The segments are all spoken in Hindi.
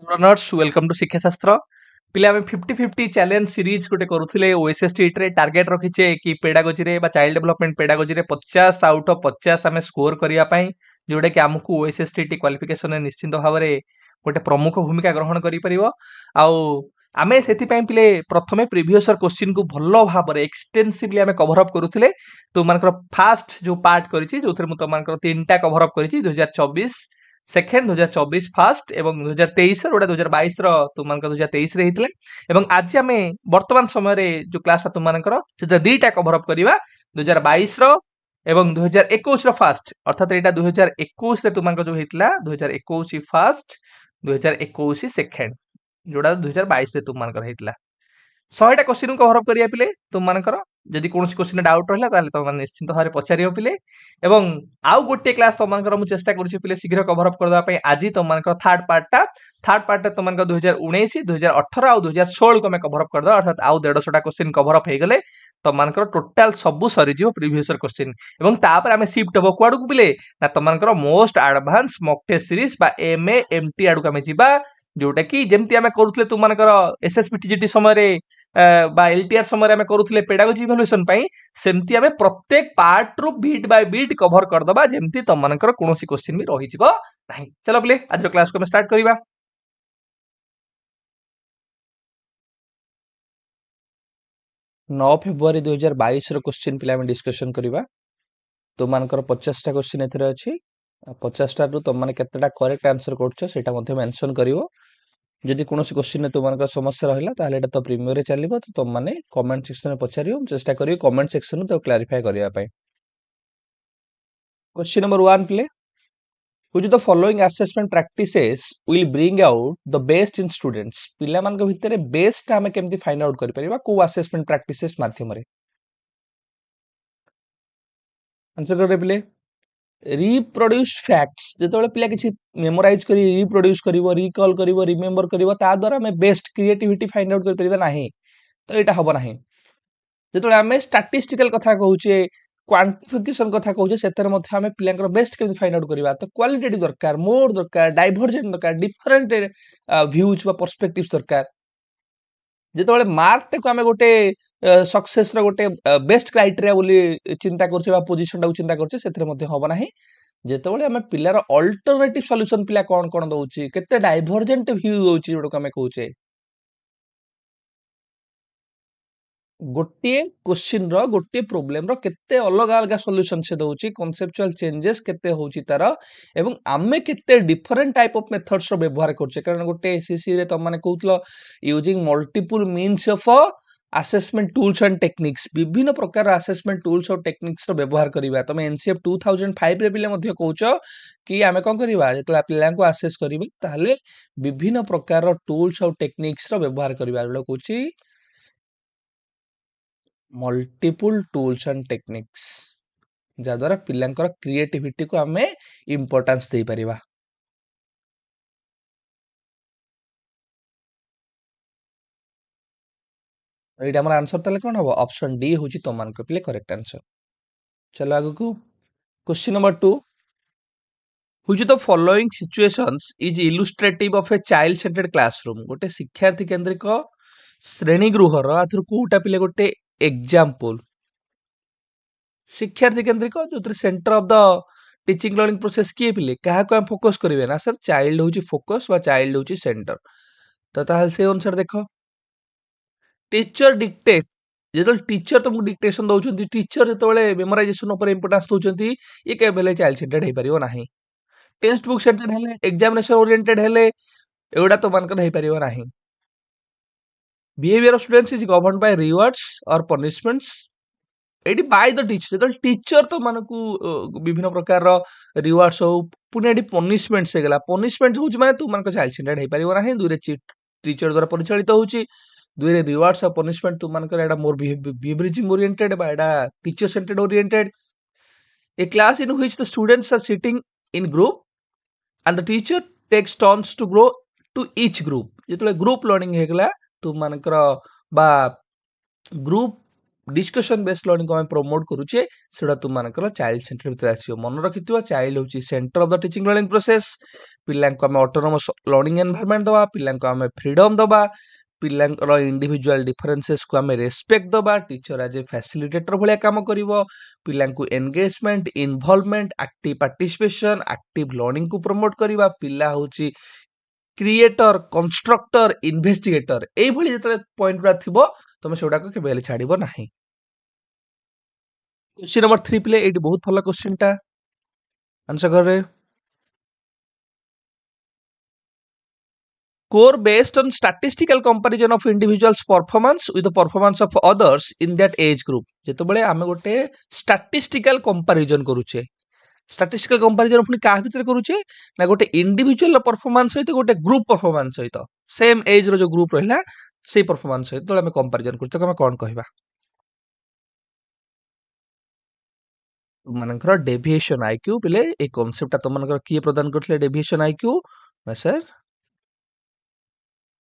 रनर्स वेलकम टू शिक्षा शास्त्र पिले आम 50-50 चैलेंज सीरीज गोटे करुले ओएसएसटेट रे टार्गेट रखीचे कि पेडागोजी रे चाइल्ड डेवलपमेंट पेडागोजी रे 50 आउट ऑफ 50 आम स्कोर करने जोटा कि आमको ओएसएसटेट क्वालिफिकेशन निश्चिंत भाव में गोटे प्रमुख भूमिका ग्रहण कर आमे से पिले प्रथमे प्रिवियस क्वेश्चन को भल भाव में एक्सटेंसिवली आम कभरअप करुले तो मानकर फास्ट जो पार्ट करी जो तुम तीन टा कभरअप कर 2024 सेकेंड 2024 फास्ट एवं 2023 गोटे 2022 तुम 2023 आज आम वर्तमान समय जो क्लास तुम दीटा कभरअप करवा 2022 एवं 2021 फास्ट अर्थात यहाँ 2021 तुम जो होता 2021 फास्ट 2021 सेकेंड जोड़ा 2022 तुम होता 100टा क्वेश्चन कभरअप करिया पिले तुम मानकर जदि कौन क्वेश्चन डाउट रहा तुम निश्चिंत भाव में पचार पिले एवं आउ गोटे क्लास तुम मु चेष्टा करुच्छी पिले शीघ्र कभरअप करदे आज तुम थर्ड पार्टा तुम 2019 2018 और 2016 को कभरअप करदे अर्थात आउ 150टा क्वेश्चन कभरअप हो गले तुम टोटाल सब सरीज प्रिवियस क्वेश्चन एवं तापर आम शिफ्ट हम कुआड़ को पिले ना तुम most advance mock test series एमए एमटी आड़ को आम जा जोटा कि जमती आम करुले तुम एसएसपीटीजीटी समय एलटीआर समय आम करुले पेडागोजी इवैल्यूएशन सेमती आम प्रत्येक पार्ट रु बीट बाय बीट कभर करदबा जेमती तुम कौन क्वेश्चन भी रही नहीं चलो पिले आज क्लास को स्टार्ट करवा 9 फेब्रुआरी 2022 क्वेश्चन पिला डिस्कशन करवा तुम 50टा क्वेश्चन एथरे अच्छी 50टा रु तुम केतेटा करेक्ट आंसर कर मेंशन करिवो जदि कौन क्वेश्चन तुम समस्या रहा ताले तो प्रीमियर रे चलो तो तुम मैंने कमेंट सेक्शन में पचार चेष्टा करी कमेंट सेक्शन तो क्लारिफाई करने question number 1 play Which of the following assessment practices will bring out the best in students पिला मान भितर बेस्ट आम केमती फाइंड आउट कर परिबा को असेसमेंट प्रैक्टिसेस माध्यम रे आंसर कर पिले रिप्रोड्यूस फैक्ट्स जेतबेले पिला किछि मेमोराइज करी रिप्रोड्यूस करिवो रिकॉल करिवो रिमेंबर करिवो ता द्वारा हमें बेस्ट क्रिएटिविटी फाइंड आउट कर परिबा नाही तो एटा हबो नाही जेतबेले हमें स्टैटिस्टिकल कथा कहूचे क्वांटिफिकेशन कथा कहूचे सेतर मध्ये हमें पिलांकर बेस्ट केमती फाइंड आउट करबा तो क्वालिटेटिव दरकार मोर दरकार डाइवर्जेंट दरकार डिफरेंट व्यूज बा पर्सपेक्टिव्स दरकार जेतबेले मार्क को हमें गोटे सक्सेस रो गोटे बेस्ट क्राइटेरिया बोली चिंता करछे बा पोजीशन टाକୁ चिंता करछे सेतरे मध्ये होबो नाही जेतबेले हमें पिलार अल्टरनेटिव सॉल्यूशन पिला कोन कोन दउची केते डाइवर्जेंट व्यू दउची जोडो हमें कहूचे गोटे क्वेश्चन रो गोटे प्रॉब्लम रो केते अलग अलग सॉल्यूशन से दउची कॉन्सेप्चुअल चेंजेस केते होउची तार एवं आमे केते डिफरेंट टाइप ऑफ मेथड्स रो व्यवहार करछे कारण गोटे एसएससी रे त माने कहउतलो using multiple means of assessment tools and techniques विभिन्न प्रकार असेसमेंट टूल्स और टेक्निक्स रो व्यवहार करिवा तमे एनसीएफ 2005 रे पिले मध्ये कहउचो कि आमे कोन करिवा जेतला पिला को असेस करिवे ताले विभिन्न प्रकार रो टूल्स और टेक्निक्स रो व्यवहार करिवा लो कहउची मल्टीपल टूल्स एंड टेक्निक्स जद्वारा पिलांकर क्रिएटिविटी को आमे इंपोर्टेंस दे परिबा एटा हमर आंसर तले कोन हबो ऑप्शन डी होची तमान को पिले करेक्ट आंसर चलो आगु को question number 2 Which of the following situations is illustrative of a child centered classroom गोटे शिक्षार्थी केंद्रिक श्रेणी गृहर आथुर कोटा पिले गोटे एग्जांपल शिक्षार्थी केंद्रिक जो centre of the teaching learning process किए पिले क्या को हम फोकस करिवे ना सर चाइल्ड होची फोकस बा चाइल्ड होची सेंटर तो ताहल से अनुसार देखो टीचर डिक्टेट जेतल टीचर तुमको डिक्टेशन दउचंती टीचर जेतबेले मेमोराइजेशन ऊपर इंपोर्टेंस दउचंती ये केबेले चाइल्ड सेंटर्ड हे परिबो नाही टेक्स्ट बुक सेंटर्ड हेले एग्जामिनेशन ओरिएंटेड हेले एवडा तो मानकर हे परिबो नाही behaviour of students is govern by rewards और पनिशमेंट्स एडी बाय द टीचर जेतल टीचर तो मानकू विभिन्न प्रकार रो रिवार्ड्स हो पुनी एडी पनिशमेंट्स हे गला पनिशमेंट होउची माने तू मानको चाइल्ड सेंटर्ड हे परिबो नाही दुरे टीचर द्वारा परिचालित होउची दुरे रिवार्ड्स और पनिशमेंट तू मानकर एडा मोर बिहेवियरिज्म ओरिएंटेड बा एडा teacher centred oriented a class in which the students are sitting in group and the teacher takes turns to go to each group जेतले ग्रुप लर्निंग हे गला तू मानकर बा ग्रुप डिस्कशन बेस्ड लर्निंग को हम प्रमोट करूचे सेडा तुम मानकर चाइल्ड सेंटर भीतर आसीयो मन रखिथियो चाइल्ड होची centre of the teaching learning process पिलांको आमे ऑटोनोमस लर्निंग एनवायरनमेंट दबा, पिलांको आमे फ्रीडम दबा, पिलांकर इंडिविजुअल डिफरेंसेस को आमे रेस्पेक्ट दबा, टीचर एज ए फैसिलिटेटर भलिया काम करिवो, पिलांको engagement, involvement, active participation, active learning को प्रमोट करिवा, पिला होची क्रिएटर, कंस्ट्रक्टर, इन्वेस्टिगेटर एई भली जतले पॉइंट गुडा थिबो तमे सेउडा को केबे हेले छाडिबो नाही। क्वेश्चन नंबर 3 प्ले एटी बहुत भला क्वेश्चन टा आंसर करे। Score based on statistical comparison of individuals performance with the performance of others in that age group। जेतबेले आमे गोटे statistical comparison करूचे, statistical comparison पुनी का भितर करूचे ना गोटे इंडिविजुअल परफॉर्मेंस सहित गोटे ग्रुप परफॉर्मेंस सहित सेम एज रो जो ग्रुप रहला से परफॉर्मेंस सहित आमे कंपैरिजन करते तो आमे कोन कहबा मानकर डेविएशन आईक्यू पिले ए कांसेप्ट ता मानकर किए प्रदान करथले डेविएशन आईक्यू ना sir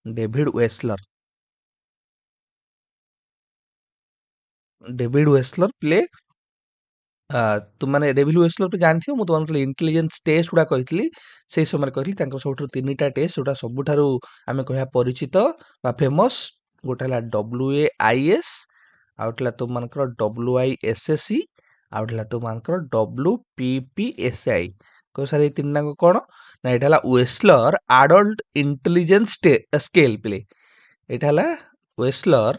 David Wechsler. David Wechsler play तुम माने डेविड वेस्लर पे जानथियो मु तुम इंटेलिजेंस टेस्ट गुडा कहितली से समय कहली तांकर सबठु तीनटा टेस्ट जोटा सबुठारु आमे कहया परिचित बा फेमस गोटा हला WAIS आउटला तुम मानकर WISSC आउटला तुम मानकर WPPSI को सारे तीनटा को कोन ना एटा हला Wechsler adult intelligence scale play एटा हला Wechsler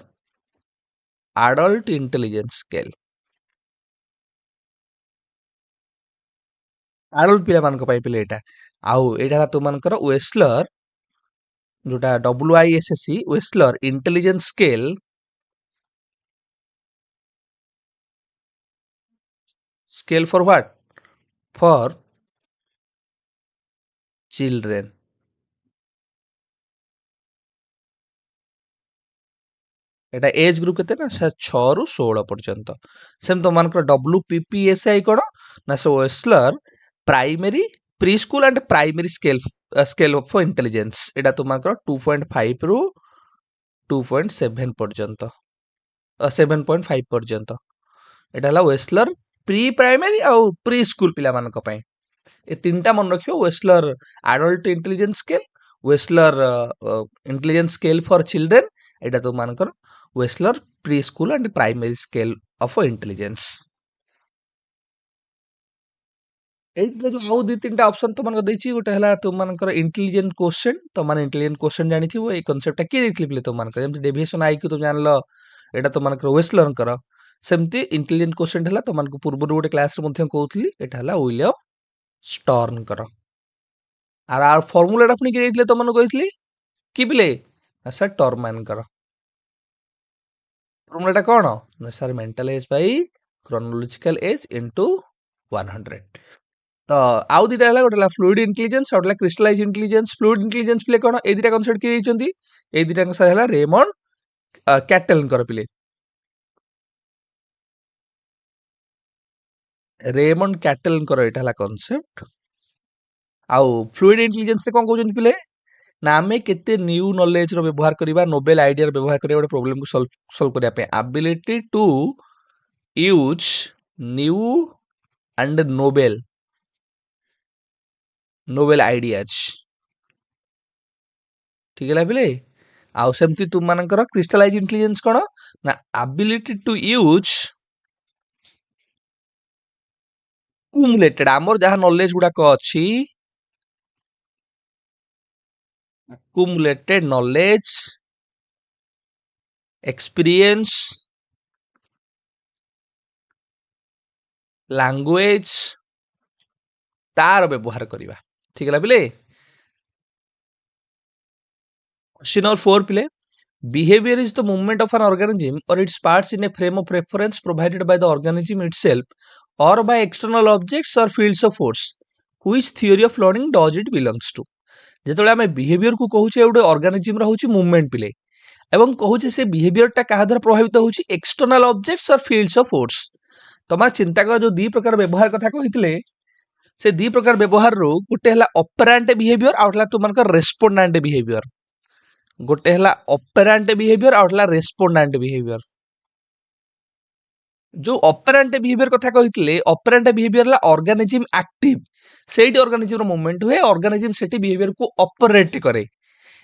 adult intelligence scale adult पिला मान को पाई पिले एटा आउ एटा हला तुम मानकर वेस्लर जोटा WISSC Wechsler intelligence scale for what for children. Etah age group केते ना 6 रु 16 पर्यंत सेम तो मानकर WPPSI कोन ना so Wechsler primary preschool and primary scale of intelligence एटा तो मानकर 2.5 रु 2.7 पर्यंत 7.5 पर्यंत एटा हला वेस्लर प्री प्राइमरी आ प्री स्कूल पिला मान को पई ए तीनटा मन रखियो Wechsler adult intelligence scale Wechsler intelligence scale for children एटा तो मानकर Wechsler pre school and primary scale of intelligence. Eight जो आउ दी तीनटा ऑप्शन तो मानकर देछि गोटे हला तो मानकर इंटेलिजेंट क्वेश्चन तो मान इंटेलिजेंट क्वेश्चन जानिथिबो ए कांसेप्ट के देथिले प्ले तो मानकर जेम डेविएशन आईक्यू तो जानलो एटा तो मानकर वेस्लर कर सेमती इंटेलिजेंट क्वेश्चन हला तो मानकर पूर्व गोटे क्लास रे मध्य कहउतली एटा हला विलियम स्टर्न कर आर फार्मूला टा पुनी के देथिले तो मन कहइतली कि प्ले सर टर्मान कर फार्मूला टा कोन ना sir mental age by chronological age into 100। तो आउ दिटा हला गोटे फ्लूइड इंटेलिजेंस और क्रिस्टलाइज इंटेलिजेंस फ्लूइड इंटेलिजेंस प्ले कोन ए दिटा कांसेप्ट के दैचंती ए दिटा सर हला रेमंड कैटलन कर प्ले रेमंड कैटलन कर एटा हला कांसेप्ट आउ फ्लूइड इंटेलिजेंस रे कोन कहउचंती प्ले ना आमे केते न्यू नॉलेज रो व्यवहार करिबा नोबेल आइडिया रो व्यवहार करिबा गोटे प्रॉब्लम को सॉल्व करिया पे ability to use new and noble ideas ठीक है पिले आउ सेमती तुम मानकर क्रिस्टलाइज इंटेलिजेंस कोन ना एबिलिटी टू यूज क्युमुलेटेड हमर जहा नॉलेज गुडा को अछि accumulated knowledge experience language तार व्यवहार करिबा ठीक है पिले। क्वेश्चन नंबर 4 पिले behavior is the movement of an organism or its parts in a frame of reference provided by the organism itself or by external objects or fields of force which theory of learning does it belongs to। जेतले आमे बिहेवियर को कहूचे गोटे ऑर्गेनिज्म रा होची मूवमेंट पिले एवं कहूचे से बिहेवियर टा कहा द्वारा प्रभावित होची एक्सटर्नल ऑब्जेक्ट्स और फील्ड्स ऑफ फोर्स। तमा चिंता कर जो दी प्रकार व्यवहार कथा कहितले से दी प्रकार व्यवहार रो गोटे हला ऑपरेंट बिहेवियर आउट हला तुमनकर रेस्पोंडेंट बिहेवियर गोटे हला ऑपरेंट बिहेवियर आउट हला रेस्पोंडेंट बिहेवियर। जो ऑपरेंट बिहेवियर कथा कहितले ऑपरेंट बिहेवियर ला ऑर्गेनिज्म एक्टिव सेठी ऑर्गेनिज्म रो मूवमेंट हुए ऑर्गेनिज्म सेठी बिहेवियर को ऑपरेट करे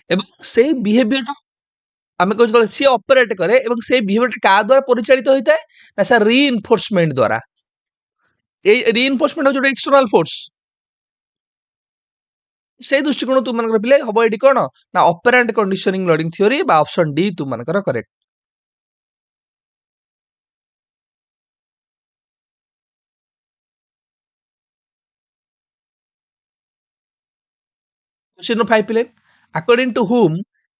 एवं से बिहेवियर आमे कहू जो सी ऑपरेट करे एवं से बिहेवियर का द्वारा परिचालित होता है ना सर रीइंफोर्समेंट द्वारा ए रीइंफोर्समेंट हो जो एक्सटर्नल फोर्स से दृष्टिकोण तुम मानकर पिले हबो एडी कोन ना ऑपरेंट कंडीशनिंग लर्निंग थ्योरी बा ऑप्शन डी तुम मानकर correct Question number 5 play. According to whom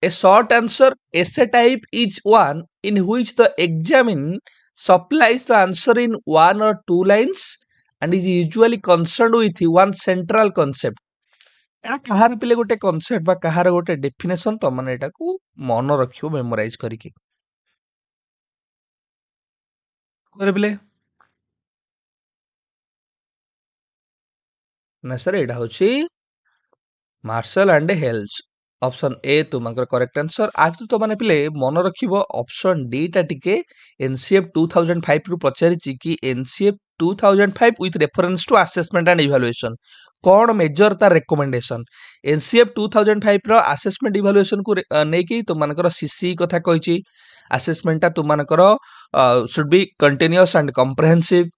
a short answer essay type is one in which the examine supplies the answer in one or two lines and is usually concerned with one central concept. एटा कहार पिले गोटे कॉन्सेप्ट बा कहार गोटे डेफिनेशन तो माने एटा को मन रखियो मेमोराइज करिके करे पिले ना सर एटा होची मार्शल एंड हेल्स ऑप्शन ए तुमकर करेक्ट आंसर आज तो माने पिले मन रखिबो ऑप्शन डी टा टिके एनसीएफ 2005 रु पचारिची कि NCF 2005 with reference to assessment and evaluation कोन मेजर ता रिकमेंडेशन एनसीएफ 2005 रो असेसमेंट इवैल्यूएशन को नै कि तुमकर सीसी कथा कहिची असेसमेंट ता तुमकर should be continuous and comprehensive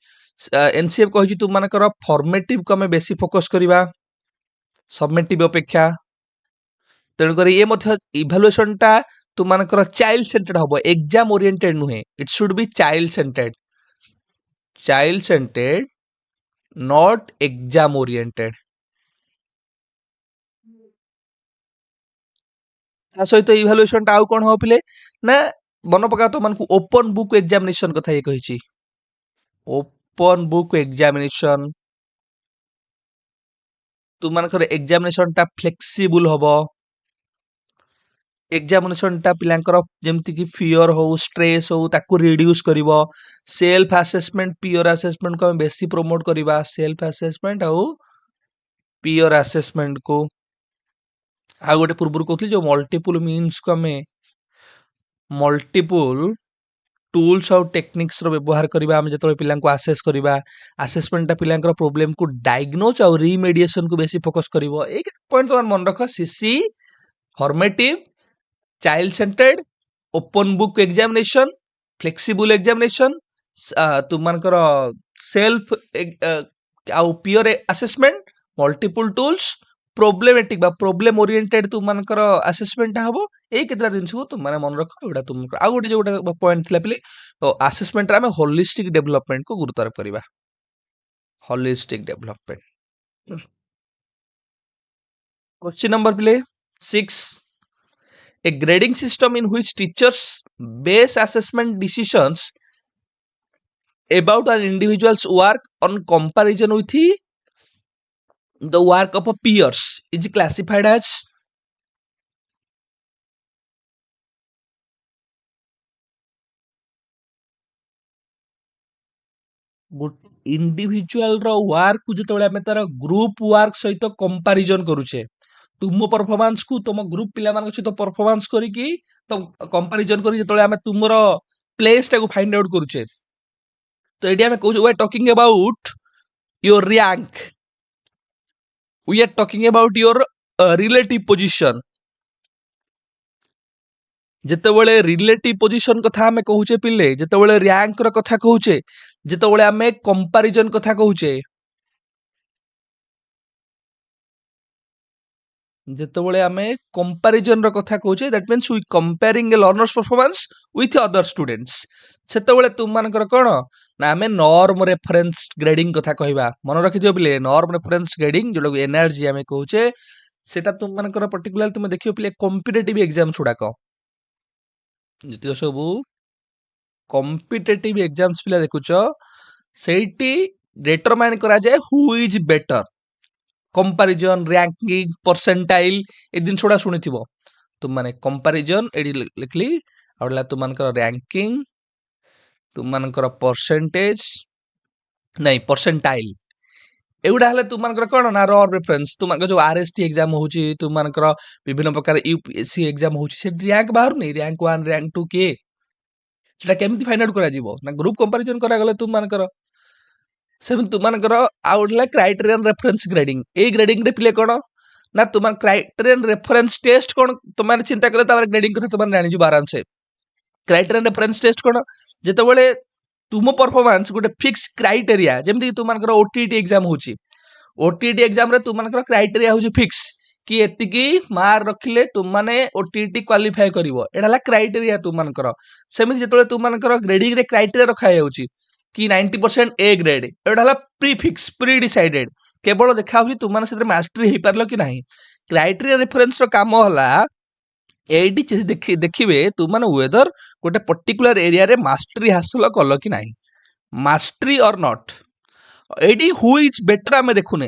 NCF कहिची तुमकर फॉर्मेटिव को हमें बेसी फोकस करिवा सबमिटिव अपेक्षा तेणुक ये इभालुएसन टा तुम चाइल्ड सेंटर्ड हम एग्जाम ओरिएंटेड नुहे it should be child centred not exam oriented सहित इभालुएसन टा आउ कोन हो पिले ना मन पका तो मन को ओपन बुक एग्जामिनेशन कथा ये कहिची ओपन बुक एग्जामिनेशन तुमकर एग्जामिनेशन टा फ्लेक्सिबल हबो एग्जामिनेशन टा पिलांकर जेमति कि फियर हो स्ट्रेस हो ताकू रिड्यूस करिवो सेल्फ असेसमेंट पियर असेसमेंट को हम बेसी प्रमोट करिवा सेल्फ असेसमेंट हो पियर असेसमेंट को आ गोटे पूर्व कहथि जो मल्टीपल मीन्स को हमें मल्टीपल टूल्स और टेक्निक्स रो व्यवहार करिवा हम जतले पिलां को असेस करिवा असेसमेंट टा पिलां को प्रॉब्लम को डायग्नोज और रिमेडिएशन को बेसी फोकस करिवो एक पॉइंट तो मन रख CC formative child centred open book examination flexible examination तुमकर सेल्फ आउ peer assessment multiple tools problematic बा प्रॉब्लम ओरिएंटेड तुमकर असेसमेंट हबो ए केतरा दिन को तुम माने मन रख एटा तुमकर आ गोटे जोटा पॉइंट थिला पिले तो असेसमेंट रे हम होलिस्टिक डेवलपमेंट को गुरुत्व करिवा होलिस्टिक डेवलपमेंट क्वेश्चन नंबर पिले 6 a grading system in which teachers base assessment decisions about an individual's work on comparison with the work of a peers is classified as individual रो वर्क को जतले हमें तार ग्रुप वर्क सहित कंपैरिजन करूछे तुम परफॉर्मेंस को तुम ग्रुप पिला मान सहित परफॉर्मेंस करी की तो कंपैरिजन करी जतले हमें तुमरो प्लेस टा को फाइंड आउट करूछे तो एडी हमें कहू we are talking about your rank we are talking about your relative position जेतेबेले रिलेटिव पोजीशन कथा हमें कहूचे पिले जेतेबेले रैंक रो कथा कहूचे जेतेबेले हमें कंपैरिजन कथा कहूचे जेतेबेले हमें कंपैरिजन रो कथा कहूचे that means we comparing a learner's performance with other students सेतेबेले तुम मानकर कोन ना हमें नॉर्म रेफरेंस ग्रेडिंग कथा कहबा मन रखि दियो पिले नॉर्म रेफरेंस ग्रेडिंग जोलो एनर्जी हमें कहूचे सेटा तुम मानकर पर्टिकुलर तुम देखियो पिले कॉम्पिटिटिव एग्जाम छुडा को जितियो सबू कॉम्पिटिटिव एग्जाम्स पिला देखुच सेठी डिटरमाइन करा जाए who is better comparison ranking percentile ए दिन छोड़ा सुनिथिबो तुम माने कंपैरिजन एडी लिखली आउला तुम मानकर रैंकिंग तुम मानकर परसेंटेज नहीं परसेंटाइल एगुडा हले तुम मानकर कोन ना रो रेफरेंस तुम मानकर जो आरएसटी एग्जाम होची तुम मानकर विभिन्न प्रकार यूपीएससी एग्जाम होची से रैंक बाहर नहीं रैंक 1 रैंक 2 के ସେଟା କେମିତି ଫାଇଣ୍ଡ ଆଉଟ୍ କରାଯିବ ନା ଗ୍ରୁପ କମ୍ପାରିଜନ କରାଗଲେ ତୁମମାନଙ୍କର ସେମିତି ତୁମମାନଙ୍କର ଆଉ ଗୋଟେ ହେଲା କ୍ରାଇଟେରିଆନ୍ ରେଫରେନ୍ସ ଗ୍ରେଡିଂ। ଏଇ ଗ୍ରେଡିଂ ରେ ପିଲେ କଣ ନା ତୁମ କ୍ରାଇଟେରିଆନ୍ ରେଫରେନ୍ସ ଟେଷ୍ଟ କଣ ତୁମମାନେ ଚିନ୍ତା କଲେ ତାପରେ ଗ୍ରେଡିଂ କଥା ତୁମମାନେ ଜାଣିଯିବ ଆରାମସେ। କ୍ରାଇଟେରିଆନ୍ ରେଫରେନ୍ସ ଟେଷ୍ଟ କଣ ଯେତେବେଳେ तुम परफॉर्मेंस गोटे फिक्स क्राइटेरिया जेमती तुमनकर ओटीटी एग्जाम होची ओटीटी एग्जाम रे तुमनकर क्राइटेरिया होची फिक्स कि एतिकी मार्क रखिले तुम माने ओटीटी क्वालिफाई करिवो एटा हला क्राइटेरिया तुमनकर सेमि जेतले तुमनकर ग्रेडिंग रे क्राइटेरिया रखा जाउची कि 90% ए ग्रेड एटा हला प्री फिक्स प्री डिसाइडेड केवल देखा होची तुम माने सेते मास्टरी हे पारलो कि नाही क्राइटेरिया रेफरेंस रो काम हला एटी देखिए तुम वेदर गोटे पर्टिकुलर एरिया रे मास्टरी हासिल कल कि नहीं मास्टरी और not eighty who is better आम देखुने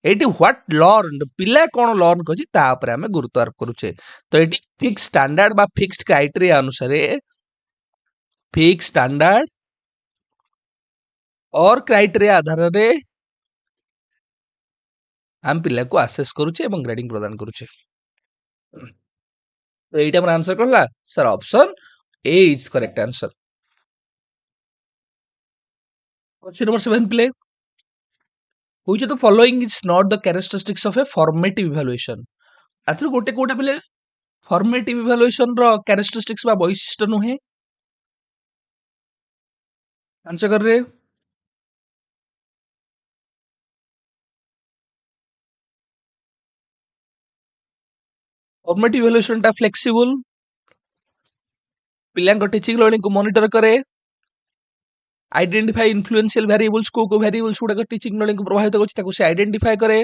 एटी व्हाट लर्न पिला कौन लर्न कर आम गुरुत्व आरोप करुचे तो ये फिक्स स्टैंडर्ड बा फिक्स क्राइटेरिया अनुसार फिक्स स्टैंडर्ड और क्राइटेरिया आधार रे आम पिला को आसेस करुचे एवं ग्रेडिंग प्रदान करुचे तो ये आंसर कौन sir option A is correct answer. Question number 7 play which of the following is not the characteristics of a formative evaluation आथर गोटे कोटा प्ले फॉर्मेटिव इवैल्यूएशन रो कैरेक्टरिस्टिक्स बा वैशिष्ट्य नुहे आंसर कर रे फॉर्मेटिव इवैल्यूएशन टा फ्लेक्सिबल पिलांको टीचिंग लर्निंग को मॉनिटर करे आइडेंटिफाई इन्फ्लुएंशियल वेरिएबल्स को वेरिएबल्स गुडा टीचिंग लर्निंग को प्रभावित करछि ताको से आइडेंटिफाई करे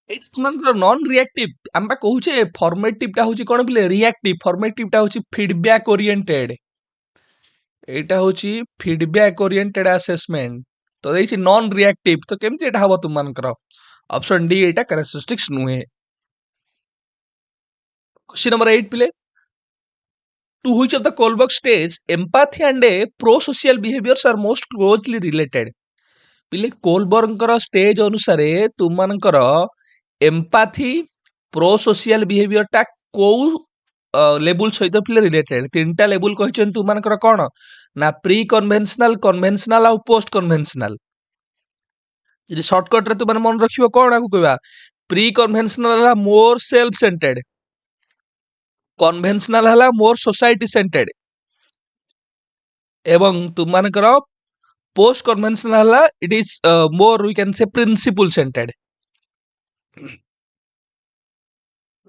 इट्स तुमनकर नॉन रिएक्टिव हम बा कहूचे फॉर्मेटिव टा होची कोन प्ले रिएक्टिव फॉर्मेटिव टा होची फीडबैक ओरिएंटेड एटा होची फीडबैक ओरिएंटेड असेसमेंट तो देछि नॉन रिएक्टिव तो केमति एटा हबो तुमनकर ऑप्शन डी एटा कैरेक्टरिस्टिक्स नुहे। Question number 8 play to which of the Kohlberg stage empathy and pro-social behaviors are most closely related पिले कोलबर्ग स्टेज अनुसार तुम मानकर एम्पाथी प्रो सोशल बिहेवियर टा को लेवल सहित पिले रिलेटेड तीनटा लेवल कहछन तुम मानकर कोन ना प्री कन्वेंशनल कन्वेंशनल और पोस्ट कन्वेंशनल यदि शॉर्टकट रे तुम मन मन रखिबो कोन आकु कहबा प्री कन्वेंशनल हला मोर सेल्फ सेंटर्ड कन्वेंशनल हला मोर सोसाइटी सेंटर्ड एवं तुम मानकर पोस्ट कन्वेंशनल हला it is more we can say principle centred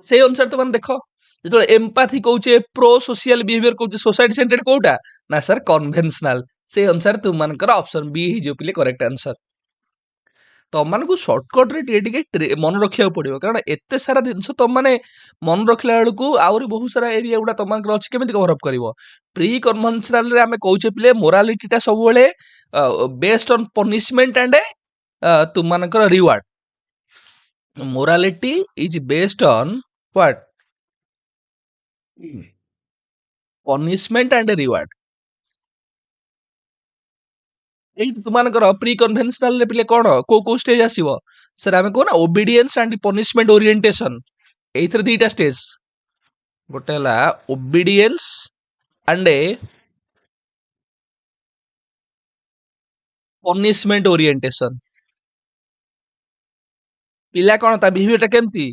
से अनुसार तुम देखो जो एम्पाथी कहूचे प्रो सोशल बिहेवियर कहूचे सोसाइटी सेंटर्ड कोटा ना सर कन्वेंशनल से अनुसार तुम मानकर ऑप्शन बी ही जो पिले करेक्ट आंसर तुम मान को शॉर्टकट रे टिके मन रखिया पड़िबो कारण एते सारा जिंस तुम माने मन रखला बेलू आउरी बहुत सारा एरिया गुडा तुम मानकर अछि केमिति कवर अप करबो प्री कन्वेंशनल रे हमें कहूचे पिले मोरालिटी टा सब बेले बेस्ड ऑन पनिशमेंट एंड तुम मानकर reward morality is based on what punishment and reward तुमकर प्री कन्वेंशनल रे पिले कोन को स्टेज आसीबो सर आमे कोना ओबीडियंस एंड पनिशमेंट ओरिएंटेशन एथरे दीटा स्टेज गोटे हला ओबीडियंस एंड पनिशमेंट ओरिएंटेशन पिला कोन ता बिहेवियर ता केमती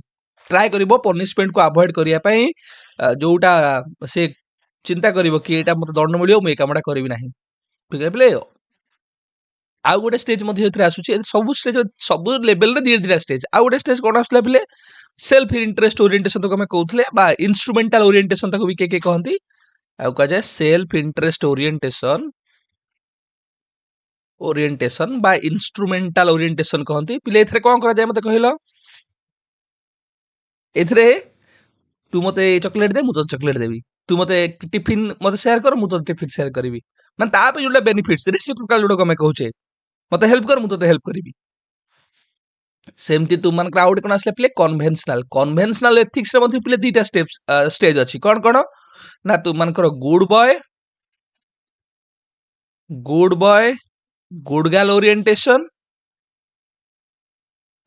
ट्राई करिवो पनिशमेंट को अवॉइड करिया पई जोटा से चिंता करिवो कि एटा मते दंड मिलियो मैं कामडा करबी नाही ठीक है पिले आउ गोटे स्टेज आसूची सब स्टेज सब लेवल रे धीरे धीरे स्टेज आउ गोटे स्टेज कौन आसला पिले सेल्फ इंटरेस्ट ओरिएंटेशन तक हमें कहउथले बा इंस्ट्रूमेंटल ओरिएंटेशन तक भी के कहंती आउ कह जाय सेल्फ इंटरेस्ट ओरिएंटेशन बा इंस्ट्रूमेंटल ओरिएंटेशन कहंती पिले एथरे कोन करा जाय मते कहिलो एथरे तू मते चॉकलेट दे मु तो चॉकलेट देबी तू मते टिफिन मते शेयर कर मु तो टिफिन शेयर करबी माने ता पे जोटा बेनिफिट्स रेसिप्रोकल जोटा हमें कहउचे मते हेल्प कर मु तो हेल्प करिवि सेमती तुम मानकर आउट कोन आसले प्ले कन्वेंशनल एथिक्स रे मध्ये प्ले दीटा स्टेप्स स्टेज अछि कोन कोन ना तुम मानकर good boy good girl orientation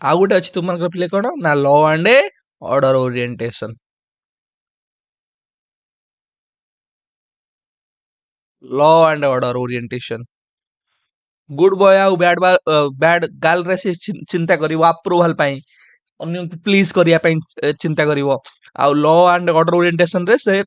आउ गोटे अछि तुम मानकर प्ले कोन ना law and order orientation law and order orientation. Good boy आउ बैड बैड गर्ल रे से चिंता करिवो अप्रूवल पाई अन्य प्लीज करिया पाई चिंता करिवो आउ लॉ एंड ऑर्डर ओरिएंटेशन रे से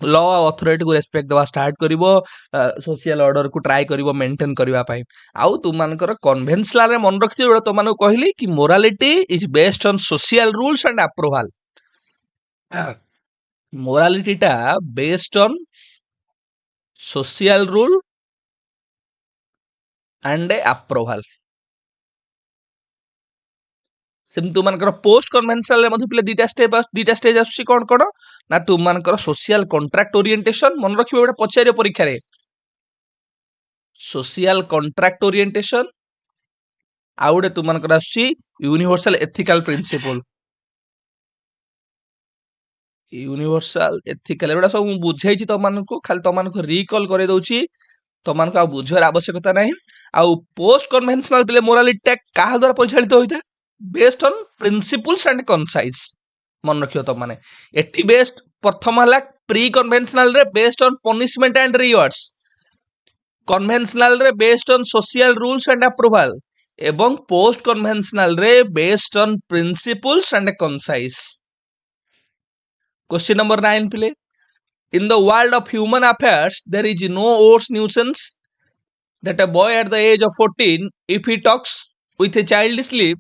लॉ अथॉरिटी को रेस्पेक्ट देवा स्टार्ट करिवो सोशल ऑर्डर को ट्राई करिवो मेंटेन करिवा पाई आउ तुम मानकर कन्वेंशनल रे मन रखि जोड़ा तो मानको कहली कि morality is based on social rules and approval morality टा based on social rule and approval same तुम मानकर पोस्ट कन्वेंशनल मध्ये पिले दीटा स्टेज आछी कोन कोन ना तुम मानकर सोशल कॉन्ट्रैक्ट ओरिएंटेशन मन रखिबो एटा पचारे परीक्षा रे सोशल कॉन्ट्रैक्ट ओरिएंटेशन आउडे तुम मानकर आछी universal ethical principle universal ethical एटा सब बुझाई छी त मानको खाली त मानको रिकॉल करे दउची त मानको आ बुझर आवश्यकता नाही आ पोस्ट कन्वेंशनल पिले मोरालिटी टा काहा द्वारा परिचालित होइता based on principles and conscience मन रखियो तो माने एटी बेस्ड प्रथम हला प्री कन्वेंशनल रे based on punishment and rewards conventional रे based on social rules and approval एवं पोस्ट कन्वेंशनल रे based on principles and conscience question number 9 प्ले in the world of human affairs there is no worse nuisance that a boy at the age of 14 if he talks with a child sleep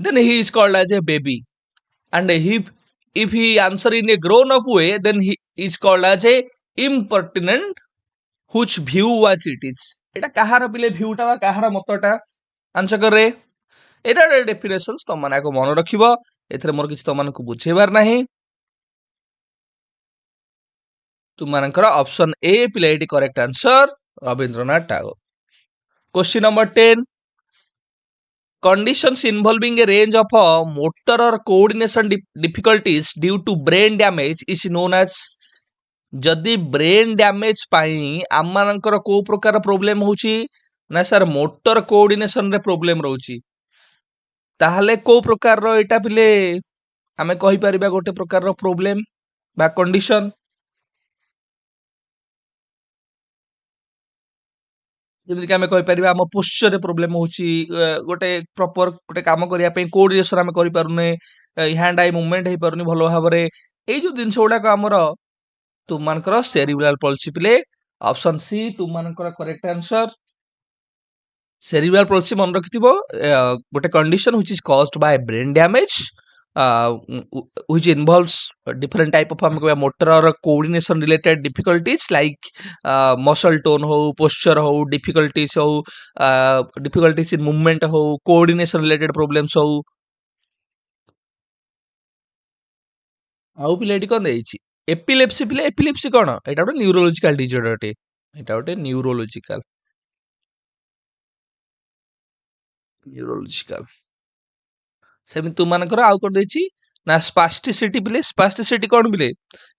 then he is called as a baby and if he answer in a grown up way then he is called as a impertinent which view was it is eta kahara pile view ta ba kahara mata ta answer करे एटा डेफिनेशंस तुम माने को मन रखिबो एथरे मोर किछ तुम माने को बुझेबार नाही तुम मानकर ऑप्शन ए पिले eighty correct answer Rabindranath Tagore question number 10 conditions involving a range of motor or coordination difficulties due to brain damage is known as जदि ब्रेन डैमेज पाई आम मानकर को प्रकार प्रॉब्लम होची ना सर मोटर कोऑर्डिनेशन रे प्रॉब्लम रहउची ताहले को प्रकार रो एटा पिले आमे कहि परिबा गोटे प्रकार रो प्रॉब्लम बा कंडीशन जेମିତି कि आमे कहि परिबा हम पोस्चर रे प्रॉब्लम होची गोटे प्रॉपर गोटे काम करिया पे कोऑर्डिनेशन आमे करि पारुने हैंड आई मूवमेंट हे पारुनी भलो भाबरे एई जो दिन सोडा का हमर तुम मानकर सेरिब्रल पल्सी पिले ऑप्शन सी तुम मानकर करेक्ट आंसर सेरिब्रल पल्सी मन रखिथिबो गोटे condition which is caused by brain damage which involves different type of motor or coordination related difficulties like muscle tone ho posture ho difficulties ho difficulties in movement ho coordination related problems ho आउ पिले एटी कोन देइछि एपिलेप्सी पिले एपिलेप्सी कोन एटा गोटे न्यूरोलॉजिकल डिसऑर्डर टे एटा गोटे न्यूरोलॉजिकल सेमि तुम मानकर आउ कोन देइछि ना स्पास्टिसिटी पिले स्पास्टिसिटी कोन पिले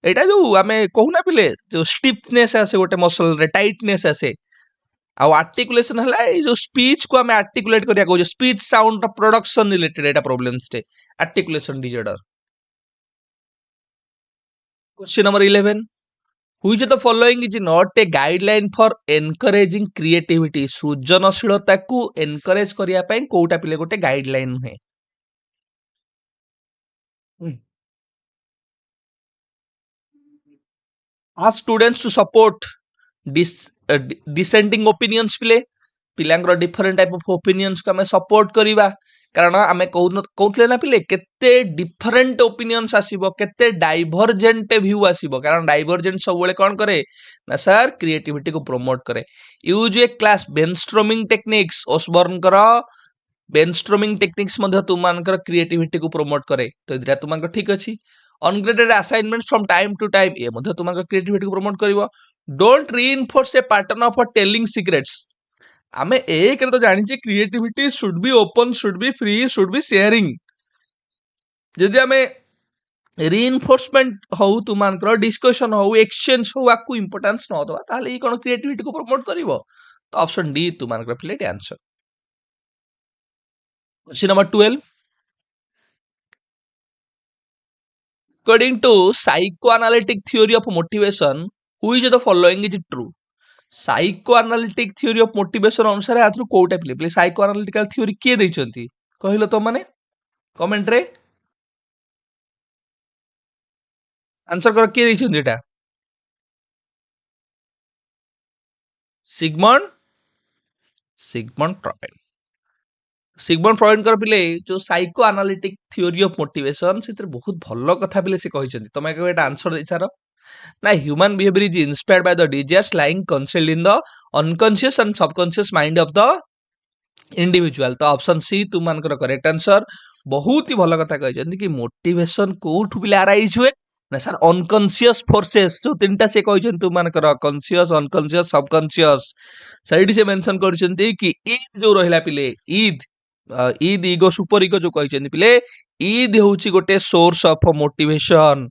एटा जो आमे कहूना पिले जो स्टिफनेस आसे गोटे मसल रे टाइटनेस आसे आ आर्टिकुलेशन हला ए जो स्पीच को आमे आर्टिकुलेट करिया को जो स्पीच साउंड प्रोडक्शन रिलेटेड एटा प्रॉब्लम्स टे articulation disorder question number 11 which of the following is not a guideline for encouraging creativity सृजनशीलता को एनकरेज करिया पई कोउटा पिले गोटे गाइडलाइन है ask students to support dissenting opinions पिले पिलांगर डिफरेंट टाइप ऑफ ओपिनियंस को हमें सपोर्ट करिवा कारण आमे कहउतले ना पिले केते डिफरेंट ओपिनियंस आसीबो केते डाइवर्जेंट व्यू आसीबो कारण डाइवर्जेंट सब बेले कोन करे ना सर क्रिएटिविटी को प्रमोट करे यूज ए क्लास ब्रेनस्टॉर्मिंग टेक्निक्स ओसबर्न कर ब्रेनस्टॉर्मिंग टेक्निक्स मध्ये तुम मानकर क्रिएटिविटी को प्रमोट करे तो इदरा तुम मानकर ठीक अछि ungraded assignments from time to time ए मध्ये तुम मानकर क्रिएटिविटी को प्रमोट करिवो don't reinforce a pattern of telling secrets आमे एक तो जानी creativity should be open should be free should be sharing जदि आमे रीइंफोर्समेंट हो तुम मानकर डिस्कशन हो एक्सचेंज हो आकु इंपोर्टेंस न दवा ताले ई कोन क्रिएटिविटी को प्रमोट करिवो तो ऑप्शन डी तुम मानकर plate answer question number 12 according to psychoanalytic theory of motivation which of the following is true psycho analytic theory of motivation अनुसार आथु कोटा पिले साइको एनालिटिकल थ्योरी किए दैछंती कहिलो तो माने कमेंट रे आंसर कर किए दैछंती एटा सिगमंड फ्रॉइड सिगमंड फ्रॉइड कर पिले जो psycho analytic theory of motivation से बहुत भलो कथा पिले से कहिसंती तमे के एटा आंसर दे छारो ना human behaviour is inspired by the desires lying concealed in the unconscious and subconscious mind of the individual तो ऑप्शन सी तुम मानकर करेक्ट आंसर बहुत ही भलो कथा कहिसंती कि मोटिवेशन कोठु पिले अराइज हुए ना सर अनकॉन्शियस फोर्सेस जो तीनटा से कहिसंती तुम मानकर कॉन्शियस अनकॉन्शियस सबकॉन्शियस साइड से मेंशन करिसंती कि ईद जो रहिला पिले Eid Eid ego super ego जो कहिसंती पिले ईद होउची गोटे सोर्स ऑफ मोटिवेशन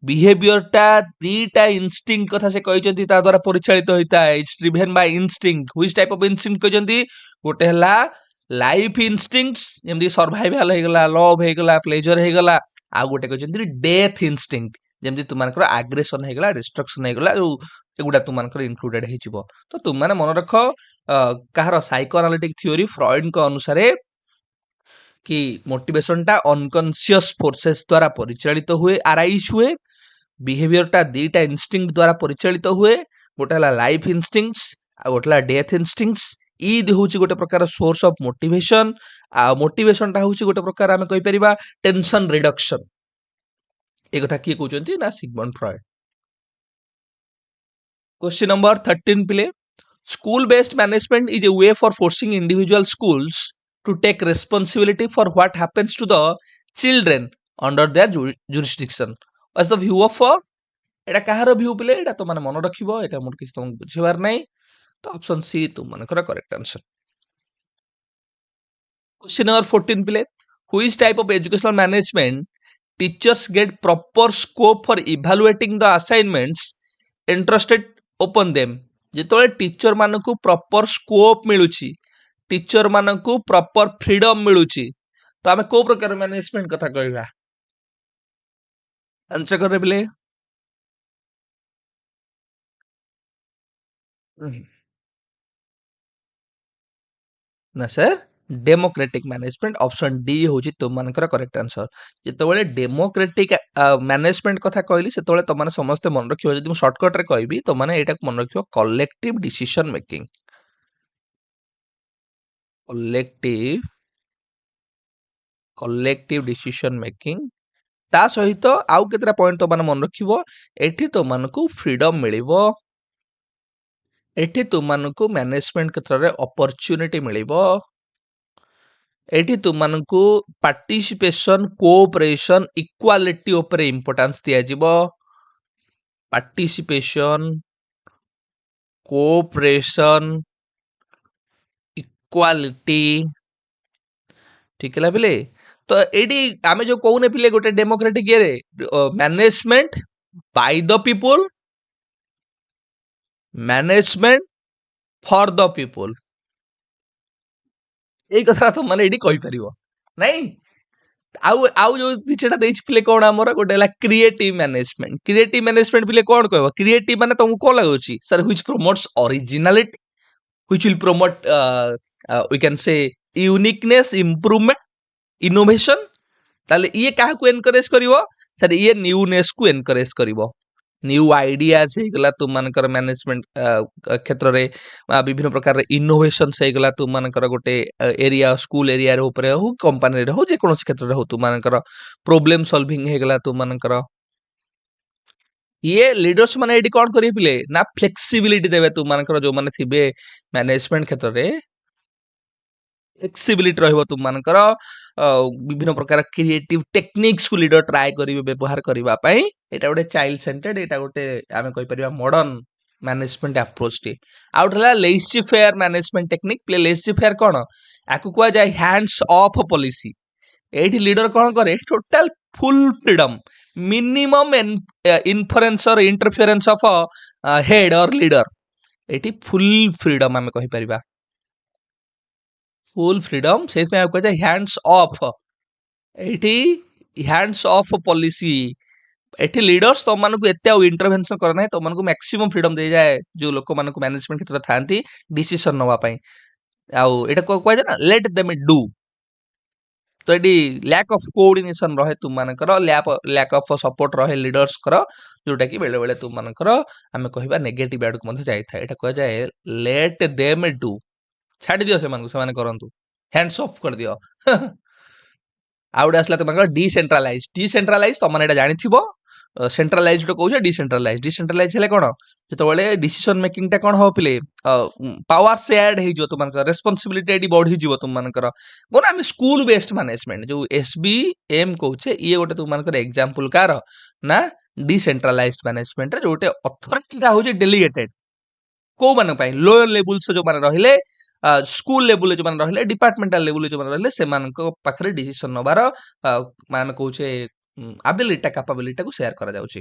बिहेवियर टा दीटा इंस्टिंक्ट कथा से कहिसंती ता द्वारा परिचालित होइता है it's driven by instinct which type of instinct कहिसंती गोटे हला लाइफ इंस्टिंक्ट्स जेमदी सर्वाइवल हे गला लव हे गला प्लेजर हे गला आ गोटे कहिसंती डेथ इंस्टिंक्ट जेमदी तुमानकर एग्रेशन हे गला डिस्ट्रक्शन हे गला जो एगुडा तुमानकर इंक्लूडेड हे जिवो तो तुम माने मन रखो कहार साइको एनालिटिक थ्योरी फ्रॉइड को अनुसार कि मोटिवेशन टा अनकॉन्शियस फोर्सेस द्वारा परिचालित हुए अराइज हुए बिहेवियर टा दीटा इंस्टिंक्ट द्वारा परिचालित हुए गोटे हला लाइफ इंस्टिंक्ट्स आ गोटे हला डेथ इंस्टिंक्ट्स ईद होची गोटे प्रकार सोर्स ऑफ मोटिवेशन आ मोटिवेशन टा होची गोटे प्रकार आमे कहि परिबा टेंशन रिडक्शन ए कथा की कहउचंती ना सिगमंड फ्रॉइड क्वेश्चन नंबर 13 पिले School based management is a way for forcing individual schools to take responsibility for what happens to the children under their jurisdiction. What's the view of Etah Kahar view पिले एटा तो माने मन रखिबो एटा मोर किछ तुम बुझिबार नै तो ऑप्शन सी तुम माने करेक्ट आंसर क्वेश्चन नंबर 14 पिले which type of educational management teachers get proper scope for evaluating the assignments entrusted upon them जेतोले टीचर मानकु प्रॉपर स्कोप मिलुची टीचर मानकु प्रॉपर फ्रीडम मिलुची तो आमे को प्रकार मैनेजमेंट कथा कहबा आंसर करे बिले ना sir democratic management option D होची तुम मानकर करेक्ट आंसर जेतोले डेमोक्रेटिक मैनेजमेंट कथा कहली सेतोले तो माने समस्त मन रखियो जदि म शॉर्टकट रे कहबी तो माने एटा मन रखियो collective decision making collective decision making ता सहित आउ केतरा पॉइंट तो माने मन रखिबो एठी तो मानकु फ्रीडम मिलिबो एठी तो मानकु मैनेजमेंट क्षेत्र रे अपॉर्चुनिटी मिलिबो एठी तुमको पार्टिसिपेशन कोऑपरेशन इक्वालिटी ऊपर इंपोर्टेंस दिया जिवो पार्टिसिपेशन कोऑपरेशन इक्वालिटी ठीक है पिले तो एडी आमे जो कहूने पिले गोटे डेमोक्रेटिक ये management by the people management for the people एई कथा तो माने एडी कहि परिबो नहीं आउ आउ जो दिछटा देछि पिले कोन हमर गोटे ला क्रिएटिव मैनेजमेंट पिले कोन कहबो क्रिएटिव माने तुमको कोन लागोछि sir which promotes originality which will promote we can say uniqueness improvement innovation ताले ये काहा को एनकरेज करिवो सर ये न्यूनेस को एनकरेज करिवो न्यू आइडियाज हे गला तुम मानकर मैनेजमेंट क्षेत्र रे विभिन्न प्रकार रे इनोवेशंस हे गला तुम मानकर गोटे एरिया स्कूल एरिया रे ऊपर हो कंपनी रे हो जे कोनोस क्षेत्र रे हो तुम मानकर प्रॉब्लम सॉल्विंग हे गला तुम मानकर ये लीडर्स माने एडी कोन करि पिले ना फ्लेक्सिबिलिटी देबे तुम मानकर जो माने थिबे मैनेजमेंट क्षेत्र रे फ्लेक्सिबिलिटी रहइबो तुम मानकर विभिन्न प्रकार क्रिएटिव टेक्निक्स को लीडर ट्राई करिवे व्यवहार करिवा पई एटा गोटे चाइल्ड सेंटर्ड एटा गोटे आमे कहि परिबा मॉडर्न मैनेजमेंट अप्रोच टी आउट हला लेजी फेयर मैनेजमेंट टेक्निक प्ले लेजी फेयर कोन आकु कुआ जाय हैंड्स ऑफ पॉलिसी एठी लीडर कोन करे total full freedom minimum influence और इंटरफेरेंस ऑफ हेड और लीडर एठी फुल फ्रीडम आमे कहि परिबा फुल फ्रीडम से हैंड्स ऑफ एटी हैंड्स ऑफ पॉलिसी एठी लीडर्स तुम मानक एते इंटरवेंशन कर ना तुम मानक मैक्सिमम फ्रीडम दे जाए जो लोक मानक मैनेजमेंट क्षेत्र थांती डिसीजन नवा पई आउ एटा को कहै ना लेट देम डू तो ये लैक ऑफ कोऑर्डिनेशन रहे तुम मानकर लैक ऑफ सपोर्ट रहे लीडर्स कर जोटा कि बेले बेले तुम मानकर आमे कहबा नेगेटिव आड़ को मध्ये जाई था एटा कह जाए लेट देम डू छाड़ दियो से मानक से माने करंतु हैंड्स ऑफ कर दियो आउट आसला तुम डिसेंट्रलाइज तुम माने एटा जानि थिबो सेंट्रलाइज तो कहउछ डिसेंट्रलाइज हेले कोन जेतबेले डिसीजन मेकिंग टा कोन हो पिले पावर शेयर्ड हे जो तुम रेस्पोंसिबिलिटी एडी बढ़ी जीवो तुम मानकर कोन हम स्कूल बेस्ड मैनेजमेंट जो एसबी एम कहउछ ये गोटे तुम मानकर एग्जांपल कार ना डिसेंट्रलाइज्ड मैनेजमेंट रे जोटे अथॉरिटी टा होजे डेलीगेटेड को मान पई लोअर लेवल्स जो मान रहिले स्कूल लेवल जो मान रहिले डिपार्टमेंटल लेवल जो मान रहिले से मान को पाखरे डिसीजन नबार माने कहउछे एबिलिटी कैपेबिलिटी को शेयर करा जाउची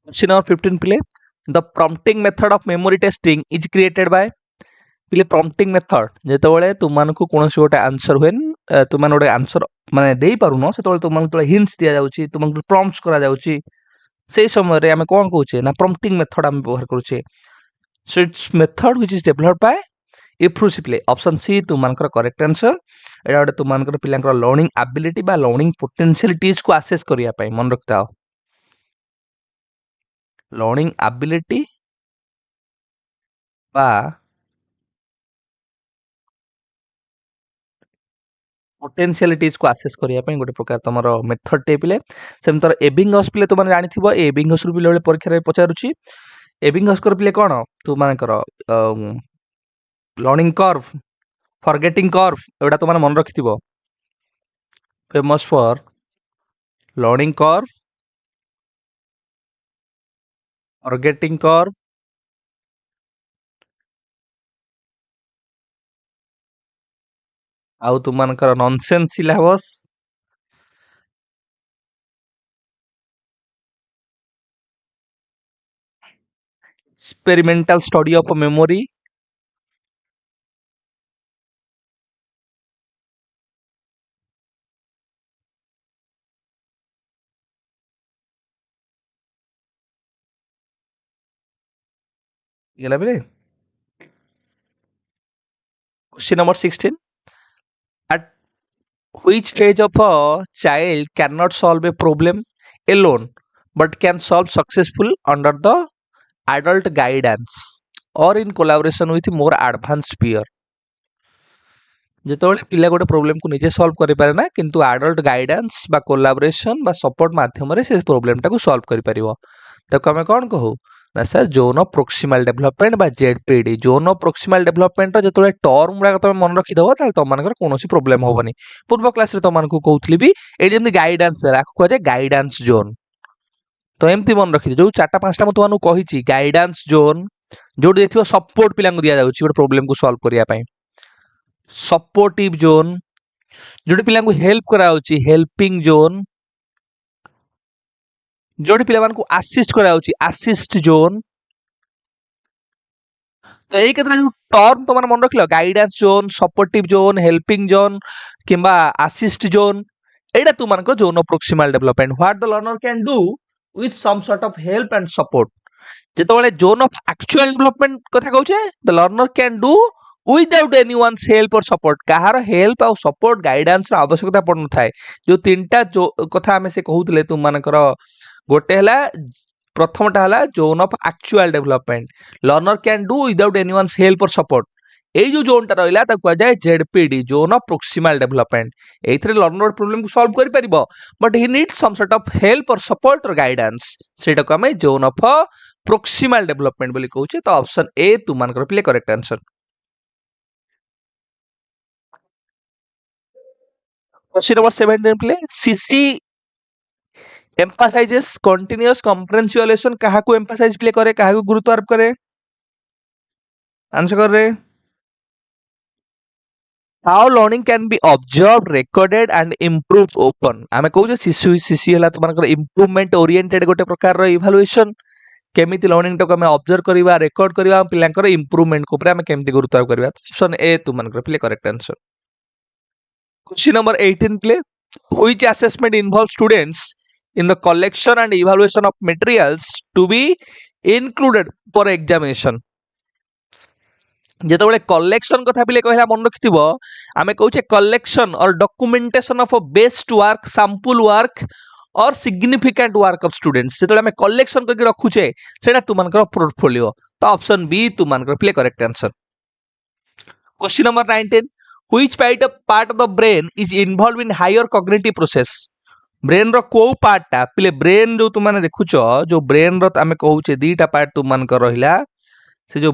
क्वेश्चन नंबर 15 प्ले the prompting method of memory testing is created by प्ले प्रॉम्प्टिंग मेथड जेतबेले तुम मानको कोनोसी गोटे आंसर होएन तुम मान गोटे आंसर माने देई पारुनो सेतबेले तुम मान तळे हिंट्स दिया जाउची तुम मान प्रॉम्प्ट्स करा जाउची से समय रे हमें कोन कहउचे ना प्रॉम्प्टिंग मेथड हम व्यवहार करूचे so it's method which is developed by इफ्रुसिप्ले ऑप्शन सी तुम मानकर करेक्ट आंसर एडा गोटे तुम मानकर पिलांकर लर्निंग एबिलिटी बा लर्निंग पोटेंशियलिटीज को असेस करिया पई मन रखताओ लर्निंग एबिलिटी बा पोटेंशियलिटीज को असेस करिया पई गोटे प्रकार तमरो मेथड टे पिले सेम तर एबिंगस पिले तुम जानि थिबो एबिंगस रु पिले परीक्षा रे पचारुची एबिंगस कर पिले कोन तू मानकर लर्निंग कर्व फॉरगेटिंग कर्व एटा तुम मन रखिथिबो famous for learning curve forgetting curve आउ तुम मानकर nonsense syllables experimental study of memory गेला बेले question number 16 at which stage of a child cannot solve a problem alone but can solve successful under the adult guidance or in collaboration with more advanced peer ଯେତେବେଳେ ପିଲା ଗୋଟେ ପ୍ରୋବ୍ଲେମ କୁ ନିଜେ ସଲ୍ଭ କରିପାରେ ନା କିନ୍ତୁ ଆଡଲ୍ଟ ଗାଇଡାନ୍ସ ବା କୋଲାବୋରେସନ ବା ସପୋର୍ଟ ମାଧ୍ୟମରେ ସେ ପ୍ରୋବ୍ଲେମଟାକୁ ସଲ୍ଭ କରିପାରିବ ତାକୁ ଆମେ କଣ କହୁ ନା ସାର୍ ଜୋନ୍ ଅଫ୍ ପ୍ରୋକ୍ସିମାଲ ଡେଭଲପମେଣ୍ଟ ବା ଜେଡପିଡି ଜୋନ୍ ଅଫ୍ ପ୍ରୋକ୍ସିମାଲ ଡେଭଲପମେଣ୍ଟ ଯେତେବେଳେ ଟର୍ମ ଗୁଡାକ ତମେ ମନେ ରଖିଦବ ତାହେଲେ ତମମାନଙ୍କର କୌଣସି ପ୍ରୋବ୍ଲେମ ହବନି ପୂର୍ବ କ୍ଲାସରେ ତମମାନଙ୍କୁ କହୁଥିଲି ବି ଏଇଠି ଯେମିତି ଗାଇଡାନ୍ସ ଆକୁ କୁହାଯାଏ ଗାଇଡାନ୍ସ ଜୋନ୍ ତ ଏମିତି ମନେ ରଖିଦିଅ ଯୋଉ ଚାରିଟା ପାଞ୍ଚଟା ମୁଁ ତୁମମାନଙ୍କୁ କହିଛି ଗାଇଡାନ୍ସ ଜୋନ୍ ଯୋଉଠି ଦେଖିବ ସପୋର୍ଟ ପିଲାଙ୍କୁ ଦିଆଯାଉଛି ଗୋଟେ ପ୍ରୋବ୍ଲେମକୁ ସଲ୍ଭ କରିବା ପାଇଁ सपोर्टिव जोन जोटी पिला हेल्प कराउची हेल्पिंग जोन जोटी पिला मानकु असिस्ट कराउची असिस्ट जोन तो यही केतरा जो टर्म तो मन मन रखलो guidance zone supportive zone helping zone किंबा असिस्ट जोन एटा तू मानको zone of proximal development what the learner can do with some sort of help and support जेतबेले जोन ऑफ एक्चुअल डेवलपमेंट कथा कहउछे the learner can do without anyone's help और सपोर्ट कहार हेल्प और सपोर्ट गाइडेंस आवश्यकता पड़न थाए जो तीनटा जो कथा हमें से कहउतले तुम मानकर गोटे हला प्रथमटा हला zone of actual development learner can do without anyone's help और सपोर्ट ए जो जोनटा रहिला ता कुआ जाय ZPD zone of proximal development एथरे लर्नर प्रॉब्लम को सॉल्व करि परिबो but he need some sort of help और सपोर्ट और गाइडेंस सेटा को हमें जोन ऑफ प्रोक्सिमल डेवलपमेंट बोली कहउचे तो ऑप्शन ए तुम मानकर प्ले correct answer question number 17 play CC emphasizes continuous comprehension कहा को emphasize प्ले करे कहा को गुरुत्व आरोप करे आंसर कर रे how learning can be observed recorded and improved open आमे कहू जे सीसी हला तुमनकर इंप्रूवमेंट ओरिएंटेड गोटे प्रकार रो इवैल्यूएशन केमिति लर्निंग टको हमें ऑब्जर्व करबा रेकॉर्ड करबा पिलांकर इंप्रूवमेंट को ऊपर हमें केमिति गुरुत्व आरोप करबा ऑप्शन ए तुमनकर प्ले करेक्ट आंसर क्वेश्चन नंबर 18 प्ले Which assessment involves students in the collection and evaluation of materials to be included for examination? ଯେତେବେଳେ କଲେକ୍ସନ କଥା ପିଲେ କହିଲା ମନେ ରଖିଥିବ ଆମେ କହୁଛେ collection or documentation of best work sample work or significant work of students ଯେତେବେଳେ ଆମେ କଲେକ୍ସନ କରିକି ରଖୁଛେ ସେଇଟା ତୁମମାନଙ୍କର ପୋର୍ଟଫୋଲିଓ ତ ଅପସନ ବି ତୁମମାନଙ୍କର ପିଲେ correct answer question number 19 which part of the brain is involved in higher cognitive process brain रो को पार्ट टा पिले ब्रेन जो तुम माने देखुछ जो ब्रेन रो आमे कहूचे दीटा पार्ट तुम मानकर रहिला से जो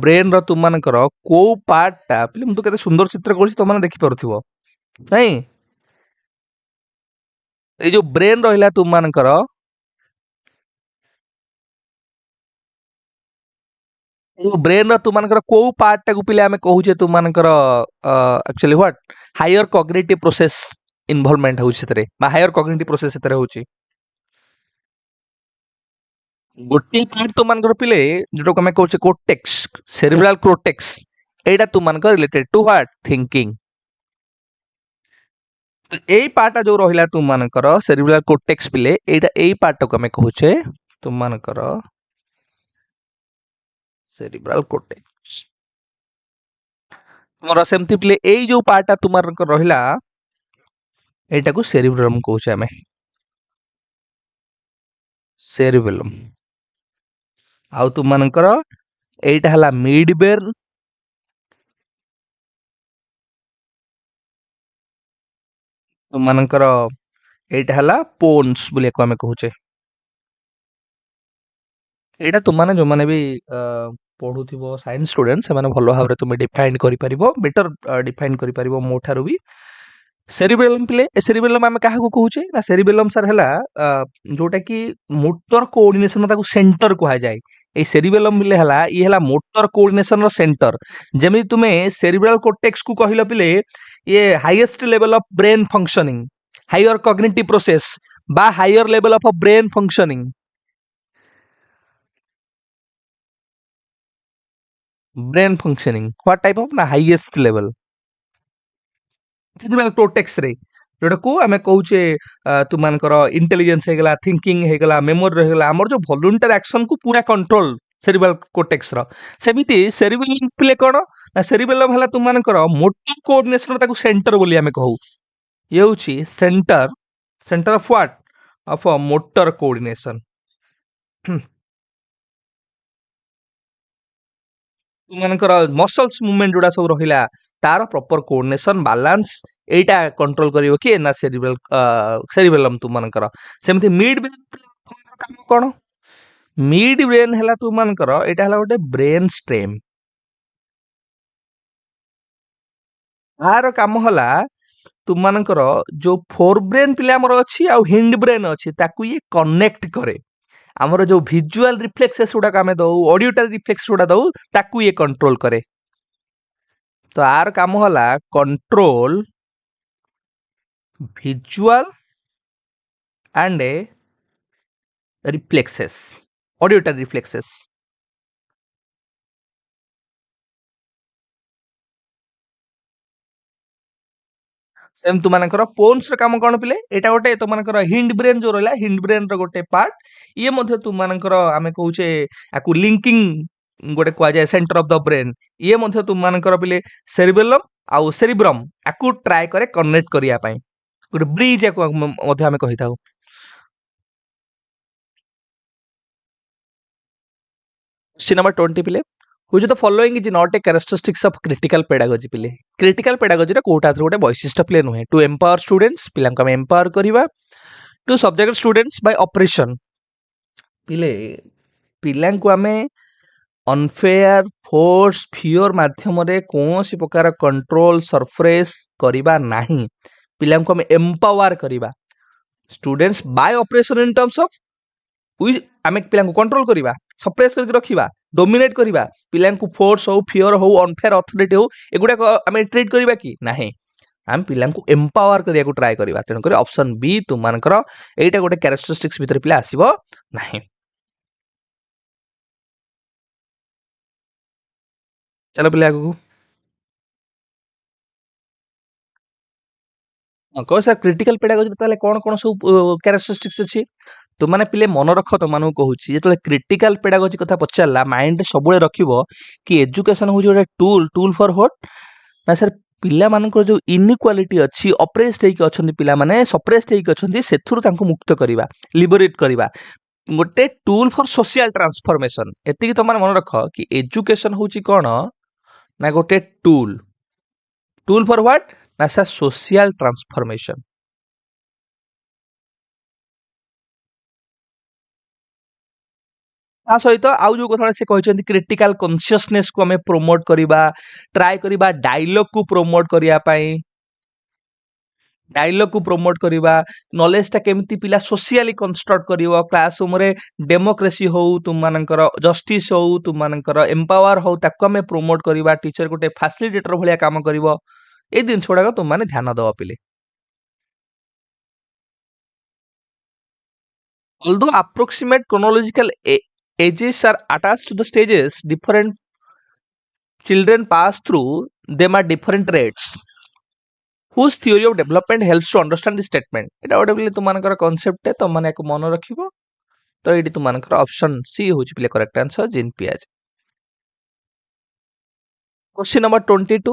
ब्रेन रो तुम मानकर को पार्ट टा पिले मु तो केते सुंदर चित्र करछि तुम माने देखि परथिबो नहीं ए जो ब्रेन रहिला तुम मानकर ब्रेन रो तुम मानकर को पार्ट टा को पिले आमे कहूचे तुम मानकर actually what higher cognitive process involvement होउछि सेतरे बा हायर कॉग्निटिव प्रोसेस सेतरे होउछि गोटे पार्ट तुम मानकर पिले जोटा को आमे कहूचे कोर्टेक्स सेरिब्रल कोर्टेक्स एटा तुम मानकर रिलेटेड टू व्हाट थिंकिंग तो एई पार्ट जो रहिला तुम मानकर सेरिब्रल कोर्टेक्स पिले एटा एई पार्ट को आमे कहूचे तुम मानकर सेरिब्रल कोर्टेक्स तुमरा सेमति पिले एई जो पार्ट तुम मानकर रहिला एटा को सेरिब्रम कहूचे आमे सेरिबेलम आउ तुम मानकर एटा हला मिड ब्रेन तुम मानकर एटा हला पोन्स बोले को आमे कहूचे एटा तुम माने जो माने भी पढुथिबो साइंस स्टूडेंट से माने भलो भाबरे तुम डिफाइन करि परिबो बेटर डिफाइन करि परिबो मोठारु भी सेरिबेलम पिले ए सेरिबेलम आमे काहा को कहूचे ना सेरिबेलम सर हला जोटा कि मोटर कोऑर्डिनेशन ताको सेंटर कहा जाय ए सेरिबेलम पिले हला ई हला मोटर कोऑर्डिनेशन रो सेंटर जेमि तुमे सेरिब्रल कोर्टेक्स को कहिलो पिले ये highest level of brain functioning higher cognitive process बा higher level of brain functioning brain functioning what type of ना हाईएस्ट लेवल सेरिब्रल कोर्टेक्स रे जोटा को आमे कहूचे तुमानकर इंटेलिजेंस हे गला थिंकिंग हे गला मेमोरी रह गला हमर जो वॉलंटरी एक्शन को पूरा कंट्रोल सेरिब्रल कोर्टेक्स रो सेमिति सेरिबेलम प्ले कोन ना सेरिबेलम हला तुमानकर मोटर कोऑर्डिनेशन ताको सेंटर बोली आमे कहू ये होची centre centre of what of motor coordination तुमानकर मसल्स मूवमेंट जोड़ा सब रहिला तार प्रॉपर कोऑर्डिनेशन बैलेंस एटा कंट्रोल करिवो कि ना सेरिब्रल सेरिबेलम तुमानकर सेमति मिड ब्रेन तुमानकर काम कोन मिड ब्रेन हला तुमानकर एटा हला गोटे ब्रेन स्टेम आर काम हला तुमानकर जो फोर ब्रेन पिले हमर अछि आ हिंड ब्रेन अछि ताकू ये कनेक्ट करे हमर जो विजुअल रिफ्लेक्सेस उडा कामे दउ ऑडियोटरी रिफ्लेक्स उडा दउ ताकू ये कंट्रोल करे तो आर काम हला control visual and reflexes auditory reflexes same तुमानकर पोन्स र काम कोन पिले एटा गोटे तुमानकर हिंड ब्रेन जो रहला हिंड ब्रेन र गोटे पार्ट ये मध्ये तुमानकर आमे कहूचे आकु लिंकिंग गोटे क्वा जाय सेंटर ऑफ द ब्रेन ये मध्ये तुमानकर पिले सेरिबेलम आउ सेरिब्रम आकु ट्राई करे कनेक्ट करिया पई गोटे ब्रिज आकु मध्ये आमे कहिताउ क्वेश्चन नंबर 20 पिले which of the following is not a characteristics of critical pedagogy पिले critical pedagogy रे कोटा गोटे वैशिष्ट्य पिले नुहे to empower students पिलांक हम empower करिवा to subject students by operation पिले पिलांक हमें अनफेयर फोर्स फियर माध्यम रे कोनोसी प्रकार कंट्रोल सरफेस करिबा नाही पिलांक हम empower करिवा students by operation in terms of आमे पिला कंट्रोल करिवा सप्रेस करके रखिबा डोमिनेट करिबा पिला फोर्स हो फियर हो अनफेयर अथॉरिटी हो एगुडा आमे ट्रीट करिबा कि नाही आम पिला एम्पावर करिया को ट्राई करिबा तेन करी ऑप्शन बी तुम मानकर एटा गोटे कैरेक्टरिस्टिक्स भीतर पिला आसीबो नाही चलो पिला आगु कह सर क्रिटिकल पेडागोजी ताले कौन सब कैरेक्टरिस्टिक्स अछि तो माने पिले मन रख तो मानु कहूची जेतले क्रिटिकल पेडागोजी कथा पचारला माइंड रे सबुळे रखिबो कि एजुकेशन हो जोटा टूल फॉर व्हाट ना सर पिला मानकर जो इनइक्वालिटी अछि अप्रेस्ड हेक अछंती पिला माने सप्रेस्ड हेक अछंती सेथुरु तांको मुक्त करिवा लिबरेट करिवा गोटे टूल फॉर सोशल ट्रांसफॉर्मेशन एतिकी तो मन रख कि एजुकेशन होची कोन ना गोटे टूल फॉर व्हाट ना सर सोशल ट्रांसफॉर्मेशन ता सहित आउ जो कथा से कहते क्रिटिकल कॉन्शियसनेस को हमें प्रमोट करिबा ट्राई करिबा डायलॉग को प्रमोट करिया पई डायलॉग को प्रमोट करिबा नॉलेज ता केमिति पिला सोशली कंस्ट्रक्ट करिवो क्लासरूम रे डेमोक्रेसी हो तुम मानकर जस्टिस हो तुम मानकर एम्पावर हो ताको हमें प्रमोट करिबा टीचर गोटे फैसिलिटेटर भलिया काम करिवो ए दिन छोड़ा तुम माने ध्यान दवा पिले although approximate chronological ages are attached to the stages different children pass through them at different rates whose theory of development helps to understand the statement এটা ଗୋଟେ ବୋଲି ତୁମାନଙ୍କର କନସେପ୍ଟ ଟେ ତମମାନେ ୟାକୁ ମନେ ରଖିବ ତ ଏଇଠି ତୁମାନଙ୍କର ଅପସନ ସି ହେଉଛି ପିଲେ କରେକ୍ଟ ଆନ୍ସର ଜିନ୍ ପିଆଜ question number 22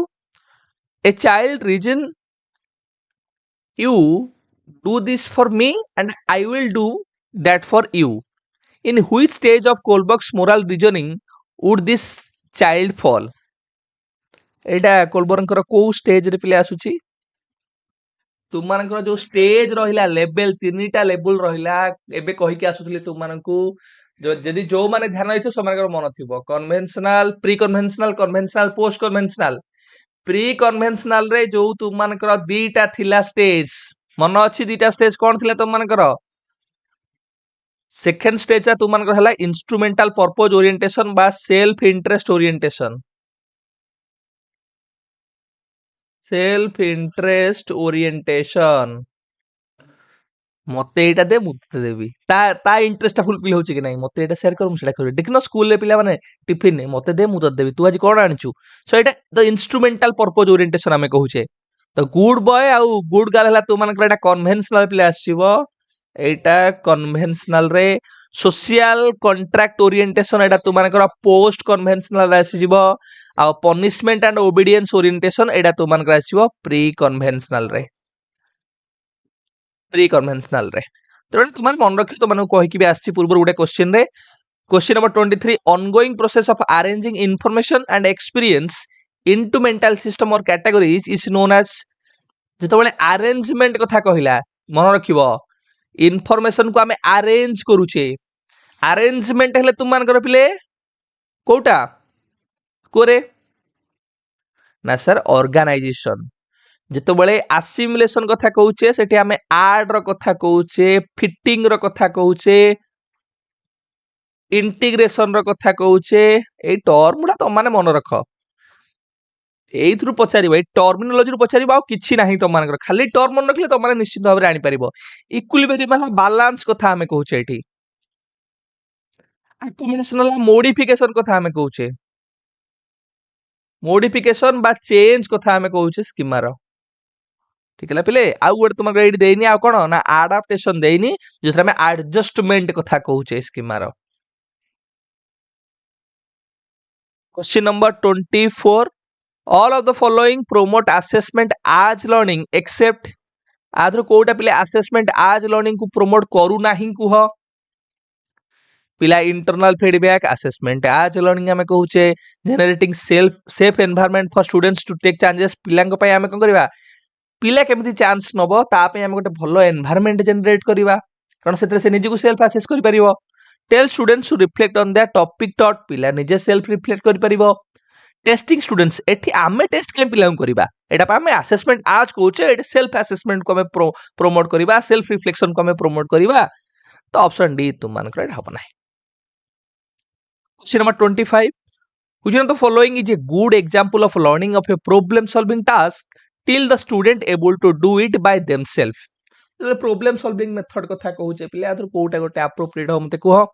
a child reason you do this for me and I will do that for you in which stage of Kohlberg's moral reasoning would this child fall ଏଇଟା କୋଲବର୍ଗଙ୍କର କୋଉ ସ୍ଟେଜ ରେ ପିଲେ ଆସୁଛି तुमମାନଙ୍କର ଯୋଉ ଷ୍ଟେଜ ରହିଲା ଲେଭେଲ ତିନିଟା ଲେଭେଲ ରହିଲା ଏବେ କହିକି ଆସୁଥିଲି ତୁମମାନଙ୍କୁ ଯଦି ଯୋଉମାନେ ଧ୍ୟାନ ଦେଇଥିବ ସେମାନଙ୍କର ମନ ଥିବ କନଭେନସନାଲ ପ୍ରି କନଭେନସନାଲ ପୋଷ୍ଟ କନଭେନସନାଲ ପ୍ରି କନଭେନସନାଲ ରେ ଯୋଉ ତୁମମାନଙ୍କର ଦିଟା ଥିଲା ଷ୍ଟେଜ ମନ ଅଛି ଦିଟା ଷ୍ଟେଜ କଣ ଥିଲା ତୁମମାନଙ୍କର ସେକେଣ୍ଡ ଷ୍ଟେଜ ଟା ତୁମମାନଙ୍କର ହେଲା ଇନଷ୍ଟ୍ରୁମେଣ୍ଟାଲ ପର୍ପୋଜ ଓରିଏଣ୍ଟେସନ ବା self interest orientation self interest orientation मते एटा दे मुते देबी ता इंटरेस्ट फुलफिल होची कि नहीं मते एटा शेयर कर मु सेटा कर देखनो स्कूल ले पिला माने टिफिन ने मते दे मु देबी तू आज कोन आनिचू सो एटा द इंस्ट्रूमेंटल पर्पस ओरिएंटेशन हमें कहूचे तो गुड बॉय आउ गुड गर्ल हला तू मानकर एटा कन्वेंशनल पिला आसीबो एटा कन्वेंशनल रे सोशल कॉन्ट्रैक्ट ओरिएंटेशन एटा तू मानकर पोस्ट कन्वेंशनल आसीबो आ पनिशमेंट एंड ओबीडियंस ओरिएंटेशन एटा तू मानकर आसीबो प्री कन्वेंशनल रे तो तुम मन रखियो तुम कहीकि भी आसी पूर्व गोटे क्वेश्चन रे question number 23 ongoing process of arranging information and experience into mental system or categories is known as जेतबेले अरेंजमेंट कथा कहिला मन रखिबो इनफॉरमेशन को हमें अरेंज करूचे अरेंजमेंट हेले तुम मानकर पिले कोटा कोरे ना सर ऑर्गेनाइजेशन जेतबेले असिमुलेशन कथा कहूचे सेठी हमें आड रो कथा कहूचे फिटिंग रो कथा कहूचे इंटीग्रेशन रो कथा कहूचे ए टर्म गुडा तो माने मन रख एइथरु पचारिबो ए टर्मिनोलॉजी रु पचारिबो आ किछि नाही तो मानकर खाली टर्म मन रखले तो माने निश्चित भाबरे आनी परिबो इक्विलिब्रियम मतलब बैलेंस कथा हमें कहूचे एठी कॉम्बिनेशनल मॉडिफिकेशन कथा हमें कहूचे मॉडिफिकेशन बा चेंज कथा हमें कहूचे स्कीमा रो ठीक है पिले आउ गोटे तुमको एठी देइनी आ कोन ना एडाप्टेशन देइनी जेथरा में एडजस्टमेंट कथा कहूचे स्कीमा रो question number 24 all of the following promote assessment as learning except आधर कोटा पिले assessment as learning को promote करू नाही कुह पिला internal feedback assessment as learning हमें कहूचे generating safe environment for students to take chances पिलांग पय हमें कोन करबा पिला केमिति चांस नबो ता पे हमें गोटे भलो एनवायरनमेंट जनरेट करबा कारण सेतरे से निजे को सेल्फ असेस करि परिबो tell students to reflect on the topic taught पिला निजे सेल्फ रिफ्लेक्ट करि परिबो टेस्टिंग स्टूडेंट्स एठी आमे टेस्ट केम पिलाउ करबा एटा पा हमें असेसमेंट आज कहूचे एटा सेल्फ असेसमेंट को हमें प्रमोट करबा सेल्फ रिफ्लेक्शन को हमें प्रमोट करबा तो ऑप्शन डी तुम मान कर हबो नाही question number 25 which one of the following is a good example of learning of a problem solving task till the student able to do it by themselves problem solving method कथा कहूचे पिले आदर कोटा गोटे appropriate हो मते कहो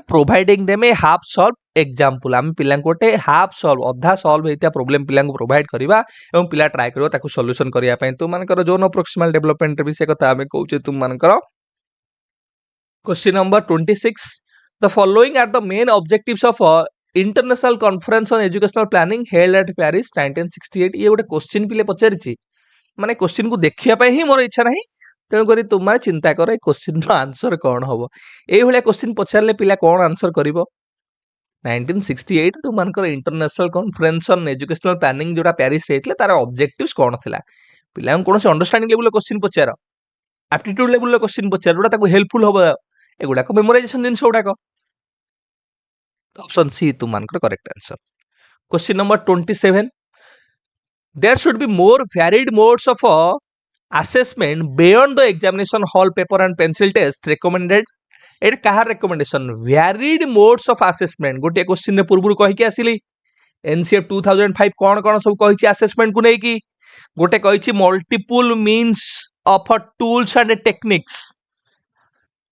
प्रोवाइडिंग देम ए हाफ सॉल्व एग्जांपल आम पिला गोटे हाफ सॉल्व अधा सॉल्व होता प्रॉब्लम पिला प्रोवाइड करवा एवं पिला ट्राए करिवो ताकू सॉल्यूशन करिया पय तुम मानकर जोन प्रोक्सिमल डेवलपमेंट भी से कथा हमें कहूचे तुम मानकर question number 26 the following are the main objectives of international conference on educational planning held at Paris 1968 ये गोटे क्वेश्चन पिले पचारिछि माने क्वेश्चन को देखिया पय ही मोर इच्छा नहीं तेणु करी तुम चिंता कर क्वेश्चन आंसर कौन हम ये क्वेश्चन पचारे पिला कौन आंसर कर 1968 तुम international conference on educational planning जोटा पेरिस होता तार ऑब्जेक्टिव्स कौन थिला पिला कौन से अंडरस्टैंडिंग लेवल क्वेश्चन पचार एप्टीट्यूड लेवल क्वेश्चन पचार जोटा हेल्पफुल हम एगुड़ाक मेमोराइजेशन जिन गुड़ाक ऑप्शन सी तुम correct answer question number 27 there should be more varied modes of assessment beyond the examination hall paper and pencil test recommended एट कहार recommendation varied modes of assessment गोटे क्वेश्चन रे पूर्व कहि के आसिली एनसीएफ 2005 कौन कौन सब कहि असेसमेंट को नै कि गोटे कहि multiple means of tools and techniques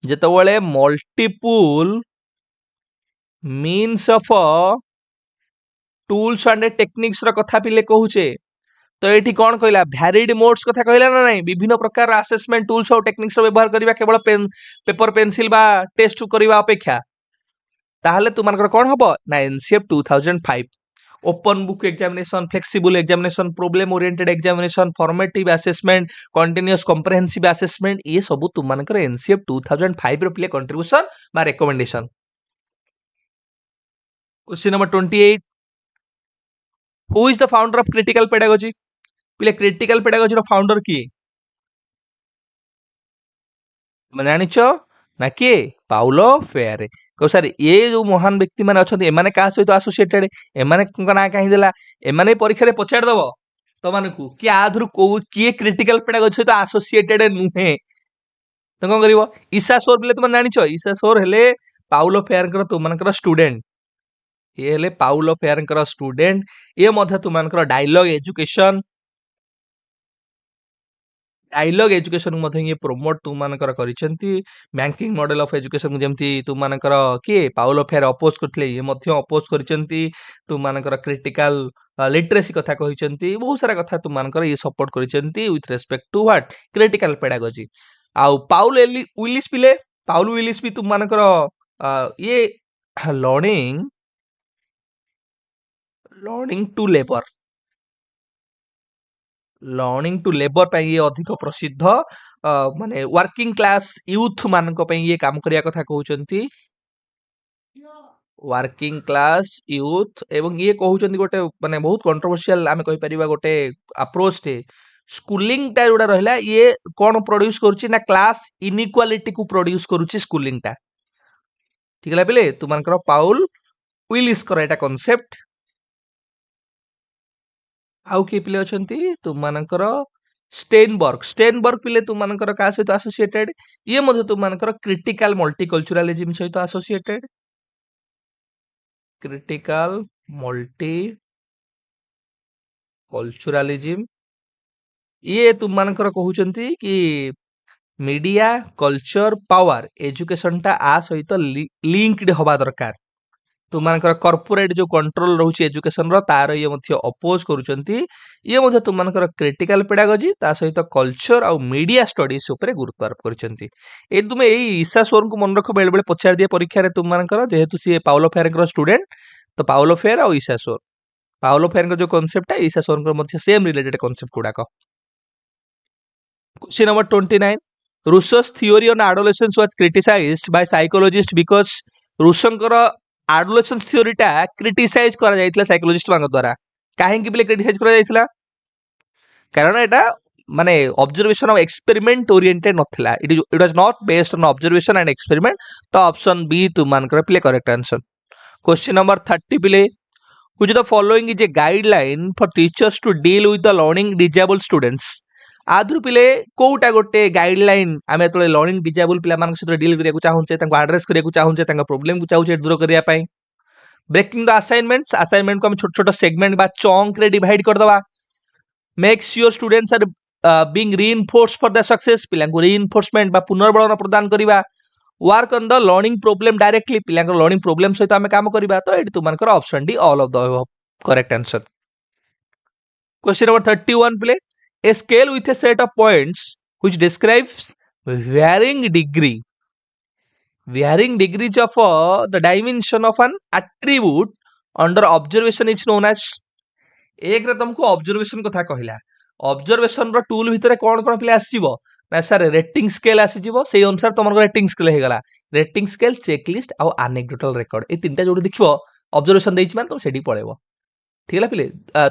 जेतबेले multiple means of tools and techniques रो कथा पिले कहूचे तो ये कौन कहला भैरिड मोड्स कथा कहला ना नहीं विभिन्न प्रकार असेसमेंट टूल्स और टेक्निक्स व्यवहार करबा केवल पेपर पेंसिल बा टेस्ट करबा अपेक्षा ताहले तुमानकर कौन हबो ना NCF 2005 open book examination flexible examination problem oriented examination formative assessment continuous comprehensive assessment ये सब तुमानकर एनसीएफ 2005 रो प्ले कंट्रीब्यूशन बा recommendation question number 28 who is the founder of critical pedagogy पिले क्रिटिकल पेडागोजी रो फाउंडर किए मैं जानिछ ना किए पाउलो फेरे कहो सर ये जो महान व्यक्ति माने अछंती एमाने का सहित एसोसिएटेड एमाने ना काहे देला एमाने परीक्षा रे पछाड़ दबो तो मानकू कि आधुर को किए क्रिटिकल पेडागोजी सहित एसोसिएटेड नुहे तो कोन करिवो ईसा सोर बिले तुम जानिछ ईसा सोर हेले पाउलो फेयर तुम मानकर स्टूडेंट ये हेले पाउलो फेयर स्टूडेंट ये मध्य तुम मानकर डायलॉग एजुकेशन मध्य ये प्रमोट तुम मानकर करिसेंती बैंकिंग मॉडल ऑफ एजुकेशन जेमती तुम मानकर किए पाउलो फेयर अपोज करथिले ये मध्य अपोज करिसेंती तुम मानकर क्रिटिकल लिटरेसी कथा कहिसेंती बहुत सारा कथा तुम मानकर ये सपोर्ट करिसेंती with respect to what critical pedagogy आउ पाउलो विलिस पिले पाउलो विलिस भी तुम मानकर ये learning to labour learning to labour पे ये अधिक प्रसिद्ध माने वर्किंग क्लास यूथ मान ये काम करिया कथा कहउचंती वर्किंग क्लास यूथ एवं ये कहउचंती गोटे माने बहुत कंट्रोवर्शियल आमे कहि परिबा गोटे अप्रोच टे स्कूलिंग टा जोडा रहला ये कोन प्रोड्यूस करूची ना क्लास इनइक्वालिटी को प्रोड्यूस करूची स्कूलिंग टा ठीक है पिले तुमनकर पाउल विलिस कर एटा कांसेप्ट आउ के पिले अछंती तुमनकर स्टेनबर्ग पिले तुमनकर का सहित एसोसिएटेड ये मध्य तुमनकर क्रिटिकल मल्टीकल्चरलिज्म सहित एसोसिएटेड क्रिटिकल मल्टीकल्चरलिज्म ये तुमनकर कहउचंती कि मीडिया कल्चर पावर एजुकेशन टा आ सहित लिंक्ड हवा दरकार तुमनकर कॉर्पोरेट जो कंट्रोल रहउची एजुकेशन रो तार ये मध्य अपोज करूचंती ये मध्य तुमनकर क्रिटिकल पेडागोजी ता सहित कल्चर आ मीडिया स्टडीज ऊपर गुरुत्व आरोप करूचंती ए तुमे एई ईसा सोर को मन रख बेले बेले पछार दिए परीक्षा रे तुमनकर जेहेतु सी पाउलो फेयर स्टूडेंट तो पाउलो फेयर और ईसा सोर पाउलो फेयर जो कांसेप्ट है ईसा सोर मध्य सेम रिलेटेड कांसेप्ट गुडाक question number 29 Rousseau's theory on adolescence was criticised by psychologist because रूसोंकर एडोलेसेंस थ्योरी टा क्रिटिसाइज करा जायतिला साइकोलॉजिस्ट मान द्वारा काहे कि बिले क्रिटिसाइज करा जायतिला कारण एटा माने ऑब्जर्वेशन ऑफ एक्सपेरिमेंट ओरिएंटेड नथिला it was not based on observation and experiment तो ऑप्शन बी तुम मानकर प्ले करेक्ट आंसर क्वेश्चन नंबर 30 प्ले which the following is a guideline for teachers to deal with the learning disable students आधुर पिले कोटा गोटे गाइडलाइन आमे तो लर्निंग डिजेबल पिला मान सहित डील करिया को चाहूचे तांको एड्रेस करिया को चाहूचे तांको प्रॉब्लम को चाहूचे दूर करिया पई ब्रेकिंग द असाइनमेंट को हम छोट छोट सेगमेंट बा चंक रे डिवाइड कर दवा make sure students are being reinforce for the success पिला को रीइंफोर्समेंट बा पुनर्बलन प्रदान करिवा work on the learning problem directly पिला लर्निंग प्रोब्लेम सहित आम काम करबा तो ये तुमकर option D all of the correct answer. Question number 31 प्ले a scale with a set of points which describes varying degrees of the dimension of an attribute under observation is known as। एक रे तुमको ऑब्जर्वेशन कथा कहला ऑब्जर्वेशन रो टूल भितरे कोन कोन प्ले आसीबो ना सर रेटिंग स्केल आसीजिवो सेही अनुसार तुमको रेटिंग स्केल हे गला rating scale checklist uh anecdotal record a तीनटा जोडी देखिबो ऑब्जर्वेशन देइछ मान तुम सेडी पळेबो ठीक है पिले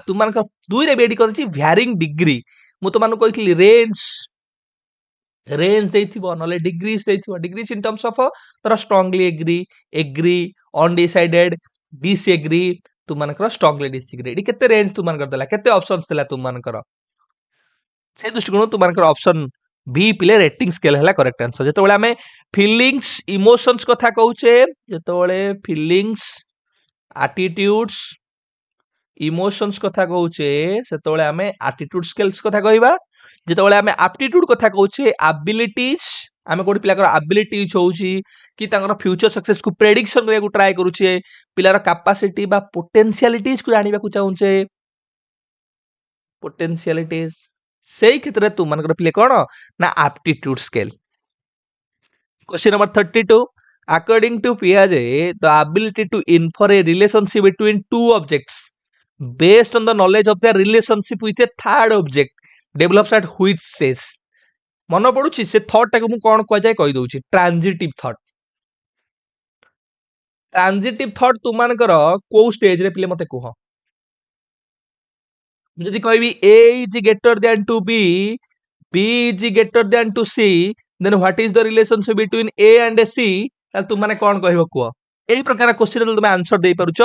तुम मान दुई रे बेडी करछि भ्यारिंग डिग्री मु तो मान कहितली रेंज देइथिबो नले डिग्रीज देइथिबो डिग्रीज इन टर्म्स ऑफ तर स्ट्रांगली एग्री अनडिसाइडेड डिसएग्री तुम मानकर स्ट्रांगली डिसएग्री एडी केते रेंज तुम मानकर देला केते ऑप्शंस देला तुम मानकर से दृष्टिकोण तुम मानकर ऑप्शन बी पिले रेटिंग स्केल हैला करेक्ट आंसर जेते बेले हमें फीलिंग्स इमोशंस कथा कहूचे जेते बेले फीलिंग्स एटीट्यूड्स इमोशंस कथा कहूचे सेते बेले हमें एटीट्यूड स्केल्स कथा कहबा जेते बेले हमें एप्टीट्यूड कथा कहूचे एबिलिटीज आमे कोडी पिला कर एबिलिटीज होउची कि तांकर फ्यूचर सक्सेस को प्रेडिक्शन करे को ट्राई करूचे पिलार कैपेसिटी बा पोटेंशियलिटीज को जानिबा को चाहूचे पोटेंशियलिटीज सेही क्षेत्र तुम मानकर पिले कोन ना aptitude scale. Question number 32 according to पियाजे the ability to infer a relationship between two objects based on the knowledge of their relationship with a third object develops at which stage मन पड़ुछि से थॉट टाको मु कोन कह जाय कहि दउछि ट्रांजिटिव थॉट तुम मानकर को स्टेज रे पिले मते कह जदि कहबी a is greater than to b is greater than to c then what is the relationship between a and c ताल तुम माने कोन कहबो कह एही प्रकार क्वेश्चन तुम आंसर दे पारुछ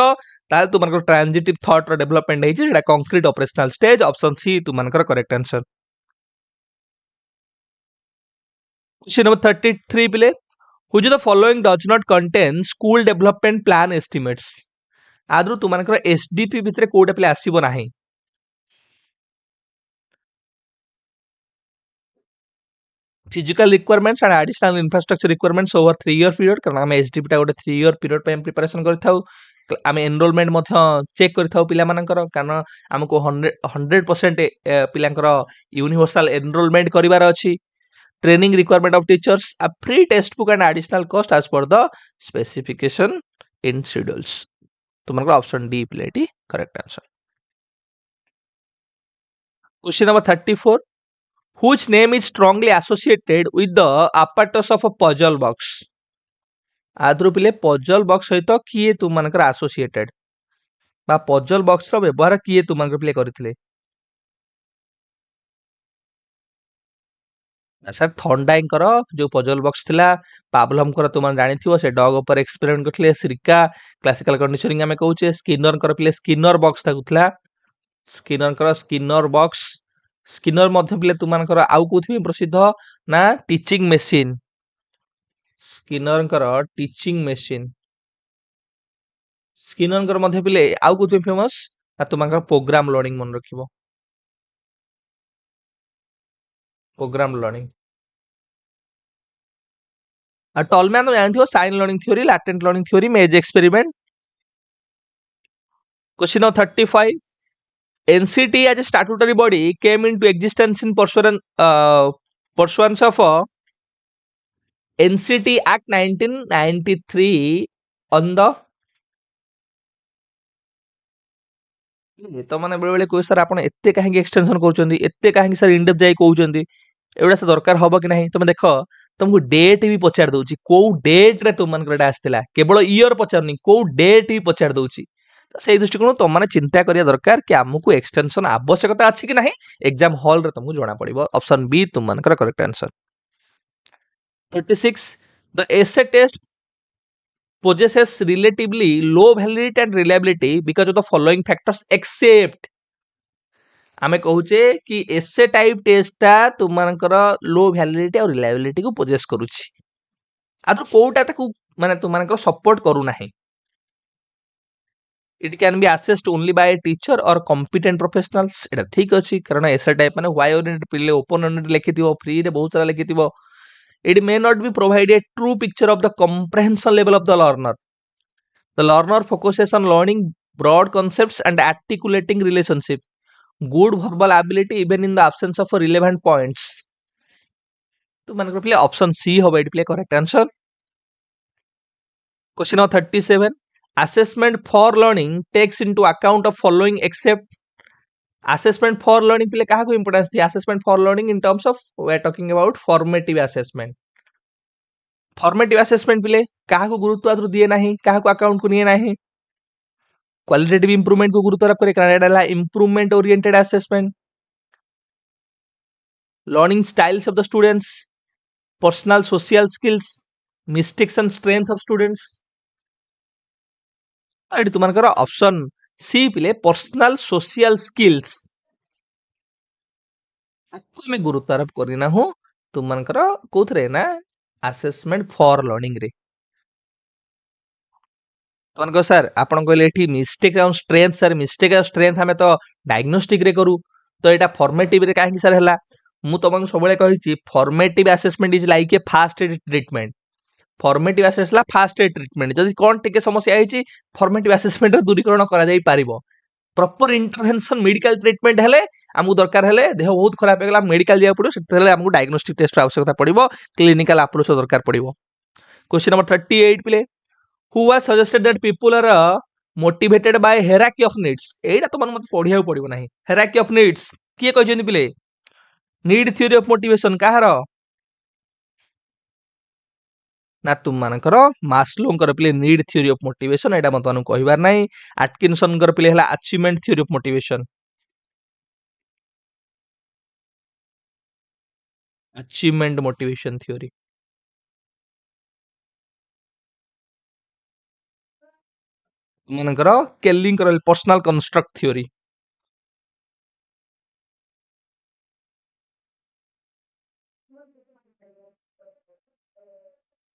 ताल तुमकर ट्रांजिटिव थॉट रो डेवलपमेंट हेछि एटा concrete operational stage option C तुमकर करेक्ट आंसर। क्वेश्चन नंबर 33 पिले which the following does not contain school development plan estimates आदरु तुमकर एसडीपी भितरे कोडा पिले आसीबो नाही physical requirements and additional infrastructure requirements over 3 year period कारण हम एसडीपी टा गोटे 3 ईयर पीरियड पे प्रिपरेशन करथाउ आम एनरोलमेंट मध्य चेक करथाउ पिला मानकर कारण हमको 100% पिलांकर यूनिवर्सल एनरोलमेंट करिवार अछि ट्रेनिंग रिक्वायरमेंट ऑफ टीचर्स आ free text book and additional cost as per the specification in schedules तुमकर ऑप्शन डी प्लेटी correct answer. Question number 34 whose name is strongly associated with the apparatus of a puzzle box आदरु पिले पजल बॉक्स सहित किए तुम मानकर एसोसिएटेड बा पजल बॉक्स रो व्यवहार किए तुम मानकर प्ले करथिले सर थंडाइन करो जो पजल बॉक्स थिला पावलम कर तुम जानि थिवो से डॉग ऊपर एक्सपेरिमेंट करथिले सिरका क्लासिकल कंडीशनिंग हमें कहूचे स्किनर कर प्ले स्किनर बॉक्स थाकुथला स्किनर बॉक्स स्किनर मध्य पिले तुम मानकर आउ कोथि प्रसिद्ध ना टीचिंग मशीन स्किनर कर टीचिंग मशीन स्किनर कर मध्य पिले आउ कोथि फेमस ना तुमकर प्रोग्राम लर्निंग मन रखिबो प्रोग्राम लर्निंग आ टॉलमैन तो जानथिबो sign learning theory latent learning theory maze experiment. Question number 35 NCT as a statutory body came into existence in pursuance of NCT Act 1993 on the तो माने बेले बेले कोइ सर आपण एत्ते काहे एक्सटेंशन करूचंदी एत्ते काहे सर इन डेप्थ जाई कहउचंदी एवडा से दरकार होबो कि नहीं तुम देखो तुमको डेट भी पचार दउची को डेट रे तुम मन करटा आस्तिला केवल ईयर पचारनी को डेट भी पचार दउची तो से दृष्टिकोण तुम माने चिंता करिया दरकार कि हमकु एक्सटेंशन आवश्यकता अछि कि नहीं एग्जाम हॉल रे तुमको जणा पड़िबो ऑप्शन बी तुम मन कर correct answer. 36 the essay test possesses relatively low validity and reliability because of the following factors except आमे कहूचे कि एसे टाइप टेस्टा तुम मानकर लो वैलिडिटी और रिलायबिलिटी को पोजेस करूची आदर कोटा ताकू माने तुम मानकर सपोर्ट करू नाही it can be assessed only by teacher और कॉम्पिटेंट प्रोफेशनल्स एटा ठीक अछि कारण एसे टाइप माने वाई ओरिएंटेड पिले ओपन ओरिएंटेड लिखिथिबो फ्री रे बहुत सारा लिखिथिबो It may not be provide a true picture of the comprehension level of the learner. The learner focuses on learning broad concepts and articulating relationship. Good verbal ability even in the absence of relevant points. तो मान पिले ऑप्शन सी होबो एटी पिले correct answer. Question number 37. Assessment for learning takes into account of following except assessment for learning पिले काहा को इंपोर्टेंस दिया assessment for learning in terms of we are talking about formative assessment. Formative assessment पिले काहा को गुरुत्व आद्र दिए नाही काहा को अकाउंट को निए नाही. क्वालिटेटिव इंप्रूवमेंट को गुरुत्व आरोप करे कारण एडा improvement oriented assessment. Learning styles of the students, personal social skills, mistakes and strength of students. एटी तुमनकर ऑप्शन सी पिले पर्सनल सोशल स्किल्स आको में गुरुत्व आरोप करिना हो तुमनकर कोथरे ना असेसमेंट फॉर लर्निंग रे. तुमनको सर आपण कहले एठी मिस्टेक और स्ट्रेंथ सर मिस्टेक और स्ट्रेंथ हमें तो डायग्नोस्टिक रे करू तो एटा फॉर्मेटिव रे काहे सर हला. मु तुमको सबले कहिछि formative assessment is like a first aid treatment. Formative assessment first aid treatment जदि कोन टिके समस्या आइछि फॉर्मेटिव असेसमेंट रे दूरीकरण करा जाई पारिबो. प्रॉपर इंटरवेंशन मेडिकल ट्रीटमेंट हेले हमकु दरकार हेले देह बहुत खराब हेगला मेडिकल जाय पड़िबो सेते हेले हमकु डायग्नोस्टिक टेस्ट आवश्यकता पड़िबो क्लिनिकल अप्रोच दरकार पड़िबो. क्वेश्चन नंबर 38 पिले who was suggested that people are motivated by hierarchy of needs. एटा तो मन मत पढिया पड़िबो नाही. hierarchy of needs किए कहजोनी पिले नीड थ्योरी ऑफ मोटिवेशन काहार ना तुम मानकर मास्लोंकर पिले नीड थ्योरी ऑफ मोटिवेशन एटा मत मानु कहिबार नाही. एटकिंसन कर पिले हला achievement theory of motivation. Achievement motivation theory मानकर केलिंकर पर्सनल कंस्ट्रक्ट थ्योरी.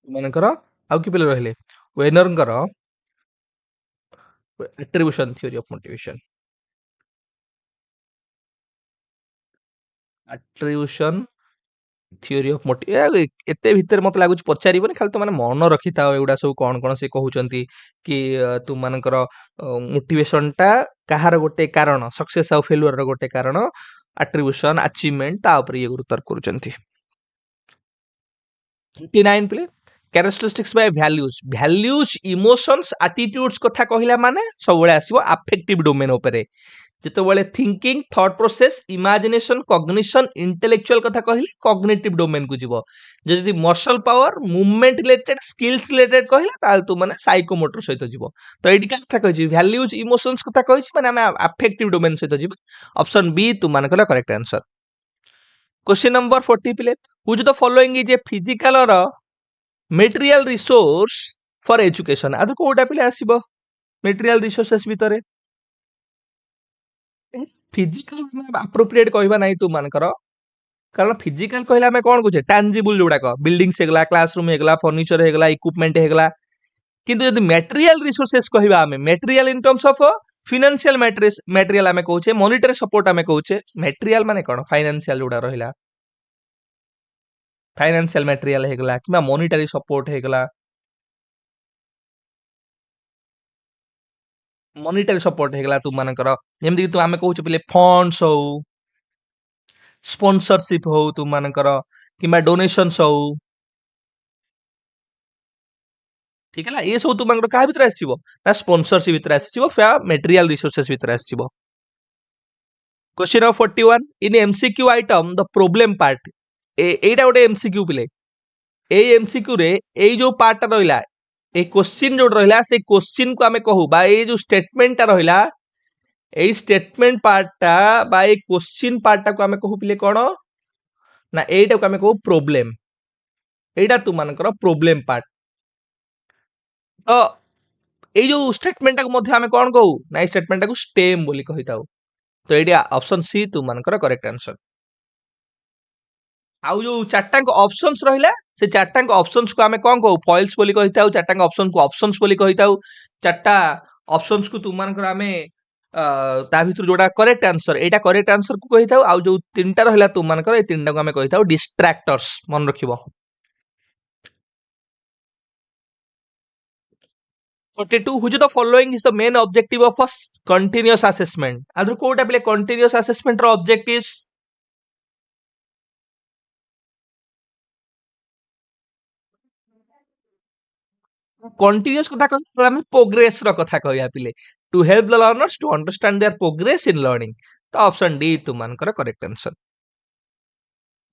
मानकर आउ कि पिले रहले वेनरकर attribution theory of motivation. Attribution theory of motive एते भीतर मत लागुच पचारिबनी खाली तो माने मन रखी थाओ एउडा सब कोन कोन से कहउचंती कि तू मानकर मोटिवेशन टा कहार गोटे कारण सक्सेस और फेल्युअर रो गोटे कारण एट्रिब्यूशन अचीवमेंट ता ऊपर ये गुरुत्व करूचंती. 29 प्ले characteristics by values values emotions attitudes कथा कहिला माने सब बळे आसीबो अफेक्टिव डोमेन ऊपर जितेबाला thinking thought process imagination cognition intellectual कथा कहले कॉग्निटिव डोमेन को जीवो. जदि muscle power movement related skills related कहले ताल तू माने साइकोमोटर सहित जीवो. तो एडी कथा कहिछि वैल्यूज इमोशंस कथा कहिछि माने हम अफेक्टिव डोमेन सहित जीवो. ऑप्शन बी तू माने कला करेक्ट आंसर. क्वेश्चन नंबर 40 पिले which the following is a physical और मटेरियल रिसोर्स फॉर एजुकेशन. आदि कोटा पिले आसीबो मटेरियल रिसोर्सेस भितरे फिजिकल अप्रोप्रिएट कहबा नाही तू मानकर कारण फिजिकल कहले हमें कोन कुछे टैंजिबल जोडा को बिल्डिंग्स हेगला क्लासरूम हेगला फर्नीचर हेगला इक्विपमेंट हेगला. किंतु यदि मटेरियल रिसोर्सेस कहबा हमें material in terms of financial material हमें कहूचे मॉनिटरी सपोर्ट हमें कहूचे मटेरियल माने कोन फाइनेंशियल जोडा रहिला फाइनेंशियल मटेरियल हेगला किबा मॉनिटरी सपोर्ट हेगला मॉनिटरी सपोर्ट हेगला तू मानकर जेमति तू हमें कहूचे पले फंड्स हो स्पॉन्सरशिप हो तू मानकर किबा डोनेशंस हो ठीक है ये सब तुम क्या भीतर आसो ना स्पॉन्सरशिप भीतर आसो या मटेरियल रिसोर्सेस भीतर आसो. Question number 41 in MCQ item the problem part एटा गोटे एमसीक्यू पिले ए एमसीक्यू रे ए जो पार्ट रहिला ए क्वेश्चन जो रहिला से क्वेश्चन को हमें कहू बा ए जो स्टेटमेंट टा रहिला ए स्टेटमेंट पार्ट टा बा ए क्वेश्चन पार्ट टा को हमें कहू पिले कोन ना एटा को हमें कहू प्रोब्लेम एटा तू मानकर प्रोब्लेम पार्ट. तो ए जो स्टेटमेंट को मध्य हमें कोन कहू ना स्टेटमेंट को स्टेम बोली कहिताऊ. तो एटा ऑप्शन सी तू मानकर करेक्ट आंसर. आउ जो चारटा ऑप्शंस रहिला से चारटा ऑप्शंस को हमें कोन कहू फॉइल्स बोली कहिताऊ चारटा ऑप्शन को ऑप्शंस बोली कहिताऊ चारटा ऑप्शंस को तू मानकर हमें ता भीतर जोड़ा करेक्ट आंसर एटा करेक्ट आंसर को कहिताऊ आउ जो तीनटा रहिला तू मानकर ए तीनटा को हमें कहिताऊ डिस्ट्रैक्टर्स मन रखिबो. 42 which of the following is the main objective of a continuous assessment आदर कोटा पिले continuous assessment रो objectives continuous कथा कहला हम progress रो कथा कहया पिले to help the learners to understand their progress in learning तो ऑप्शन डी तुम कर करेक्ट आंसर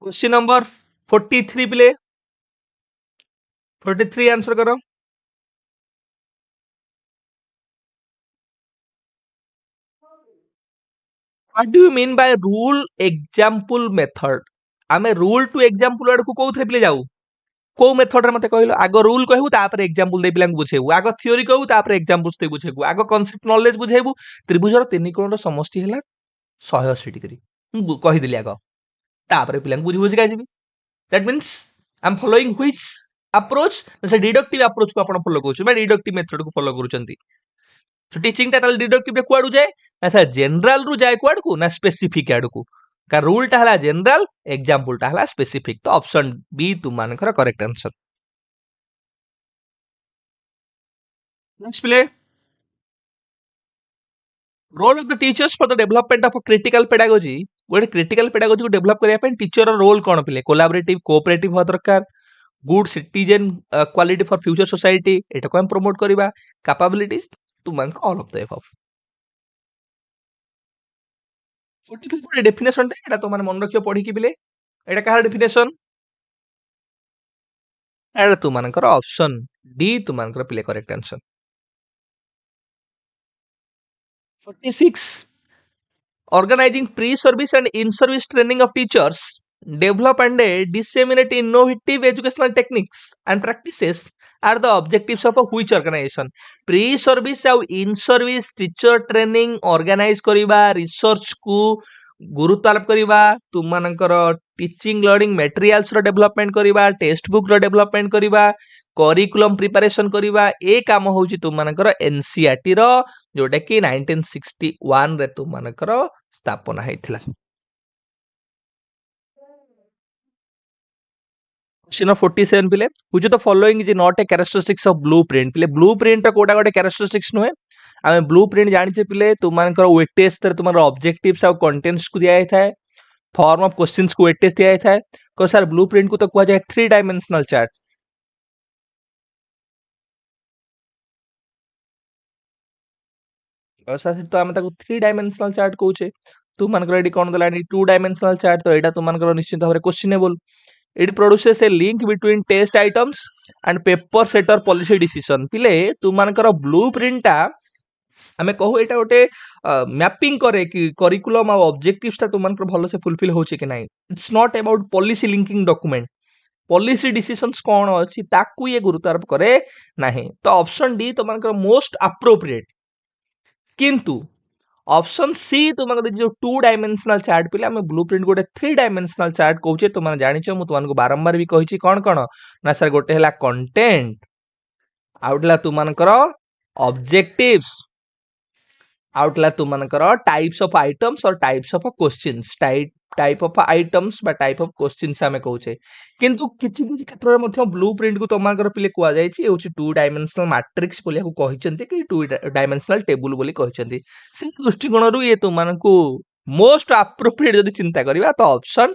क्वेश्चन नंबर 43 पिले 43 आंसर करो What do you mean by rule example method आमे rule to example आड़ को कोउथरे पिले जाऊ को मेथड रे मते कहलो आगो रूल कहबू तापर एग्जांपल दे पिलांग बुझेबू आगो थ्योरी कहबू तापर एग्जांपल्स दे बुझेबू आगो कांसेप्ट नॉलेज बुझेबू त्रिभुजर तीन कोणर समष्टि हैला 180 डिग्री मु कहि दिली आगो तापर पिलांग बुझी बुझी का जिबी that means I am following which approach से डिडक्टिव अप्रोच को आपण फॉलो करूछु मैं डिडक्टिव मेथड को फॉलो करूचंती तो टीचिंग टा ताल डिडक्टिव रे कुआडू जाए ऐसा जनरल रु जाए कुआड को ना स्पेसिफिक आडू को का रूल टा हला जनरल एग्जांपल टा हला स्पेसिफिक तो ऑप्शन बी तुम मानकर करेक्ट आंसर नेक्स्ट प्ले role of the teachers for the development of critical pedagogy गोटे क्रिटिकल पेडागोजी को डेवलप करिया पे टीचर रोल कोन पिले कोलैबोरेटिव कोऑपरेटिव हो दरकार good citizen quality for future society एटा को हम प्रमोट करिबा कैपेबिलिटीज टू मान ऑल ऑफ द एबव 45 पर डेफिनेशन एटा तो माने मन रखियो पढी कि बिले एटा कहार डेफिनेशन एटा तू मानकर ऑप्शन डी तू मानकर पिले correct answer 46 organizing pre-service and in-service training of teachers develop and disseminate innovative educational techniques and practices are the objectives of a which organization pre-service ଆଉ in-service teacher training organize करिबा research को गुरुत्व आरोप करिबा तुमମାନଙ୍କର टीचिंग लर्निंग मटेरियल्स रो डेवलपमेंट करिबा टेक्स्ट बुक रो डेवलपमेंट करिबा करिकुलम प्रिपरेशन करिबा ए काम होउची तुमମାନଙ୍କର एनसीईआरटी रो जोटा कि 1961 रे तुमମାନଙ୍କର स्थापना ହେଇଥିଲା Question of 47 पिले which of the following is not a characteristics of blueprint पिले blueprint कोटा गोटे characteristics नुहे आमे blueprint जानिचे पिले तुमମାନଙ୍କର वेटेज तर तुमर ऑब्जेक्टिव्स और कंटेंट्स को दिया थाए फॉर्म ऑफ क्वेश्चंस को वेटेज दिया थाए को सर ब्लूप्रिंट को तो कुआ जाए 3 डायमेंशनल चार्ट और सर तो आमे ताको 3 डायमेंशनल चार्ट कहूचे तुमମାନଙ୍କର एडी कोन दलानी 2 डायमेंशनल चार्ट तो एटा तुमମାନଙ୍କର निश्चित भाବରେ questionable it produces a link between test items and paper set or policy decision पिले तुमମାନଙ୍କର ब्लूप्रिंट ता आमे कहू एटा गोटे मैपिंग करे कि करिकुलम और ऑब्जेक्टिव्स ता तुमମାନଙ୍କର भलो से फुलफिल होचे कि नाही it's not about policy linking document policy decisions कोन अछि ताकू ये गुरुत्व आरोप करे नाही तो ऑप्शन डी तुमମାନଙ୍କର मोस्ट अप्रोप्रिएट किंतु ऑप्शन सी तुम जो 2 डायमेंशनल चार्ट पिले आम ब्लूप्रिंट गोटे 3 डायमेंशनल चार्ट कहूचे तुम जानिछ मु तुमको बारंबार भी कहिछि कोन कोन ना सर गोटे हला कंटेंट आउटला तुमनकर ऑब्जेक्टिव्स आउटला तुमनकर टाइप्स ऑफ आइटम्स और types of questions type of items बा टाइप ऑफ क्वेश्चंस हमें कहूचे किंतु किछि किछि क्षेत्र रे मध्य ब्लूप्रिंट को तुमनकर पिले कुआ जायछि ए होछि 2 डायमेंशनल मैट्रिक्स बोलिया को कहिचंती कि 2 डायमेंशनल टेबल बोली कहिचंती से दृष्टिकोण रु ये तुमनको मोस्ट अप्रोप्रिएट जदि चिंता करिबा तो ऑप्शन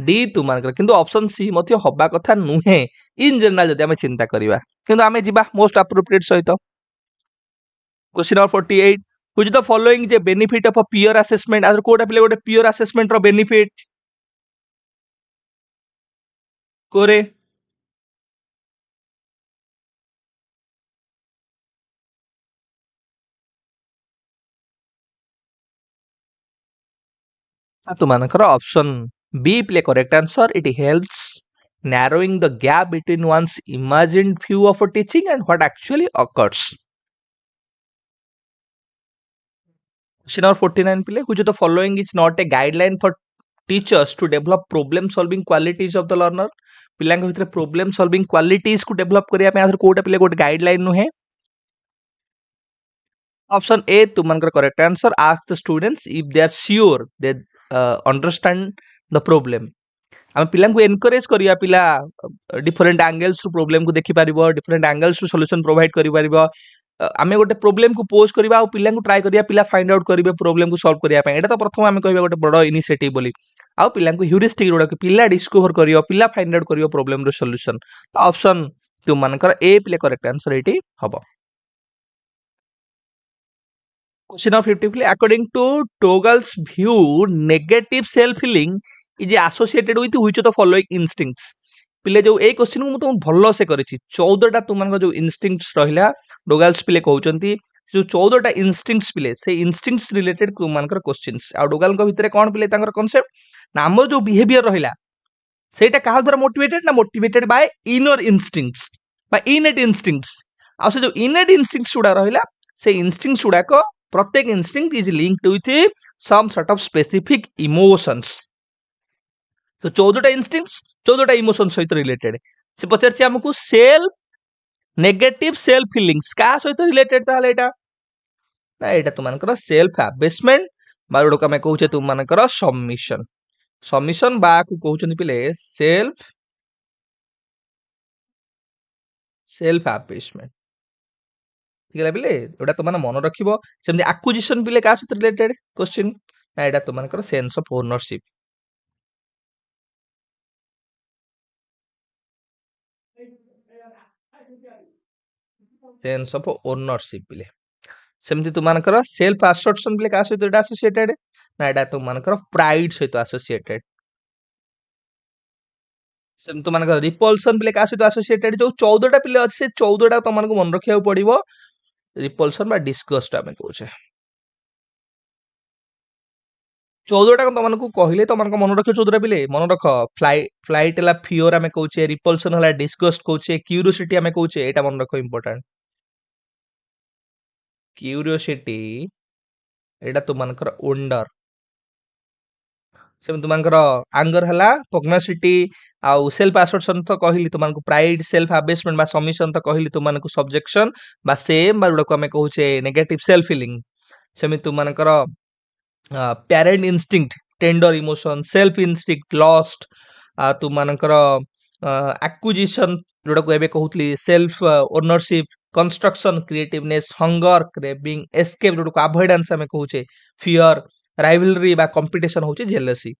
डी तुमनकर किंतु ऑप्शन सी मध्य हबा कथा नुहे इन जनरल जदि हमें चिंता करिबा किंतु हमें जिबा मोस्ट अप्रोप्रिएट सहित question number 48 which the following is a benefit of a peer assessment आदर कोटा पिले गोटे peer assessment रो benefit कोरे तुमनकर ऑप्शन बी प्ले correct answer it helps narrowing the gap between one's imagined view of a teaching and what actually occurs Question number 49 पिले which of the following is not a guideline for teachers to develop problem solving qualities of the learner पिलांक भितर problem solving qualities को develop करिया पे आधर कोटा पिले गोटे गाइडलाइन नुहे ऑप्शन ए तुमनकर correct answer ask the students if they are sure they understand the problem हम पिलांक को एनकरेज करिया पिला डिफरेंट एंगल्स रु प्रॉब्लम को देखि परिबो डिफरेंट एंगल्स रु सॉल्यूशन प्रोवाइड करि परिबो आमे गोटे प्रोब्लेम को पोज करबा आ पिला को ट्राई करिया पिला फाइंड आउट करिवे प्रोब्लेम को सॉल्व करिया पय एटा तो प्रथम आमे कहबा गोटे बड़ इनिशिएटिव बोली आ पिला को ह्यूरिस्टिक जोडा कि पिला डिस्कवर करियो पिला फाइंड आउट करियो प्रोब्लेम रो सॉल्यूशन ऑप्शन तुम मानकर ए पिले करेक्ट आंसर एटी हबो question of 50 according to Togal's view negative self feeling is associated with which of the following instincts पिले जो ए क्वेश्चन को तुम भलो से करिछि 14 टा तुम जो इंस्टिंक्ट्स रहिला डोगाल्स पिले कहउचंती जो 14 टा इंस्टिंक्ट्स पिले से इंस्टिंक्ट्स रिलेटेड तुम मानकर क्वेश्चंस आ डोगाल को भितरे कोन पिले तांकर कांसेप्ट नाम जो बिहेवियर रहिला सेटा काहा द्वारा मोटिवेटेड ना मोटिवेटेड बाय इनर इंस्टिंक्ट्स बा इनेट इंस्टिंक्ट्स आ से जो इनेट इंस्टिंक्ट्स उडा रहिला से इंस्टिंक्ट्स उडा को प्रत्येक instinct is linked with some sort of specific emotions तो 14 टा इंस्टिंक्ट्स 14 टा इमोशन सहित रिलेटेड से पचारछि हमकु सेल्फ नेगेटिव सेल्फ फीलिंग्स का सहित रिलेटेड ताले एटा ना एटा तुम मानकर सेल्फ अबेसमेंट बा जोडो का मैं कहउछे तुम मानकर सबमिशन सबमिशन बा को कहउछन पिले सेल्फ सेल्फ अबेसमेंट ठीक है पिले एटा तो माने मन रखिबो सेमि एक्विजिशन पिले का सहित रिलेटेड क्वेश्चन ना एटा तुम मानकर sense of ownership sense of ownership पिले सेमति तुम मानकर सेल्फ असर्शन पिले का सहित एटा एसोसिएटेड ना एटा तुम मानकर प्राइड सहित एसोसिएटेड सेम तुम मानकर रिपल्सन पिले का सहित एसोसिएटेड जो 14 टा पिले अछि से 14 टा तुम मानको मन रखिया पड़िबो रिपल्सन बा डिस्गस्ट आमे कहउछे 14 टा तुमको कहले तुमको मन रखियो 14 टा पिले मन रख फ्लाइट हला फियर आमे कहउछे रिपल्सन हला डिस्गस्ट कहउछे क्यूरियोसिटी आमे कहउछे एटा मन रखो इंपोर्टेंट क्यूरियोसिटी एटा तुमनकर वंडर सेम तुमनकर आंगर हला पग्नासिटी आ सेल्फ असर्शन तो कहली तुमको प्राइड सेल्फ अबेसमेंट बा सबमिशन तो कहली तुमको सब्जेक्शन बा सेम बा जोडा को आमे कहउछे नेगेटिव सेल्फ फीलिंग सेमी तुमनकर parent instinct tender emotion self instinct lost तुम मानकर एक्विजिशन जोड़ा को एबे कहउतली self ownership construction creativeness hunger craving escape जोड़ा को अवॉइडेंस हमें कहउछे फियर राइवलरी बा कंपटीशन होउछे जेलसी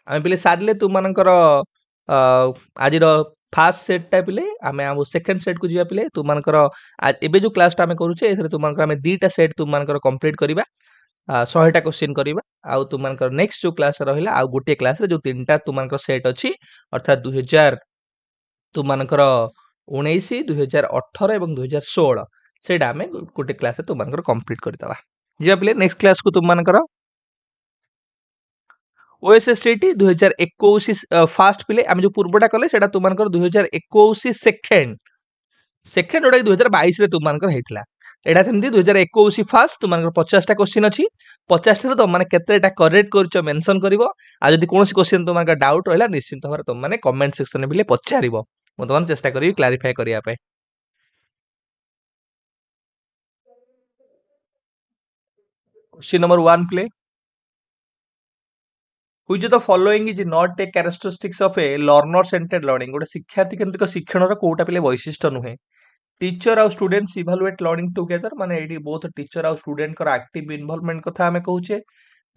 आमे पिले सारले तुम मानकर आज फास्ट सेट टा पिले आमे हम सेकंड सेट को जिया पिले तुम मानकर एबे जो क्लास टा आमे करूछे एथरे तुम मानकर आमे दीटा सेट तुम मानकर कंप्लीट करिबा 100 टा क्वेश्चन करिबा आउ तुम मानकर नेक्स्ट जो क्लास रहिला आउ गोटे क्लास रे जो तीनटा तुम मानकर सेट अछि अर्थात 2000 तुम मानकर 19 2018 एवं 2016 सेटा आमे गोटे क्लास रे तुम मानकर कंप्लीट करितबा जिया पिले नेक्स्ट क्लास को तुम मानकर ओएसएसटीटी 2021 फास्ट पिले आम जो पूर्वटा कले सेटा तुम मानकर 2021 सेकेंड सेकेंड जोटा 2022 रे तुम मानकर हेतला एटा सेमती 2021 फास्ट तुम मानकर 50 टा क्वेश्चन अछि 50 टा तुम माने केतेटा करेक्ट करछो मेंशन करिवो आ जदी कोनोसी क्वेश्चन तुम मानकर डाउट रहला निश्चित भाବରେ तुम माने कमेंट सेक्शन में बिले पचारिबो म तुम चेष्टा करी क्लैरिफाई करिया पे question number 1 play which of the following is not a characteristics of a learner centered learning गोटे शिक्षार्थी केंद्रित शिक्षणर कोटा पिले वैशिष्ट्य नुहे टीचर आउ स्टूडेंट्स इवैल्यूएट लर्निंग टुगेदर माने एडी बोथ टीचर आउ स्टूडेंट कर एक्टिव इन्वॉल्वमेंट कथा हमें कहूचे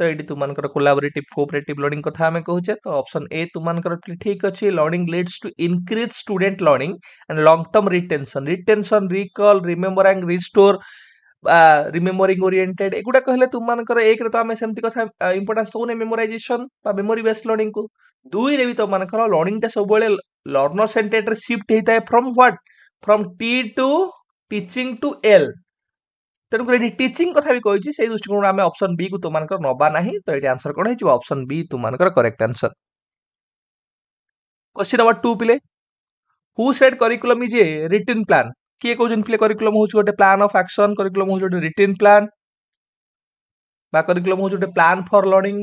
तो एडी तुमनकर कोलैबोरेटिव कोऑपरेटिव लर्निंग कथा हमें कहूचे तो ऑप्शन ए तुमनकर ठीक अछि learning leads to increase student learning and long term retention retention recall remembering restore रिमेमोरिंग ओरिएंटेड एगुडा कहले तुम मानकर एक रे तो हमें सेमति कथा इंपोर्टेंस तो मेमोराइजेशन बा मेमोरी बेस्ड लर्निंग को दुई रे भी तो मानकर लर्निंग टा सब बेले लर्नर सेंटर्ड रे शिफ्ट हेता है from what from T to teaching to L तेणु कर टीचिंग कथा भी कहिछि सेही दृष्टिकोण आमे ऑप्शन बी को तुम मानकर नबा नाही तो एटी आंसर कोन हेछि ऑप्शन बी तुम मानकर करेक्ट आंसर क्वेश्चन नंबर 2 पिले who said curriculum is a written plan किए कहउछन पिले करिकुलम होछ गोटे प्लान ऑफ एक्शन करिकुलम होछ गोटे रिटन प्लान बा करिकुलम होछ गोटे प्लान फॉर लर्निंग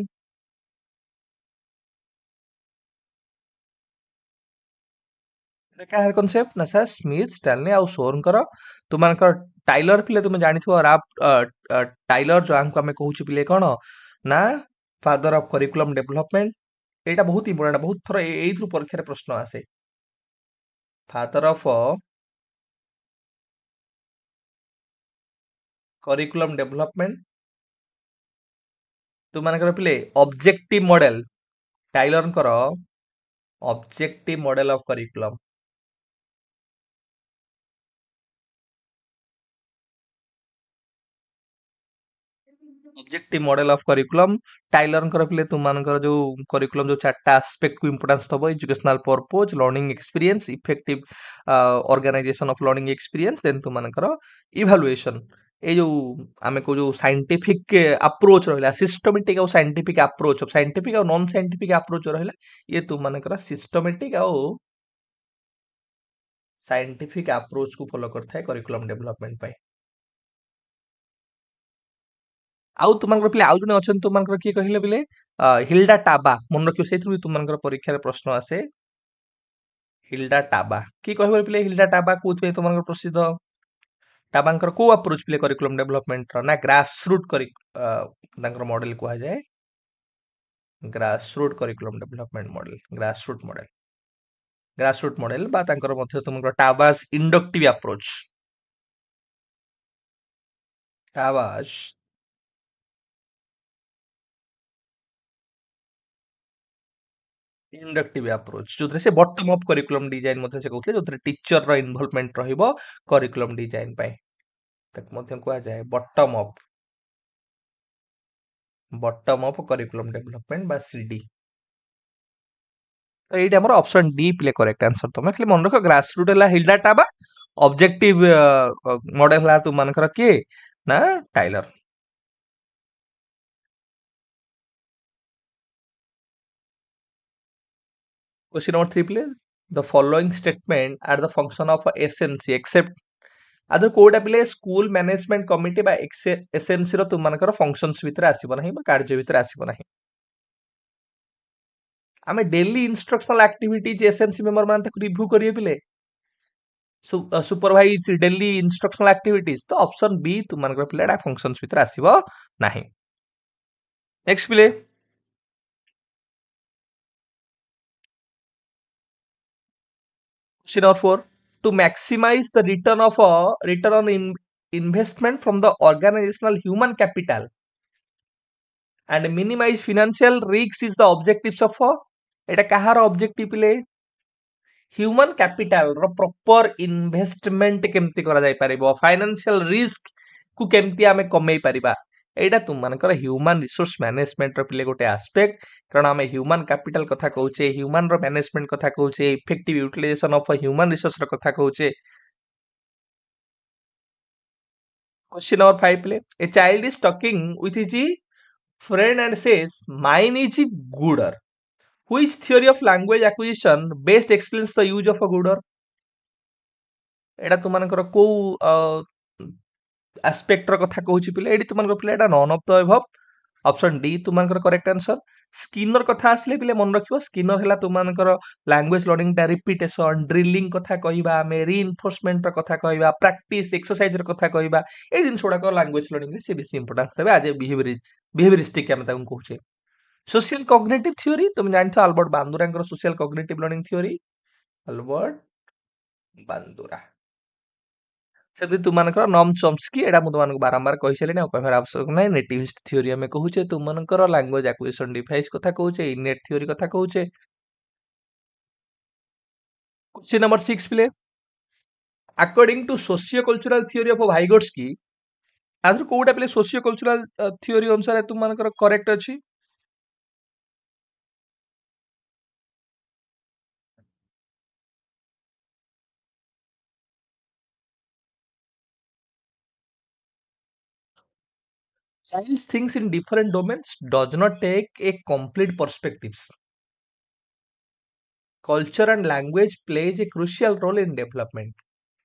एटा का कांसेप्ट ना सर स्मिथ स्टैनली आउ सोरनकर तुमनकर टाइलर पिले तुम जानिथो राप टाइलर जो हमको हमें कहउछु पिले कोन ना फादर ऑफ करिकुलम डेवलपमेंट एटा बहुत इंपोर्टेंट बहुत थरो एइथ्रु परीक्षा रे प्रश्न आसे फादर ऑफ करिकुलम डेभलपमेंट तुमମାନଙ୍କର ପିଲେ ऑब्जेक्टिव मॉडल टाइलरଙ୍କର objective model of curriculum objective model of curriculum टाइलरଙ୍କର ପିଲେ तुमମାନଙ୍କର जो करिकुलम जो चारटा एस्पेक्ट को इंपोर्टेंस दबो educational purpose learning experience effective organisation of learning experience then तुमମାନଙ୍କର इवैल्यूएशन ए जो आमे को जो साइंटिफिक अप्रोच रहला सिस्टमैटिक और साइंटिफिक अप्रोच साइंटिफिक और नॉन साइंटिफिक अप्रोच रहला ये तुमମାନଙ୍କର सिस्टमैटिक और साइंटिफिक अप्रोच को फॉलो करता है करिकुलम डेवलपमेंट ପାଇଁ ଆଉ ତୁମମାନଙ୍କର ପିଲେ ଆଉ ଜଣେ ଅଛନ୍ତି ତୁମମାନଙ୍କର କିଏ କହିଲେ ପିଲେ ହିଲ୍ଡା ଟାବା ମନେ ରଖିବ ସେଇଥିରୁ ବି ତୁମମାନଙ୍କର ପରୀକ୍ଷାରେ ପ୍ରଶ୍ନ ଆସେ ହିଲ୍ଡା ଟାବା କିଏ କହିବ ପିଲେ ହିଲ୍ଡା ଟାବା କୋଉଥିପାଇଁ ତୁମମାନଙ୍କର ପ୍ରସିଦ୍ଧ ଟାବାଙ୍କର କୋଉ ଆପ୍ରୋଚ ପିଲେ କରିକୁଲମ ଡେଭଲପମେଣ୍ଟର ନା ଗ୍ରାସ ରୁଟ୍ କରି ତାଙ୍କର ମଡେଲ କୁହାଯାଏ ଗ୍ରାସ ରୁଟ୍ କରିକୁଲମ ଡେଭଲପମେଣ୍ଟ ମଡେଲ ଗ୍ରାସ ରୁଟ୍ ମଡେଲ ବା ତାଙ୍କର ମଧ୍ୟ ତୁମଙ୍କର ଟାବାସ ଇଣ୍ଡକ୍ଟିଭ ଆପ୍ରୋଚ ଟାବାସ इंडक्टिव अप्रोच जो से बॉटम अप करिकुलम डिजाइन मध्ये से कहउथले जो टीचर रो इन्वॉल्वमेंट रहिबो करिकुलम डिजाइन पय तक मध्ये कुआ जाय बॉटम अप करिकुलम डेवलपमेंट बा सीडी तो एटा हमर ऑप्शन डी प्ले करेक्ट आंसर तमे खाली मन रखो ग्रास रूट हला हिल डाटा बा ऑब्जेक्टिव मॉडल हला तुम मानकर के ना टाइलर क्वेश्चन नंबर 3 प्ले the following statement are the function of SMC except आदर कोडा पिले स्कूल मैनेजमेंट कमिटी बा एसएनसी रो तुम मानकर फंक्शंस भीतर आसीबो नाही बा कार्य भीतर आसीबो नाही आमे daily instructional activities SNC member मान तक रिव्यू करिए पिले सुपरवाइज डेली इंस्ट्रक्शनल एक्टिविटीज तो ऑप्शन बी तुम मानकर पिलेडा फंक्शंस भीतर आसीबो नाही नेक्स्ट पिले question number 4 to maximize the return on investment from the organizational human capital and minimize financial risks is the objectives of এটা কাହାର objective পিলে ह्यूमन कैपिटल रो प्रॉपर इन्वेस्टमेंट केमती करा जाय परिबो फाइनेंशियल रिस्क को केमती आमे कमै परिबा एटा तुम मानकर ह्यूमन रिसोर्स मैनेजमेंट रो पिले गोटे एस्पेक्ट कारण आमे ह्यूमन कैपिटल कथा कहउचे ह्यूमन रो मैनेजमेंट कथा कहउचे effective utilisation of human resource रो कथा कहउचे क्वेश्चन नंबर 5 प्ले a child is talking with his friend and says mine is gooder which theory of language acquisition best explains the use of a gooder एटा तुमनकर को एस्पेक्ट रो कथा कहउची पिले एडी तुमनकर पिले एटा none of the above option D तुमनकर करेक्ट आंसर स्किनर कथा आसले पिले मन रखिबो स्किनर हला तुमनकर लैंग्वेज लर्निंग टा रिपीटेशन ड्रिलिंग कथा कहिबा मे रीइंफोर्समेंट रो कथा कहिबा प्रैक्टिस एक्सरसाइज रो कथा कहिबा ए दिन सोडा को लैंग्वेज लर्निंग रे से बेसी इंपोर्टेंस देबे आज बिहेवियरिस्टिक हम ताकू कहउचे सोशल कॉग्निटिव थ्योरी तुम जानथो अल्बर्ट बांदुरांकर social cognitive learning theory Albert Bandura से तुमनकर नॉम चॉम्स्की एडा मु तुमनको बारंबार कहि छलेनी कहबार आवश्यक नै नेटिविस्ट थ्योरी हमें कहूचे तुमनकर लैंग्वेज एक्विजिशन डिवाइस कथा कहूचे इनेट थ्योरी कथा कहूचे क्वेश्चन नंबर 6 प्ले according to socio cultural theory of Vygotsky आदर कोडा प्ले सोशियो कल्चरल थ्योरी अनुसार तुमनकर करेक्ट अछि child thinks in different domains does not take a complete perspectives culture and language plays a crucial role in development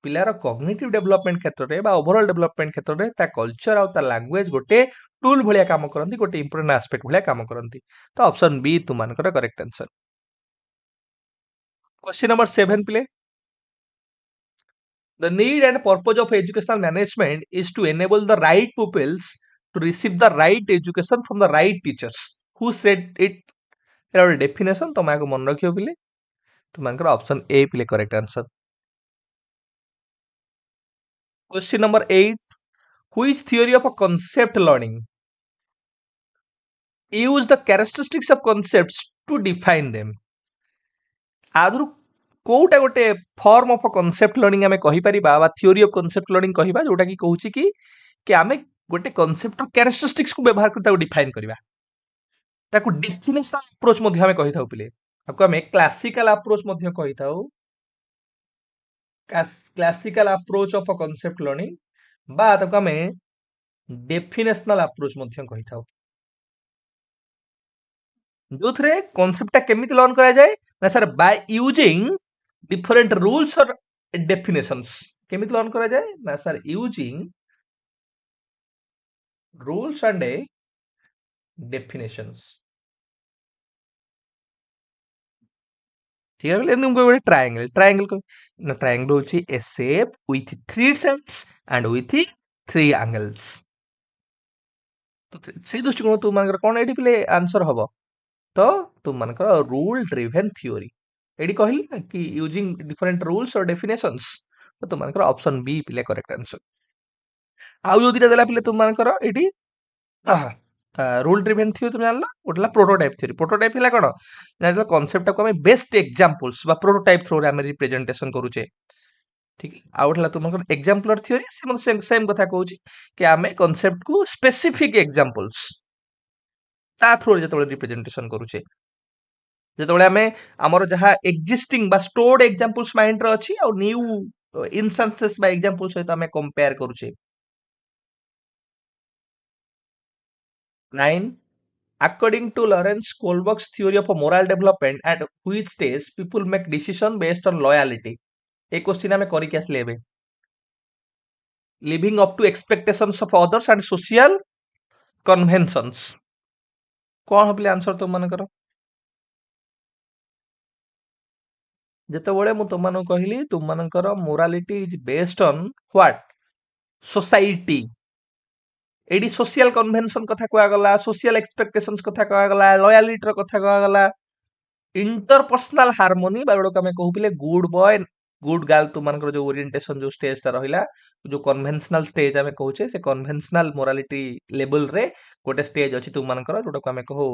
पिलार कॉग्निटिव डेवलपमेंट क्षेत्र में ओवरऑल डेवलपमेंट क्षेत्र में ता कल्चर और ता लैंग्वेज गोटे टूल भलिया काम करंती गोटे इंपोर्टेंट एस्पेक्ट भलिया काम करंती तो ऑप्शन बी तुमनकर करेक्ट आंसर क्वेश्चन नंबर 7 प्ले the need and purpose of educational management is to enable the right pupils to receive the right education from the right teachers who said it era definition तुम मन रखियो पिले तुमनकर ऑप्शन ए पिले correct answer question number 8 Which theory of a concept learning use the characteristics of concepts to define them? आदरू कोउटा गोटे फॉर्म ऑफ कॉन्सेप्ट लर्निंग आमे कहि परिबा बा थ्योरी ऑफ कॉन्सेप्ट लर्निंग कहिबा जोटा कि कहूची कि आमे गोटे कॉन्सेप्ट रो कैरेक्टरिस्टिक्स को व्यवहार करता डिफाइन करबा ताकू डेफिनेशनल अप्रोच मध्ये आमे कहि थाउ पिले ताकू आमे क्लासिकल अप्रोच मध्ये कहि थाउ classical approach of a concept learning बा ताकू आमे डेफिनेशनल अप्रोच मध्ये कहि थाउ जोथरे कॉन्सेप्ट ता केमिति लर्न करा जाय ना sir by using different rules और डेफिनेशंस केमिति लर्न करा जाय ना sir using rules and definitions ठीक है बोले तुमको ଗୋଟେ ट्रायंगल ट्रायंगल को ना ट्रायंगल होची a shape with three sides and with three angles तो से दृष्टिकोण तुम मानकर कोन एठी पिले आंसर हबो तो तुम मानकर रूल ड्रिवन थ्योरी एडी कहली ना कि यूजिंग डिफरेंट रूल्स और डेफिनेशंस तो तुम मानकर ऑप्शन बी पिले करेक्ट आंसर आउ जो दिटा देला पिले तुम मानकर एडी रूल ड्रिवन थ्योरी तुम जानला ओटला प्रोटोटाइप थ्योरी प्रोटोटाइप हिला कोन जानला कांसेप्ट को हमें बेस्ट एग्जांपल्स बा प्रोटोटाइप थ्रू रे हमें रिप्रेजेंटेशन करूचे ठीक है आउ ओटला तुमकर एग्जांपलर थ्योरी सेम सेम कथा कहूची कि हमें कांसेप्ट को स्पेसिफिक एग्जांपल्स ता थ्रू जेतबे रिप्रेजेंटेशन करूचे जेतबे हमें हमर जहा एक्जिस्टिंग बा स्टोर्ड एग्जांपल्स माइंड रे अछि और न्यू इंस्टेंसेस बा एग्जांपल्स सहित हमें कंपेयर करूचे 9 according to Lawrence Kohlberg's theory of a moral development at which stage people make decision based on loyalty एक क्वेश्चन हमें करी के आसले एबे living up to expectations of others and social conventions कोन हबले आंसर तुम मानकर ଯେତେବେଳେ ମୁଁ ତୁମମାନଙ୍କୁ କହିଲି ତୁମମାନଙ୍କର morality is based on what society एडी सोशल कन्वेंशन कथा कहगला सोशल एक्सपेक्टेशंस कथा कहगला लॉयलिटी कथा कहगला इंटरपर्सनल हार्मोनी बागड़ो आम कहूले गुड बॉय गुड गर्ल तुमको जो ओरिएंटेशन जो स्टेज टा रहा जो कन्वेंशनल स्टेज आम कहूचे से कन्वेंशनल मोरालिटी लेवल रे गोटे स्टेज अच्छी तुमको जोटा आम कहू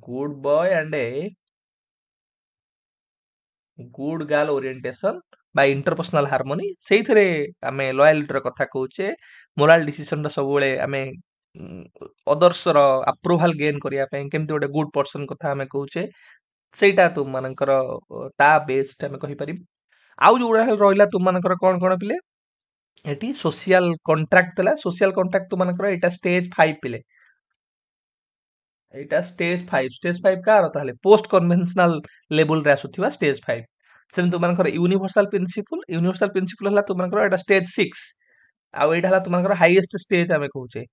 good boy and a good girl orientation बा इंटरपर्सनल हार्मोनी से आम लॉयलिटी कथा कहूचे मोराल डिसीजन सब आम अदर्स अप्रूवाल गेन करने केमती गोटे गुड पर्सन कथा आम कहूचे सेटा तुम मानकर ता बेस्ड आम कहीपर आउ जो रहा तुम मानकर कौन कौन पिले एटी सोशल कॉन्ट्रैक्ट थला सोशल कॉन्ट्रैक्ट तुम मानकर एटा स्टेज 5 पिले एटा स्टेज 5 कार ताले पोस्ट कन्वेंशनल लेवल रे आसुथिबा स्टेज 5 सेम तुम मानकर यूनिवर्सल प्रिंसिपल हला तुम मानकर एटा स्टेज 6 आउ एटा हला तुम मानकर हाईएस्ट स्टेज आमे कहूचे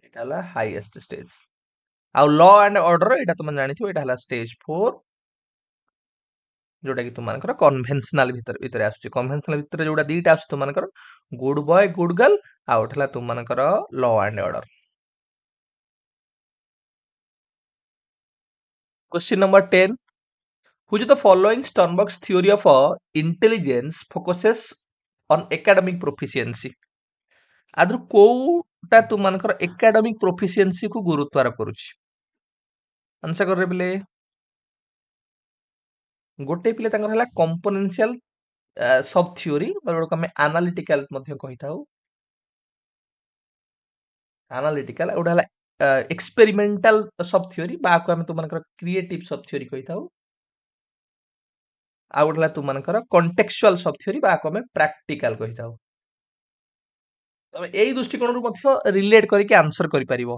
एटा हला हाईएस्ट स्टेज आउ लॉ एंड ऑर्डर एटा तुम जानिथिबो एटा हला स्टेज 4 जोटा कि तुम मानकर कन्वेंशनल भीतर आसुची कन्वेंशनल भीतर जोटा दीटा आसु तुम मानकर गुड बॉय गुड गर्ल आ उठला तुम मानकर law and order question number 10 which of the following Sternberg's theory of intelligence focuses on academic proficiency आदर कोटा तुम मानकर एकेडमिक प्रोफिशिएंसी को गुरुत्व आरोप करूची आंसर कर रे गोटे पिले तांकर हला कंपोनेंशियल सब थ्योरी बरोड को हमें एनालिटिकल मध्ये कहि थाउ एनालिटिकल ओडा हला एक्सपेरिमेंटल सब थ्योरी बा को हमें तुम मानकर क्रिएटिव सब थ्योरी कहि थाउ आ ओडला तुम मानकर कॉन्टेक्चुअल सब थ्योरी बा को हमें प्रैक्टिकल कहि थाउ तमे एई दृष्टिकोण रु मध्ये रिलेट करि के आंसर करि परिबो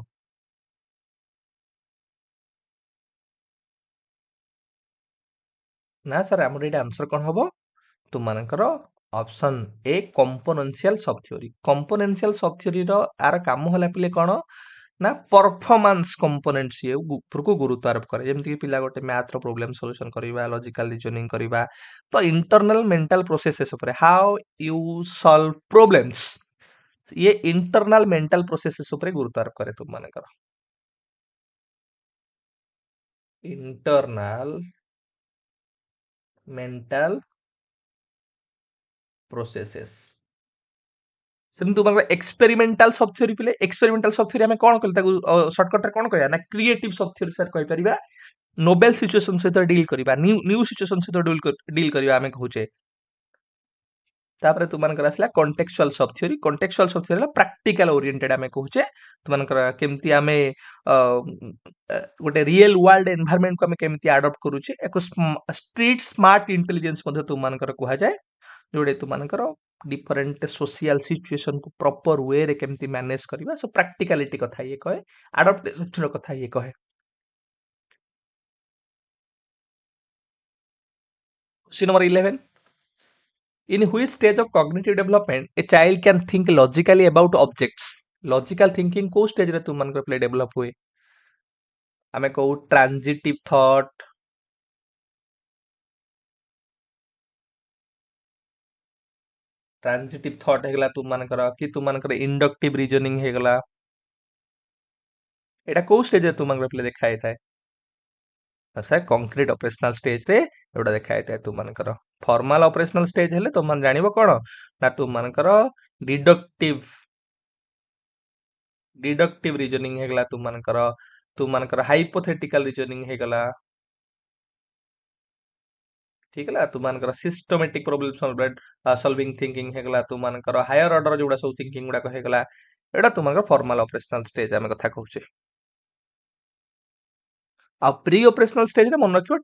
ना सर हमर एटा आंसर कोन हबो तुम मानकर ऑप्शन ए कंपोनेंशियल सब थ्योरी रो आर काम होला पिले कोन ना परफॉर्मेंस कंपोनेंट्स ये ऊपर को गुरुत्व आरोप करे जेमति कि पिला गोटे मैथ रो प्रॉब्लम सॉल्यूशन करबा लॉजिकल रीजनिंग करबा तो इंटरनल मेंटल प्रोसेसेस ऊपर हाउ यू सॉल्व प्रॉब्लम्स ये इंटरनल मेंटल प्रोसेसेस ऊपर गुरुत्व आरोप करे तुम मानकर इंटरनल मेंटल प्रोसेसेस सेम तुम एक्सपेरिमेंटल सब थ्योरी पिले एक्सपेरिमेंटल सब थ्योरी हमें कौन कहले शॉर्टकट रे कौन कहया ना क्रिएटिव सब थ्योरी सर कहि परिबा नोबेल सिचुएशन सहित डील करिबा न्यू सिचुएशन सहित डील करिबा हमें कहूचे तापर तुमनकर आसला कॉन्टेक्चुअल सब थ्योरी प्रैक्टिकल ओरिएंटेड हमें कहूचे तुमनकर केमती हमें गोटे रियल वर्ल्ड एनवायरनमेंट को हमें केमती अडॉप्ट करूचे एको स्ट्रीट स्मार्ट इंटेलिजेंस मध्ये तुमनकर कहा जाए जोड़े तुमनकर डिफरेंट सोशल सिचुएशन को प्रॉपर वे रे केमती मैनेज करबा सो प्रैक्टिकलिटी कथा ये कहे अडॉप्टेशन कथा ये कहे question number 11 in which stage of cognitive development a child can think logically about objects logical thinking को stage रे तुमनकर प्ले डेवलप हुए हमें कहू ट्रांजिटिव थॉट हेगला तुमनकर कि तुमनकर इंडक्टिव रीजनिंग हेगला एटा को स्टेज रे तुमनकर प्ले देखाय थाए सर कंक्रीट ऑपरेशनल स्टेज रे एटा देखाय थाए तुमनकर फॉर्मल ऑपरेशनल स्टेज हेले तुमन जानिबो कोन ना तुमनकर डिडक्टिव रीजनिंग हेगला तुमनकर हाइपोथेटिकल रीजनिंग हेगला ठीक है तुमनकर सिस्टमैटिक प्रॉब्लम सॉल्विंग थिंकिंग हेगला तुमनकर हायर ऑर्डर जोड़ा सब थिंकिंग गुडा हेगला एटा तुमनकर फॉर्मल ऑपरेशनल स्टेज आमे कथा कहूचे आ प्री ऑपरेशनल स्टेज रे मन रखियो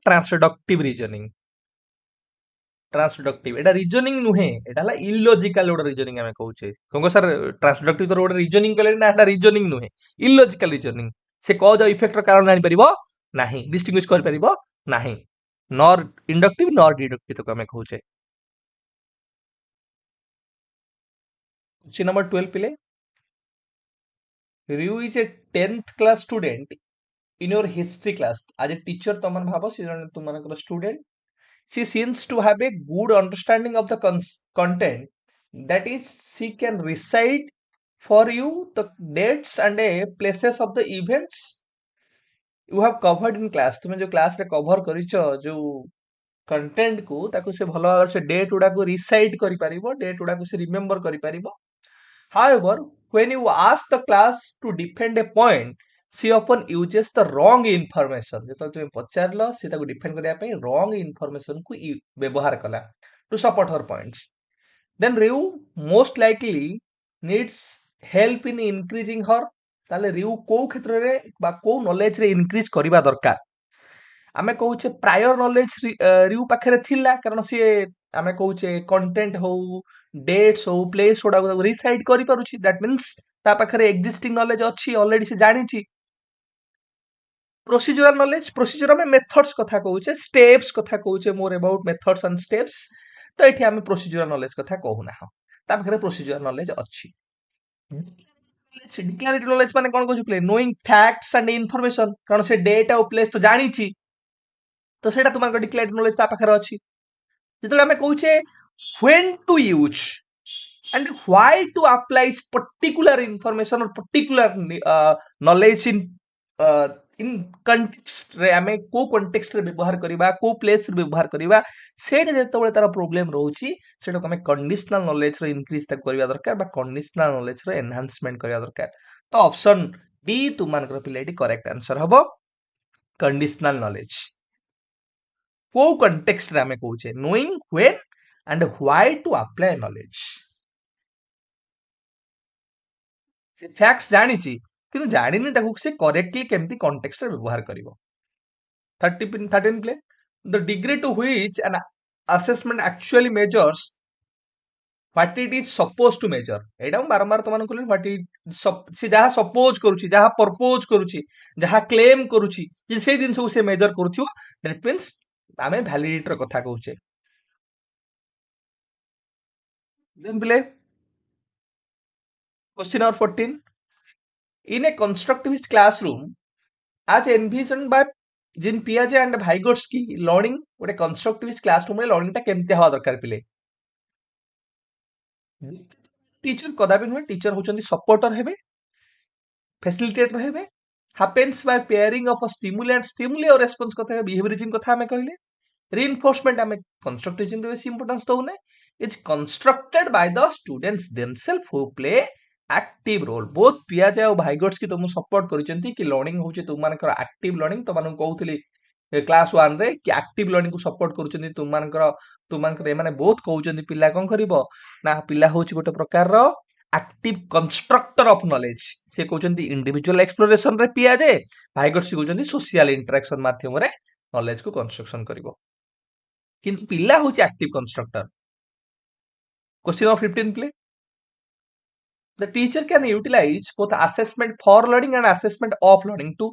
ट्रांसडक्टिव एटा रीजनिंग नुहे एटा हला इलॉजिकल ओडा रीजनिंग आमे कहूचे कोंको सर ट्रांसडक्टिव तो ओडा रीजनिंग कले ना एटा रीजनिंग नुहे इलॉजिकल रीजनिंग से कॉज और इफेक्ट र कारण जानि परिबो नाही डिस्टिंग्विश कर परिबो नाही नॉर इंडक्टिव नॉर डिडक्टिव तो आमे कहूचे क्वेश्चन नंबर 12 पिले Ryu is a 10th class student in your history class. As a teacher, तुमन भाबो she is तुमनकर student. She seems to have a good understanding of the content. That is, she can recite for you the dates and places of the events you have covered in class. तुमे जो क्लास रे कवर करिचो जो कंटेंट को ताको से भलो भाବରେ से डेट उडा को रिसाइट करि परिबो डेट उडा को से रिमेंबर करि परिबो However, when you ask the class to defend a point, she often uses the wrong information. ଯେତେବେଳେ ତୁମେ ପଚାରିଲ ସେ ତାକୁ defend କରିବା ପାଇଁ wrong information କୁ ବ୍ୟବହାର କଲା to support her points. Then Ryu most likely needs help in increasing her ତାହେଲେ Ryu କୋଉ କ୍ଷେତ୍ରରେ ବା କୋଉ knowledge ରେ increase କରିବା ଦରକାର आमे कहूचे प्रायर नॉलेज रियू पाखरे थिला कारण सी आमे कहूचे कंटेंट हो डेट्स हो प्लेस ओडा रिसाइड करि पारुची दैट मींस ता पाखरे एग्जिस्टिंग नॉलेज अछि ऑलरेडी से जानिची प्रोसीजरल में मेथड्स कथा कहूचे स्टेप्स कथा कहूचे more about methods and steps तो एठी आमे प्रोसीजरल नॉलेज कथा कहू ना ता पाखरे प्रोसीजरल नॉलेज अछि डिक्लेरेटिव नॉलेज माने कोन कहू play knowing facts and information कारण से डेट और प्लेस तो जानिची तो सेटा तुमको डिक्लेरेटिव नॉलेज ता पाखरे अछि जेतले हमें कहूचे when to use and why to apply particular information और पर्टिकुलर नॉलेज इन कंटेक्स्ट रे हमें को कंटेक्स्ट रे व्यवहार करिबा को प्लेस रे व्यवहार करिबा सेटा जेतबेले तार प्रॉब्लम रहउची सेटा हमें कंडीशनल नॉलेज रे इंक्रीज तक करिबा दरकार बा कंडीशनल नॉलेज रे एनहांसमेंट करिबा दरकार तो ऑप्शन डी तुमनकर पिलेटी करेक्ट आंसर हबो कंडीशनल नॉलेज को कंटेक्स्ट रे हमें कहूचे knowing when and why to apply knowledge से फैक्ट्स जानिची किंतु जानिनी ताकू से करेक्टली केमती कॉन्टेक्स्ट रे व्यवहार करिवो 13 प्ले the degree to which an assessment actually measures what it is supposed to measure एटा हम बारंबार तमन कहले व्हाट इट से जहा सपोज करूची जहा प्रपोज करूची जहा क्लेम करूची जे से दिन से मेजर करूथियो दैट मींस आमे वैलिडिटी रो कथा कहूचे देन प्ले question number 14 in a constructivist classroom as envisioned by Jean पियाजे एंड भाइगोट्स्की लर्निंग गोटे कंस्ट्रक्टिविस्ट क्लासरूम रे लर्निंग टा केमते हवा दरकार पिले टीचर कदापि नुहे टीचर होचंदी सपोर्टर हेबे फैसिलिटेटर हेबे happens by pairing of a stimuli और रेस्पॉन्स कथा बिहेवियरिज्म कथा हमें कहले रीइंफोर्समेंट हमें कंस्ट्रक्टिविज्म रे बेसी इंपोर्टेंस दउने is constructed by the students themselves who play active role. both ପିଆଜ ଆଉ ଭାଇଗଟ୍ସ କି ତୁମକୁ ସପୋର୍ଟ କରିଛନ୍ତି କି ଲର୍ଣ୍ଣିଂ ହଉଛି ତୁମମାନଙ୍କର ଆକ୍ଟିଭ ଲର୍ଣ୍ଣିଂ। ତମାନଙ୍କୁ କହୁଥିଲି କ୍ଲାସ 1 ରେ କି ଆକ୍ଟିଭ ଲର୍ଣ୍ଣିଂ କୁ ସପୋର୍ଟ କରୁଛନ୍ତି ତୁମମାନଙ୍କର ଏମାନେ ବହୁତ କହୁଛନ୍ତି ପିଲା କଣ କରିବ ନା ପିଲା ହଉଛି ଗୋଟେ ପ୍ରକାରର ଆକ୍ଟିଭ କନଷ୍ଟ୍ରକ୍ଟର ଅଫ ନଲେଜ। ସେ କହୁଛନ୍ତି ଇଣ୍ଡିଭିଜୁଆଲ ଏକ୍ସପ୍ଲୋରେସନ ରେ ପିଆଜେ, ଭାଇଗଟ୍ସ କହୁଛନ୍ତି ସୋସିଆଲ ଇଣ୍ଟରାକ୍ସନ ମାଧ୍ୟମରେ ନଲେଜ କୁ କନଷ୍ଟ୍ରକ୍ସନ କରିବ। କିନ୍ତୁ ପିଲା ହଉଛି active କନଷ୍ଟ୍ରକ୍ଟର। Question of 15 play. The teacher can utilize both assessment for learning and assessment of learning to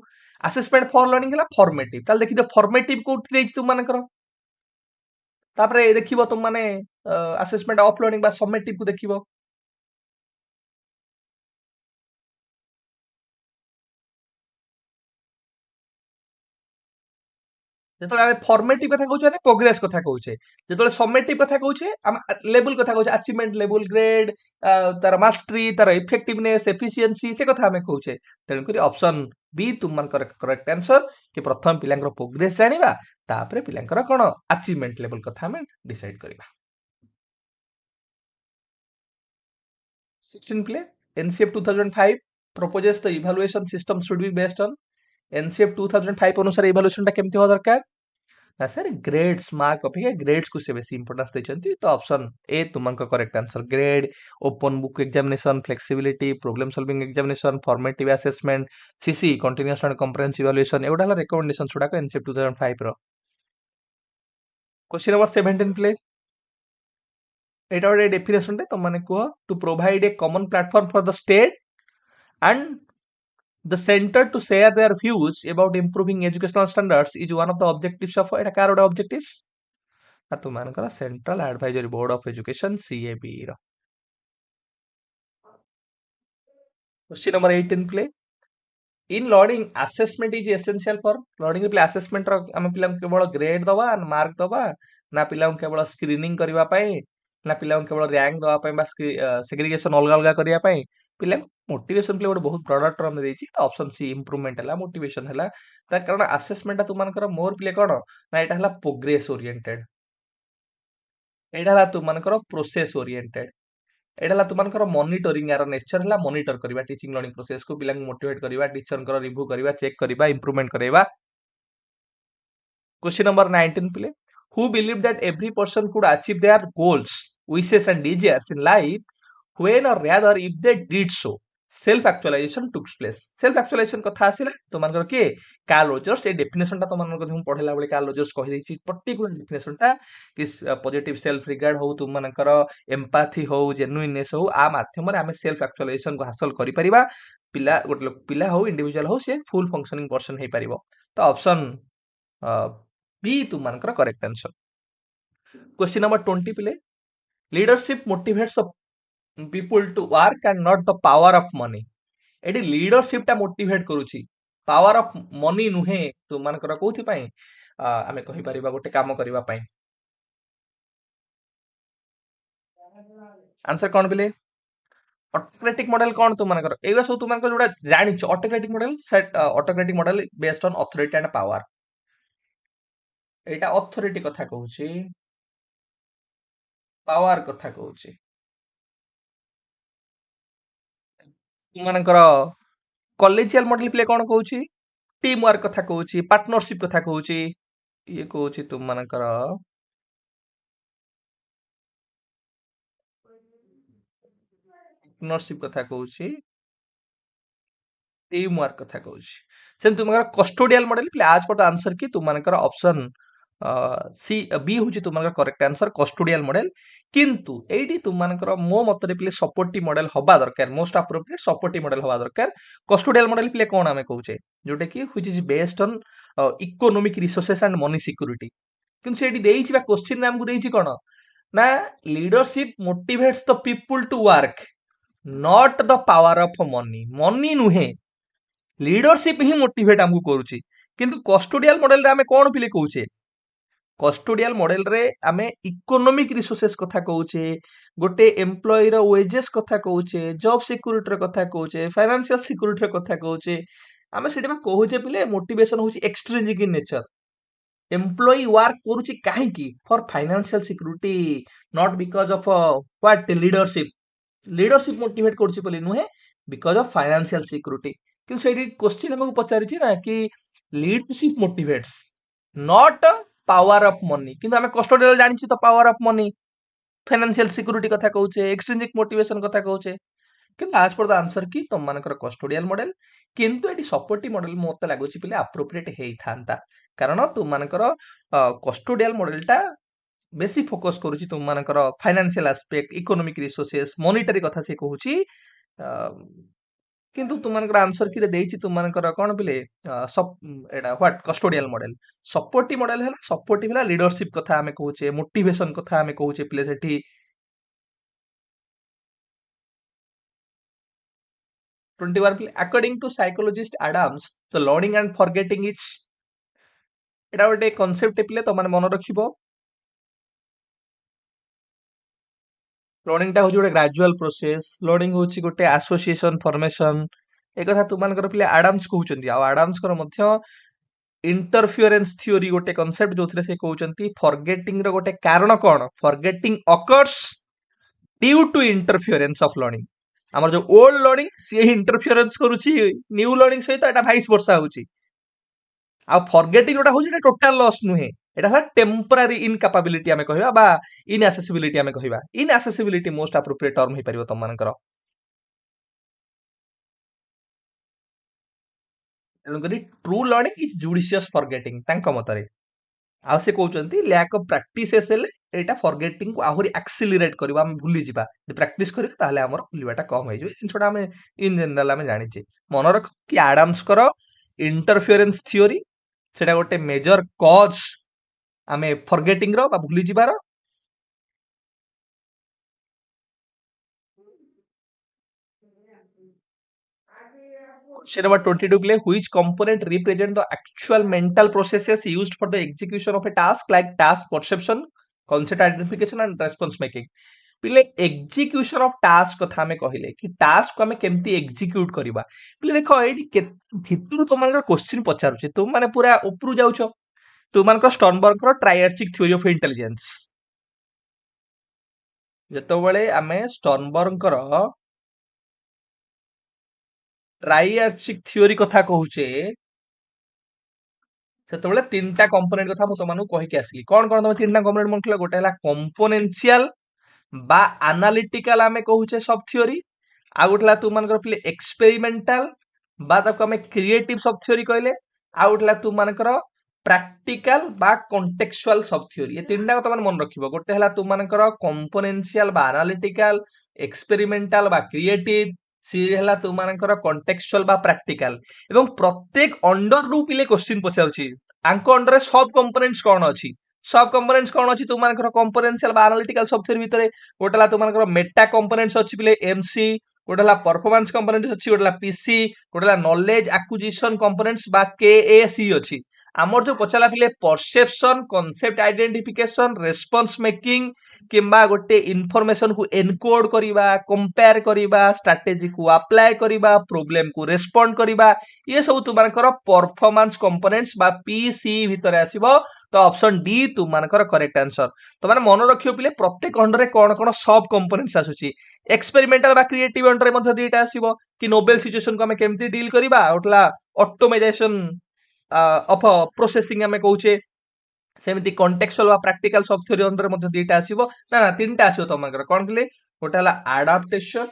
assessment for learning ହେଲା formative। ତାହେଲେ ଦେଖିଛ formative କୋଉଠି ଦେଇଛି ତୁମମାନଙ୍କର। ତାପରେ ଦେଖିବ ତୁମମାନେ assessment of learning ବା summative କୁ ଦେଖିବ। ଯେତେବେଳେ ଆମେ ଫର୍ମେଟିଭ କଥା କହୁଛେ ମାନେ ପ୍ରୋଗ୍ରେସ କଥା କହୁଛେ, ଯେତେବେଳେ ସमेଟିଭ କଥା କହୁଛେ ଆମେ ଲେବୁଲ କଥା କହୁଛେ, ଆଚିଭମେଣ୍ଟ ଲେବୁଲ, ଗ୍ରେଡ, ତାର ମାଷ୍ଟରି, ତାର ଇଫେକ୍ଟିଭନେସ, ଏଫିସିଏନ୍ସି, ସେ କଥା ଆମେ କହୁଛେ। ତେଣୁକରି ଅପସନ ବି ତୁମମାନଙ୍କର କରେକ୍ଟ ଆନ୍ସର କି ପ୍ରଥମେ ପିଲାଙ୍କର ପ୍ରୋଗ୍ରେସ ଜାଣିବା, ତାପରେ ପିଲାଙ୍କର କଣ ଆଚିଭମେଣ୍ଟ ଲେବୁଲ କଥା ଆମେ ଡିସାଇଡ କରିବା। 16 play. NCF 2005 proposes the evaluation system should be based on NCF 2005 ଅନୁସାରେ evaluation ଟା କେମିତି ହବା ଦରକାର ନା सर ग्रेड्स मार्क अपेक्षा ग्रेड्स को से बेसी इंपोर्टेंस देचंती। तो ऑप्शन ए तुमको correct answer grade, open book examination, flexibility, problem solving examination, formative assessment, CC continuous and comprehensive evaluation एगुडा हला रिकमेंडेशन छुडा को एनसीएफ 2005 रो। क्वेश्चन नंबर 17 प्ले। एटा ओडे डेफिनेशन रे तुम माने को to provide a common platform for the state and the center to share their views about improving educational standards is one of the objectives of eta कार ओडा objectives ना तुमମାନଙ୍କର central advisory board of education CAB रो। क्वेश्चन नंबर 18 प्ले। In learning assessment is essential for learning प्ले असेसमेंट रो हम पिला केवल ग्रेड दवा मार्क दवा ना पिला केवल स्क्रीनिंग करबा पई ना पिला केवल रैंक दवा पई बा सेग्रीगेशन अलग अलग करिया पई पिला मोटिवेशन प्ले बहुत ब्रॉडर टर्म देछि। ऑप्शन सी इंप्रूवमेंट हला मोटिवेशन हला तार कारण असेसमेंट तुमମାନଙ୍କର मोर प्ले कोन ना एटा हला प्रोग्रेस ओरिएंटेड, एटा हला तुमମାନଙ୍କର प्रोसेस ओरिएंटेड, एटा हला तुमମାନଙ୍କର मॉनिटरिंग यार नेचर हला मॉनिटर करबा टीचिंग लर्निंग प्रोसेस को पिला मोटिवेट करबा, टीचर कर रिव्यू करबा, चेक करबा, इंप्रूवमेंट करबा। Question number 19 play. Who believe that every person could achieve their goals, wishes and desires in life when or rather if they did so self actualization took place। self actualization कथा आसिला तो मानकर के कार्ल रोजर्स ए डेफिनेशन ता तो मानकर हम पढेला बेले कार्ल रोजर्स कहि दैछि पर्टिकुलर डेफिनेशन ता कि पॉजिटिव सेल्फ रिगार्ड हो तुम मानकर एम्पैथी हो जेन्युइननेस हो आ माध्यम रे हमें सेल्फ एक्चुअलाइजेशन को हासिल करि परिबा। पिला गोटे पिला हो इंडिविजुअल हो से फुल फंक्शनिंग पर्सन हे परिबो। तो ऑप्शन बी तुम मानकर करेक्ट आंसर। क्वेश्चन नंबर 20 प्ले। Leadership motivates people to work and not the power of money। एडी लीडरशिप टा मोटिवेट करूची, पावर ऑफ मनी नुहे तो मानकर कोथि पई आमे कहि परिबा गोटे काम करिबा पई। आंसर कोन बिले ऑटोक्रेटिक मॉडल कोन तू मानकर एगला सब तू मानकर जोडा जानिछ autocratic model set autocratic model based on authority and power. एटा अथॉरिटी कथा कहूची, पावर कथा कहूची। तू मानकर कॉलेजियल मॉडल प्ले कोन कहूची, टीम वर्क कथा कहूची, पार्टनरशिप कथा कहूची, ये कहूची तुम मानकर पार्टनरशिप कथा कहूची, टीम वर्क कथा कहूची। सेम तुमकर कस्टोडियल मॉडल प्ले आज पर आंसर की तुम मानकर ऑप्शन सी बी होची तुमकर करेक्ट आंसर कस्टोडियल मॉडल। किंतु एडी तुम मानकर मो मतरे प्ले सपोर्टिव मॉडल हबा दरकार, मोस्ट एप्रोप्रिएट सपोर्टिव मॉडल हबा दरकार। कस्टोडियल मॉडल प्ले कोन हमें कहूचे जोटे की which is based on economic resources and money security. किंतु सेडी देइछि बा क्वेश्चन ने हमकु देइछि कोन ना leadership motivates the people to work not the power of money. Money नुहे लीडरशिप ही मोटिवेट हमकु करूची। किंतु कस्टोडियल मॉडल रे हमें कोन पिले कहूचे, कस्टोडियल मॉडल रे आमे इकोनॉमिक रिसोर्सेस कथा कहूचे, गोटे एम्प्लॉय रो वेजेस कथा कहूचे, जॉब सिक्योरिटी रो कथा कहूचे, फाइनेंशियल सिक्योरिटी रो कथा कहूचे। आमे सेठी में कहूचे पिले मोटिवेशन होची extrinsic in nature. Employee work करूची काहेकि for financial security not because of what leadership motivate करूची बोली नुहे बिकॉज ऑफ फाइनेंशियल सिक्योरिटी कि सेठी क्वेश्चन हमको पचारिछि ना कि leadership motivates not power of money किंतु हमें कस्टोडियल जानिछि तो power of money financial security कथा कहूचे एक्सट्रिंसिक मोटिवेशन कथा कहूचे କିନ୍ତୁ as per the answer କି ତମମାନଙ୍କର କଷ୍ଟୋଡିଆଲ ମଡେଲ କିନ୍ତୁ ଏଠି ସପୋର୍ଟିଭ ମଡେଲ ମତେ ଲାଗୁଛି ପିଲେ ଆପ୍ରୋପ୍ରିଏଟ ହେଇଥାନ୍ତା କାରଣ ତୁମମାନଙ୍କର କଷ୍ଟୋଡିଆଲ ମଡେଲଟା ବେଶୀ ଫୋକସ କରୁଛି ତୁମମାନଙ୍କର financial aspect economic resources monetary କଥା ସେ କହୁଛି ଅ, କିନ୍ତୁ ତୁମମାନଙ୍କର ଆନ୍ସର କିରେ ଦେଇଛି ତୁମମାନଙ୍କର କଣ ପିଲେ ଏଟା ହ୍ୱାଟ କଷ୍ଟୋଡିଆଲ ମଡେଲ ସପୋର୍ଟିଭ ମଡେଲ ହେଲା ସପୋର୍ଟିଭ ହେଲା ଲିଡରସିପ କଥା ଆମେ କହୁଛେ ମୋଟିଭେସନ କଥା ଆମେ କହୁଛେ ପିଲେ ସେଠି 21 ପିଲେ according to psychologist Adams the learning and forgetting is ଏଟା ଗୋଟେ କନସେପ୍ଟ ପିଲେ ତମାନେ ମନେ ରଖିବ ଲର୍ଣ୍ଣିଂ ଟା ହଉଛି ଗୋଟେ ଗ୍ରାଜୁଆଲ ପ୍ରୋସେସ ଲର୍ଣ୍ଣିଂ ହଉଛି ଗୋଟେ ଆସୋସିଏସନ ଫର୍ମେସନ ଏ କଥା ତୁମାନଙ୍କର ପିଲେ ଆଡାମ୍ସ କହୁଛନ୍ତି ଆଉ ଆଡାମ୍ସଙ୍କର ମଧ୍ୟ ଇଣ୍ଟରଫିୟରେନ୍ସ ଥିଓରି ଗୋଟେ କନସେପ୍ଟ ଯୋଉଥିରେ ସେ କହୁଛନ୍ତି ଫରଗେଟିଂ ର ଗୋଟେ କାରଣ କଣ forgetting occurs due to interference of learning ଆମର ଯୋଉ ଓଲ୍ଡ ଲର୍ଣ୍ଣିଂ ସିଏ ଇଣ୍ଟରଫିୟରେନ୍ସ କରୁଛି ନ୍ୟୁ ଲର୍ଣ୍ଣିଂ ସହିତ ଏଟା ଭାଇସ୍ ବର୍ଷା ହଉଛି ଆଉ ଫରଗେଟିଂ ଯୋଉଟା ହଉଛି ଏଟା ଟୋଟାଲ ଲସ୍ ନୁହେଁ ଏଟା ହେଲା ଟେମ୍ପରାରୀ ଇନକାପାବିଲିଟି ଆମେ କହିବା ବା ଇନଆସେସିବିଲିଟି ଆମେ କହିବା ଇନଆସେସିବିଲିଟି ମୋଷ୍ଟ ଆପ୍ରୋପ୍ରିଏଟ ଟର୍ମ ହେଇପାରିବ ତମମାନଙ୍କର ତେଣୁକରି ଟ୍ରୁ ଲର୍ଣ୍ଣିଂ ଇଜ ଜୁଡିସିୟସ୍ ଫରଗେଟିଂ ତାଙ୍କ ମତରେ ଆଉ ସେ କହୁଛନ୍ତି ଲ୍ୟାକ୍ ଅଫ ପ୍ରାକ୍ଟିସେସ୍ ହେଲେ ଏଇଟା ଫରଗେଟିଂ କୁ ଆହୁରି ଆକ୍ସିଲିରେଟ କରିବ ଆମେ ଭୁଲିଯିବା ଯଦି ପ୍ରାକ୍ଟିସ କରିବା ତାହେଲେ ଆମର ଭୁଲିବାଟା କମ ହେଇଯିବ ଏ ଜିନିଷଟା ଆମେ ଇନ ଜେନେରାଲ ଆମେ ଜାଣିଛେ ମନେ ରଖ କି ଆଡାମ୍ସଙ୍କର ଇଣ୍ଟରଫିୟରେନ୍ସ ଥିଓରି ସେଟା ଗୋଟେ ମେଜର କଜ ଆମେ ଫରଗେଟିଂ ର ବା ଭୁଲିଯିବାର Question number 22 play which component represent the actual mental processes used for the execution of a task like task perception, concept identification and response making. ପିଲେ ଏକ୍ଜିକ୍ୟୁସନ ଅଫ ଟାସ୍କ କଥା ଆମେ କହିଲେ କି ଟାସ୍କ ଆମେ କେମିତି ଏକ୍ଜିକ୍ୟୁଟ କରିବା ପିଲେ ଦେଖ ଏଇଠି ଭିତରୁ ତୁମମାନଙ୍କର କ୍ୱେଶ୍ଚିନ୍ ପଚାରୁଛି ତୁମମାନେ ପୁରା ଉପରୁ ଯାଉଛ ତୁମମାନଙ୍କର ଷ୍ଟର୍ନବର୍ଗଙ୍କର ଟ୍ରାଇଆର୍ଚିକ ଥିଓରି ଅଫ ଇଣ୍ଟେଲିଜେନ୍ସ ଯେତେବେଳେ ଆମେ ଷ୍ଟର୍ନବର୍ଗଙ୍କର ଟ୍ରାଇଆର୍ଚିକ ଥିଓରି କଥା କହୁଛେ ସେତେବେଳେ ତିନିଟା କମ୍ପୋନେଣ୍ଟ କଥା ମୁଁ ତମମାନଙ୍କୁ କହିକି ଆସିଲି କଣ କଣ ତମେ ତିନିଟା କମ୍ପୋନେଣ୍ଟ ମନେ ଗୋଟେ ହେଲା କମ୍ପୋନେନ୍ସିଆଲ বা ଆନାଲିଟିକାଲ ଆମେ କହୁଛେ ସବ୍ ଥିଓରି ଆଉ ଗୋଟେ ହେଲା ତୁମମାନଙ୍କର ପିଲେ ଏକ୍ସପେରିମେଣ୍ଟାଲ ବା ତାକୁ ଆମେ କ୍ରିଏଟିଭ ସବ୍ ଥିଓରି କହିଲେ ଆଉ ଗୋଟେ ହେଲା ତୁମମାନଙ୍କର ପ୍ରାକ୍ଟିକାଲ ବା କଣ୍ଟେକ୍ଚୁଆଲ ସବ୍ ଥିଓରି ଏ ତିନିଟା କଥା ମାନେ ମନେ ରଖିବ ଗୋଟେ ହେଲା ତୁମମାନଙ୍କର କମ୍ପୋନେନ୍ସିଆଲ ବା ଆନାଲିଟିକାଲ ଏକ୍ସପେରିମେଣ୍ଟାଲ ବା କ୍ରିଏଟିଭ ସିଏ ହେଲା ତୁମମାନଙ୍କର କଣ୍ଟେକ୍ଚୁଆଲ ବା ପ୍ରାକ୍ଟିକାଲ ଏବଂ ପ୍ରତ୍ୟେକ ଅଣ୍ଡରରୁ ପିଲେ କ୍ୱେଶ୍ଚିନ୍ ପଚାରୁଛି ଆଙ୍କ ଅଣ୍ଡରରେ ସବ୍ କମ୍ପୋନେଣ୍ଟସ୍ କଣ ଅଛି सब कंपोनेंट्स कौन अच्छी तुमମାନଙ୍କର कंपोनेंशियल बा एनालिटिकल सब थ्योरी भितरे गोटेला तुमମାନଙ୍କର मेटा कंपोनेंट्स अछि बिले एमसी गोटेला परफॉर्मेंस कंपोनेंट्स अछि गोटेला पीसी गोटेला नॉलेज एक्विजिशन कंपोनेंट्स बा केएसी अछि हमर जो पचाला पिले perception concept identification response making किंबा गोटे इन्फॉर्मेशन को एनकोड करिबा कंपेयर करिबा स्ट्रेटजी को अप्लाई करिबा प्रॉब्लम को रेस्पोंड करिबा ये सब तुमମାନଙ୍କର परफॉर्मेंस कंपोनेंट्स बा पीसी भितरे आसीबो तो ऑप्शन डी तुमମାନଙ୍କର करेक्ट आंसर तो माने मन रखियो पिले प्रत्येक अंडर रे कोन कोन सब कंपोनेंट्स आसुची एक्सपेरिमेंटल बा क्रिएटिव अंडर रे मध्ये दीटा आसीबो कि नोबेल सिचुएशन को हमें केमती डील करिबा ओटला ऑटोमेटाइजेशन ऑफ प्रोसेसिंग हमें कहूचे सेमिति कॉन्टेक्चुअल बा प्रैक्टिकल सब थ्योरी अंडर मध्ये दीटा आसीबो ना ना तीनटा आसीबो तुमମାନଙ୍କର कोन कहले गोटे हला आडाप्टेशन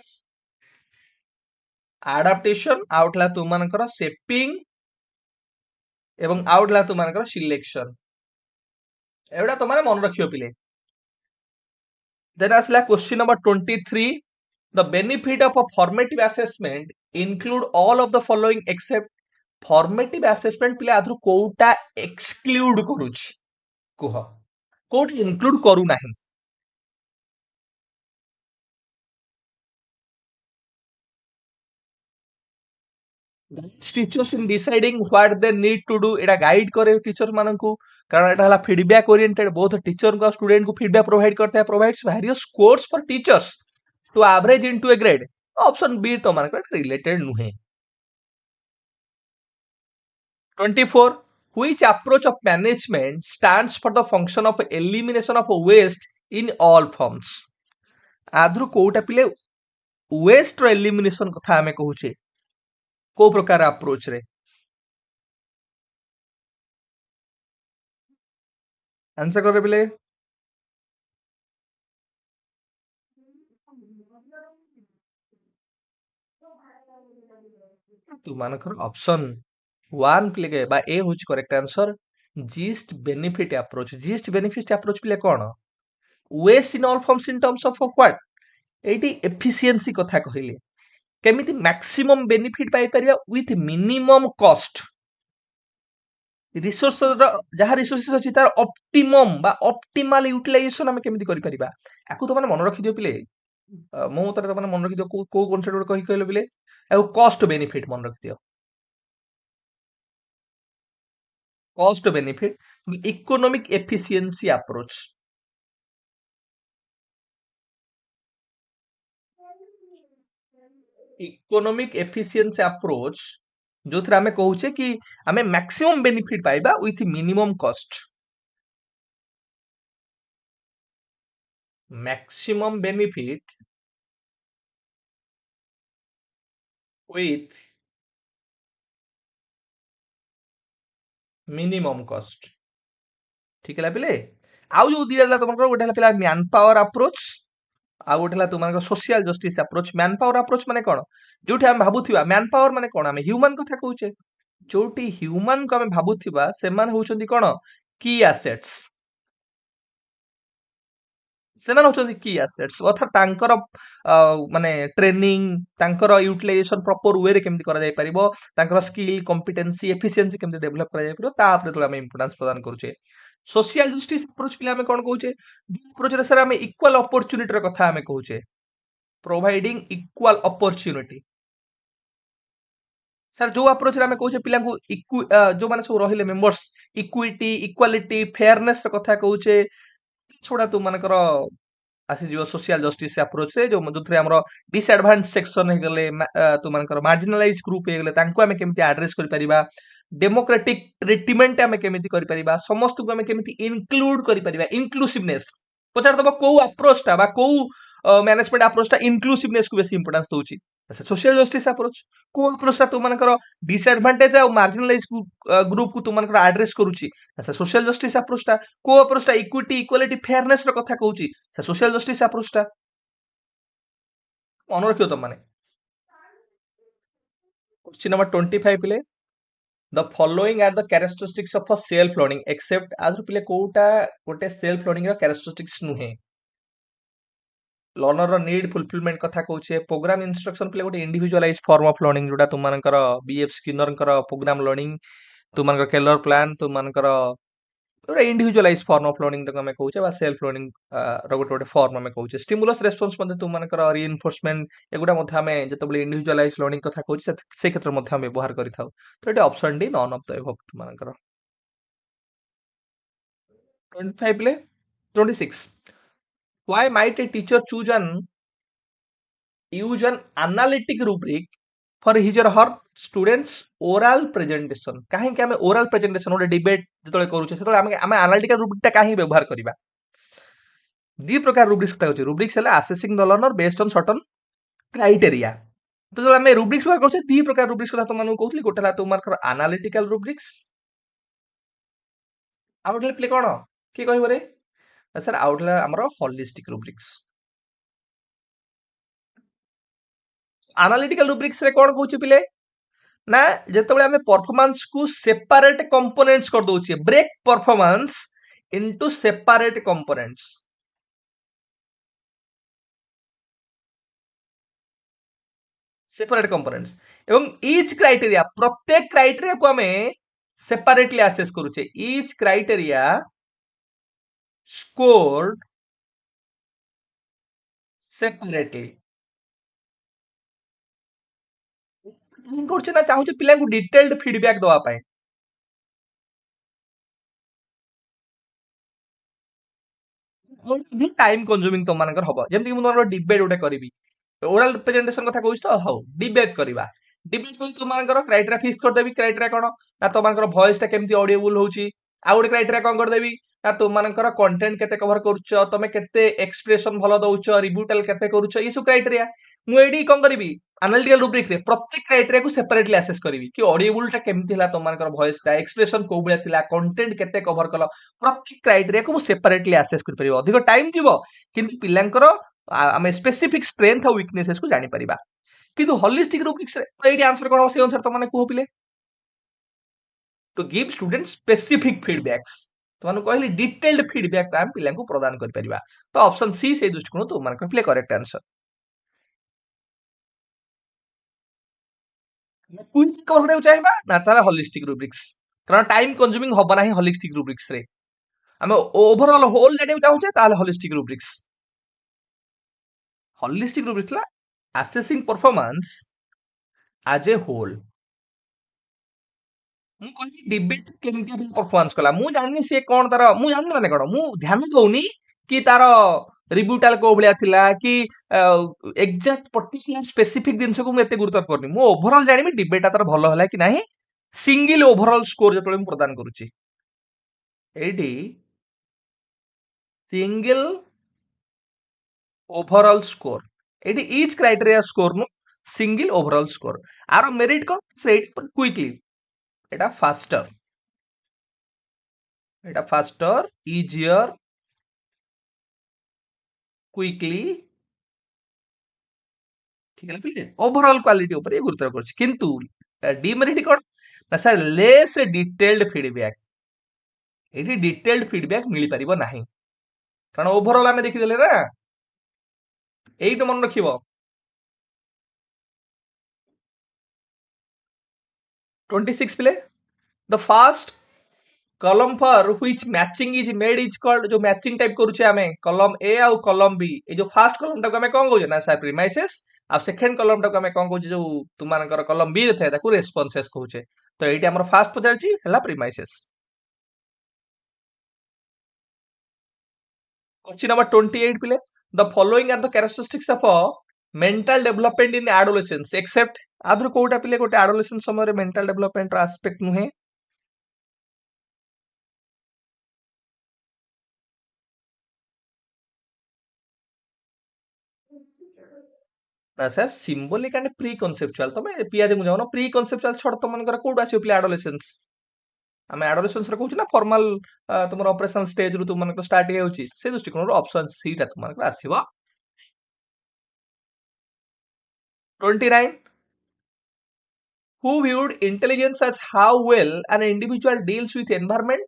आउटला तुमମାନଙ୍କର शेपिंग एवं आउटला तुमମାନଙ୍କର सिलेक्शन एवढा तुम्हाला मन रखियो पिले देन आसला question number 23 the benefit of a formative assessment include all of the following except formative assessment पिले आथु कोउटा एक्सक्लूड करूछ कुह कोउट इंक्लूड करू नाही teachers in deciding what they need to do एटा गाइड करे टीचर माननकू कारण एटा हला फीडबैक ओरिएंटेड बोथ टीचर को स्टूडेंट को फीडबैक प्रोवाइड करता है provides various scores for teachers to average into a grade option B तो मानकर रिलेटेड नुहे 24 Which approach of management stands for the function of elimination of waste in all forms? आधुरु कोउटा पिले waste रो elimination कथा हमें कहूचे को प्रकार अप्रोच रे आंसर करे पिले तुमानकर ऑप्शन 1 पिले के बा ए होच करेक्ट आंसर जीस्ट बेनिफिट अप्रोच जीस्ट बेनिफिट अप्रोच पिले कोन waste in all forms in terms of what एटी एफिशिएंसी कथा कहिले केमिति मैक्सिमम बेनिफिट पाई परिया विथ मिनिमम कॉस्ट रिसोर्स जहाँ रिसोर्सेस अच्छी तार ऑप्टिमम बा ऑप्टिमल यूटिलाइजेशन हमें केमिति करि परिबा याकू तो माने मन रखि दियो पिले मो मत तो माने मन रखि दियो को कॉन्सेप्ट कहि कहले पिले आ कॉस्ट बेनिफिट मन रखि दियो cost benefit economic efficiency approach economic efficiency approach जो थरा हमें कहूचे कि हमें मैक्सिमम बेनिफिट पाइबा with minimum cost maximum benefit with minimum cost ठीक है पिले आउ जो दिया तुमको गोटे पिला मैन पावर अप्रोच आ गोटे तुम social justice approach man power approach माने कौन जो हम भावुवा मैन पावर माने कौन आम ह्यूमन कथा कहूचे जोटी ह्यूमन को आम भावुवा से कौन की एसेट्स ସେମାନେ ହଉଛନ୍ତି କି ଆସେଟ୍ସ ଅର୍ଥାତ୍ ତାଙ୍କର ମାନେ ଟ୍ରେନିଂ ତାଙ୍କର ୟୁଟିଲାଇଜେସନ ପ୍ରପର ୱେରେ କେମିତି କରାଯାଇ ପାରିବ ତାଙ୍କର ସ୍କିଲ୍ କମ୍ପିଟେନ୍ସି ଏଫିସିଏନ୍ସି କେମିତି ଡେଭଲପ କରାଯାଇ ପାରିବ ତା ଉପରେ ଯେତେବେଳେ ଆମେ ଇମ୍ପୋର୍ଟାନ୍ସ ପ୍ରଦାନ କରୁଛେ ସୋସିଆଲ ଜଷ୍ଟିସ ଆପ୍ରୋଚ ପିଲା ଆମେ କଣ କହୁଛେ ଆପ୍ରୋଚରେ ସାର୍ ଆମେ ଇକ୍ୱାଲ ଅପରଚ୍ୟୁନିଟିର କଥା ଆମେ କହୁଛେ ପ୍ରୋଭାଇଡିଂ ଇକ୍ୱାଲ ଅପରଚ୍ୟୁନିଟି ସାର୍ ଯୋଉ ଆପ୍ରୋଚରେ ଆମେ କହୁଛେ ପିଲାଙ୍କୁ ଯୋଉମାନେ ସବୁ ରହିଲେ ମେମ୍ବର୍ସ ଇକ୍ୱିଟି ଇକ୍ୱାଲିଟି ଫେୟାରନେସ ର କଥା କହୁଛେ ଛଡା ତୁମମାନଙ୍କର ଆସିଯିବ सोशल जस्टिस अप्रोच रे जो ଆମର डिसएडवांटेज सेक्शन हेगले तुमनकर मार्जिनलाइज ग्रुप हेगले तांको हमें केमिति एड्रेस करि परिबा डेमोक्रेटिक ट्रीटमेंट हमें केमिति करि परिबा समस्त को हमें केमिति इनक्लूड करि परिबा इंक्लूसिवनेस पचार दबा को अप्रोच ता बा को मैनेजमेंट अप्रोच ता इंक्लूसिवनेस को बेसी इंपोर्टेंस दोची सोशल जस्टिस अप्रोच को अप्रोच ता तुमनकर डिसएडवांटेज आ मार्जिनलाइज ग्रुप को तुमनकर एड्रेस करूची सोशल जस्टिस अप्रोच ता को अप्रोच ता इक्विटी इक्वालिटी फेयरनेस रो कथा कहूची सोशल जस्टिस अप्रोच ता मन रखियो तुम माने क्वेश्चन नंबर 25 पिले the following are the characteristics of a self learning except other पिले कोटा गोटे सेल्फ लर्निंग रो कैरेक्टरिस्टिक्स नुहे लर्नर रो नीड फुलफिलमेंट कथा कहूचे प्रोग्राम इंस्ट्रक्शन पिले गोटे इंडिविजुअलाइज फॉर्म ऑफ लर्निंग जोटा तुमनकर बीएफ स्किनर प्रोग्राम लर्निंग तुमनकर केलर प्लान तुमनकर गोटे इंडिविजुअलाइज फॉर्म ऑफ लर्निंग तक हमें कहूचे बा सेल्फ लर्निंग रो गोटे गोटे फॉर्म हमें कहूचे स्टिमुलस रेस्पॉन्स मध्ये तुमनकर रीइन्फोर्समेंट एगुडा मध्ये हमें जतबले इंडिविजुअलाइज लर्निंग कथा कहूचे से क्षेत्र मध्ये हम व्यवहार करिथाउ तो एटे option D none of the above तुमनकर 25 ले 26 why might a teacher use an analytic rubric for his or her students oral presentation काहे कि हमें oral presentation ओटे डिबेट जतले करूचे सेतले हमें analytical rubric ता काहे व्यवहार करिबा दी प्रकार rubrics ता होचे rubrics हला assessing the learner based on certain criteria तो जब हमें rubrics व्यवहार करूचे दी प्रकार rubrics कथा तुमनु कहउतली गोटेला तुमरकर analytical rubrics आउटले प्ले कोन की कहइबो रे सर आउटला हमरो holistic rubrics analytical rubrics रे कोन कहउचे पिले ना जेतेबेले हमें परफॉर्मेंस को सेपरेट कंपोनेंट्स कर दोछे break performance into separate components separate components एवं ईच क्राइटेरिया प्रत्येक क्राइटेरिया को हमें सेपरेटली असेस करूचे ईच क्राइटेरिया स्कोर्ड सेपरेटली करछे ना चाहूचे पिला को डिटेल्ड फीडबैक दवा पाए टाइम कंज्यूमिंग तो मानकर हबो जेमति कि मु डिबेट ओटे करबी ओरल प्रेजेंटेशन कथा कहउछ तो हाउ डिबेट करबा डिबेट कली तुमମାନଙ୍କର କ୍ରାଇଟେରିଆ ଫିକ୍ସ କରିଦେବି କ୍ରାଇଟେରିଆ କଣ ନା ତୁମମାନଙ୍କର ଭଏସ ଟା କେମିତି ଅଡିଏବୁଲ ହଉଛି ଆଉ ଗୋଟେ କ୍ରାଇଟେରିଆ କଣ କରିଦେବି ନା ତୁମମାନଙ୍କର କଣ୍ଟେଣ୍ଟ କେତେ କଭର କରୁଛ ତମେ କେତେ ଏକ୍ସପ୍ରେସନ ଭଲ ଦଉଛ ରିବ୍ୟୁଟାଲ କେତେ କରୁଛ ଏ ସବୁ କ୍ରାଇଟେରିଆ ମୁଁ ଏଇଠି କଣ କରିବି ଆନାଲିଟିକାଲ ରୁବ୍ରିକ ରେ ପ୍ରତ୍ୟେକ କ୍ରାଇଟେରିଆ କୁ ସେପାରେଟଲି ଆସେସ କରିବି କି ଅଡିଏବୁଲ ଟା କେମିତି ହେଲା ତୁମମାନଙ୍କର ଭଏସ ଟା ଏକ୍ସପ୍ରେସନ କୋଉ ଭଳିଆ ଥିଲା କଣ୍ଟେଣ୍ଟ କେତେ କଭର କଲ ପ୍ରତ୍ୟେକ କ୍ରାଇଟେରିଆ କୁ ମୁଁ ସେପାରେଟଲି ଆସେସ କରିପାରିବି ଅଧିକ ଟାଇମ ଯିବ କିନ୍ତୁ ପିଲାଙ୍କର ଆମେ ସ୍ପେସିଫିକ ଷ୍ଟ୍ରେନ୍ଥ ଆଉ ୱିକନେସେସ କୁ ଜାଣିପାରିବା କିନ୍ତୁ holistic rubrics ରେ ଏଇଠି ଆନ୍ସର କଣ ହବ ସେଇ ଅନୁସାରେ ତମାନେ କୁହ ପିଲେ to give students specific feedbacks ତମାନଙ୍କୁ କହିଲି ଡିଟେଲ୍ଡ ଫିଡବ୍ୟାକ୍ ଆମେ ପିଲାଙ୍କୁ ପ୍ରଦାନ କରିପାରିବା ତ ଅପସନ ସି ସେଇ ଦୃଷ୍ଟିକୋଣ ତୁମମାନଙ୍କର ପିଲେ କରେକ୍ଟ ଆନ୍ସର ଆମେ କୁଇଜ କଭର କରିବାକୁ ଚାହିଁବା ନା ତାହେଲେ holistic rubrics କାରଣ ଟାଇମ କନଜ୍ୟୁମିଂ ହବ ନାହିଁ holistic rubrics ରେ ଆମେ ଓଭରଅଲ ହୋଲ ଜାଣିବାକୁ ଚାହୁଁଛେ ତାହେଲେ holistic rubrics holistic rubrics ଥିଲା assessing performance as a whole ମୁଁ କହିବି ଡିବେଟ କେମିତି ପରଫର୍ମାନ୍ସ କଲା ମୁଁ ଜାଣିନି ସିଏ କଣ ତାର ମୁଁ ଜାଣିନି ମାନେ କଣ ମୁଁ ଧ୍ୟାନ ଦଉନି କି ତାର ରିବ୍ୟୁଟାଲ କୋଉ ଭଳିଆ ଥିଲା କି ଏକ୍ଜାକ୍ଟ ପର୍ଟିକୁଲାର ସ୍ପେସିଫିକ ଜିନିଷକୁ ମୁଁ ଏତେ ଗୁରୁତ୍ୱ କରୁନି ମୁଁ ଓଭରଅଲ ଜାଣିବି ଡିବେଟ ତାର ଭଲ ହେଲା କି ନାହିଁ ସିଙ୍ଗଲ ଓଭରଅଲ ସ୍କୋର ଯେତେବେଳେ ମୁଁ ପ୍ରଦାନ କରୁଛି ଏଇଠି ସିଙ୍ଗଲ ଓଭରଅଲ ସ୍କୋର ଏଇଠି ଇଚ୍ କ୍ରାଇଟେରିଆ ସ୍କୋର ନୁ ସିଙ୍ଗଲ ଓଭରଅଲ ସ୍କୋର ଆର ମେରିଟ କଣ ସେଇଠି କୁଇକଲି ଏଟା ଫାଷ୍ଟର ଇଜିଅର क्विकली ठीक है ओवरऑल क्वालिटी ऊपर ये गुरुत्व करछि किंतु डिमेरिट कोन ना सर लेस डिटेल्ड फीडबैक एठी डिटेल्ड फीडबैक मिली परिबो नाही कारण ओवरऑल हमें देखि देले ना एई तो मन रखिबो 26 play the fast column for which matching is made is called जो मैचिंग टाइप करूचे हमें कॉलम ए आउ कॉलम बी ए जो फास्ट कॉलम टाको हमें कोन कहूचे ना सर प्रीमाइसेस आ सेकंड कॉलम टाको हमें कोन कहूचे जो तुमानकर कॉलम बी रे थे ताको रेस्पोंसेस कहूचे तो एठी हमर फास्ट पचारची हला प्रीमाइसेस क्वेश्चन नंबर 28 पिले the following are the characteristics of mental development in adolescence except other कोटा पिले गोटे एडोलेसेंस समय मेंटल डेवलपमेंट रो एस्पेक्ट नुहे ना sir symbolic and pre conceptual तमे पिया जे जाउनो प्री कॉन्सेप्चुअल छोड़ तो मनकर कोड आसी पिले एडोलेसेंस आम एडोलेसेंस रे कहूछ ना फॉर्मल तुम ऑपरेशनल स्टेज रु तुम स्टार्ट हे होची से दृष्टिकोण ऑप्शन सी टा तुम आसीबो 29 who viewed intelligence as how well an individual deals with environment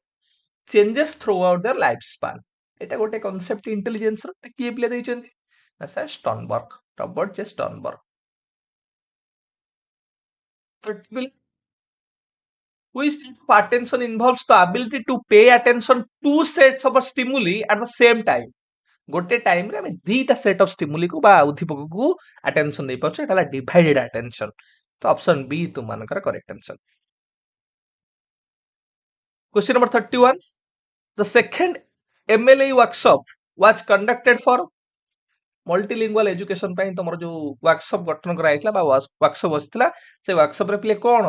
changes throughout their lifespan এটা ଗୋଟେ concept intelligence ର କିଏ ପିଲା ଦେଇଛନ୍ତି ନା ସାର୍ ଷ୍ଟର୍ନବର୍ଗ ରବର୍ଟ ଜେ ଷ୍ଟର୍ନବର୍ଗ ତ which type of attention involves the ability to pay attention to sets of stimuli at the same time ଗୋଟେ ଟାଇମ ରେ ଆମେ ଦିଟା ସେଟ ଅଫ ଷ୍ଟିମୁଲି କୁ ବା ଉଦ୍ଦୀପକକୁ ଆଟେନସନ ଦେଇ ପାରୁଛୁ ଏଟା ହେଲା ଡିଭାଇଡେଡ ଆଟେନସନ ତ ଅପସନ ବି ତୁମମାନଙ୍କର correct answer question number 31 the second MLA workshop was conducted for multilingual education ପାଇଁ ତମର ଯୋଉ ୱାର୍କସପ ଗଠନ କରାଯାଇଥିଲା ବା ୱାର୍କସପ ବସିଥିଲା ସେ ୱାର୍କସପ ରେ ପିଲେ କଣ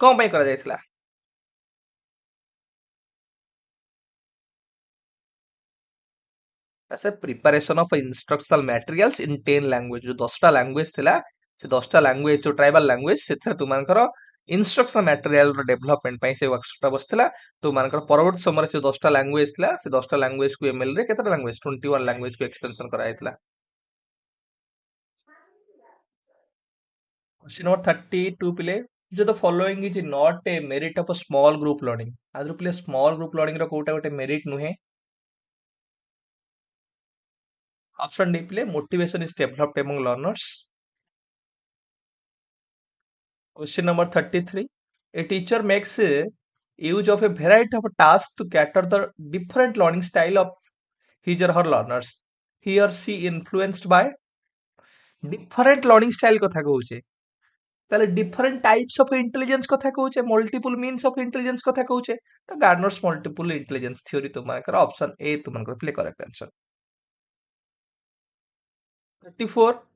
ପାଇଁ କରାଯାଇଥିଲା as a preparation of instructional materials in 10 language जो 10टा language थिला से 10टा language जो ट्राइबल language सेथरे तुमानकर instructional material रो डेवलपमेंट ପାଇଁ से वर्कशॉप बसथिला तुमानकर परवर्ती समय से 10टा language थिला से 10टा language को एमएल रे केतटा language 21 language को एक्सटेंशन करा जायतिला क्वेश्चन नंबर 32 पिले जो the following is not a merit of a small group learning आदर पिले स्मॉल ग्रुप लर्निंग रो कोटा गोटे मेरिट नुहे ऑप्शन डी पिले motivation is developed among learners Question number 33. A teacher makes use of a variety of tasks to cater the different learning style of his or her learners. He or she influenced by different learning style কথা কହୁছে তাহলে different types of intelligence কথা কହୁছে multiple means of intelligence কথা কହୁছে তো গার্ডনর্স multiple intelligence theory তোমার অপশন এ তোমার play correct answer 34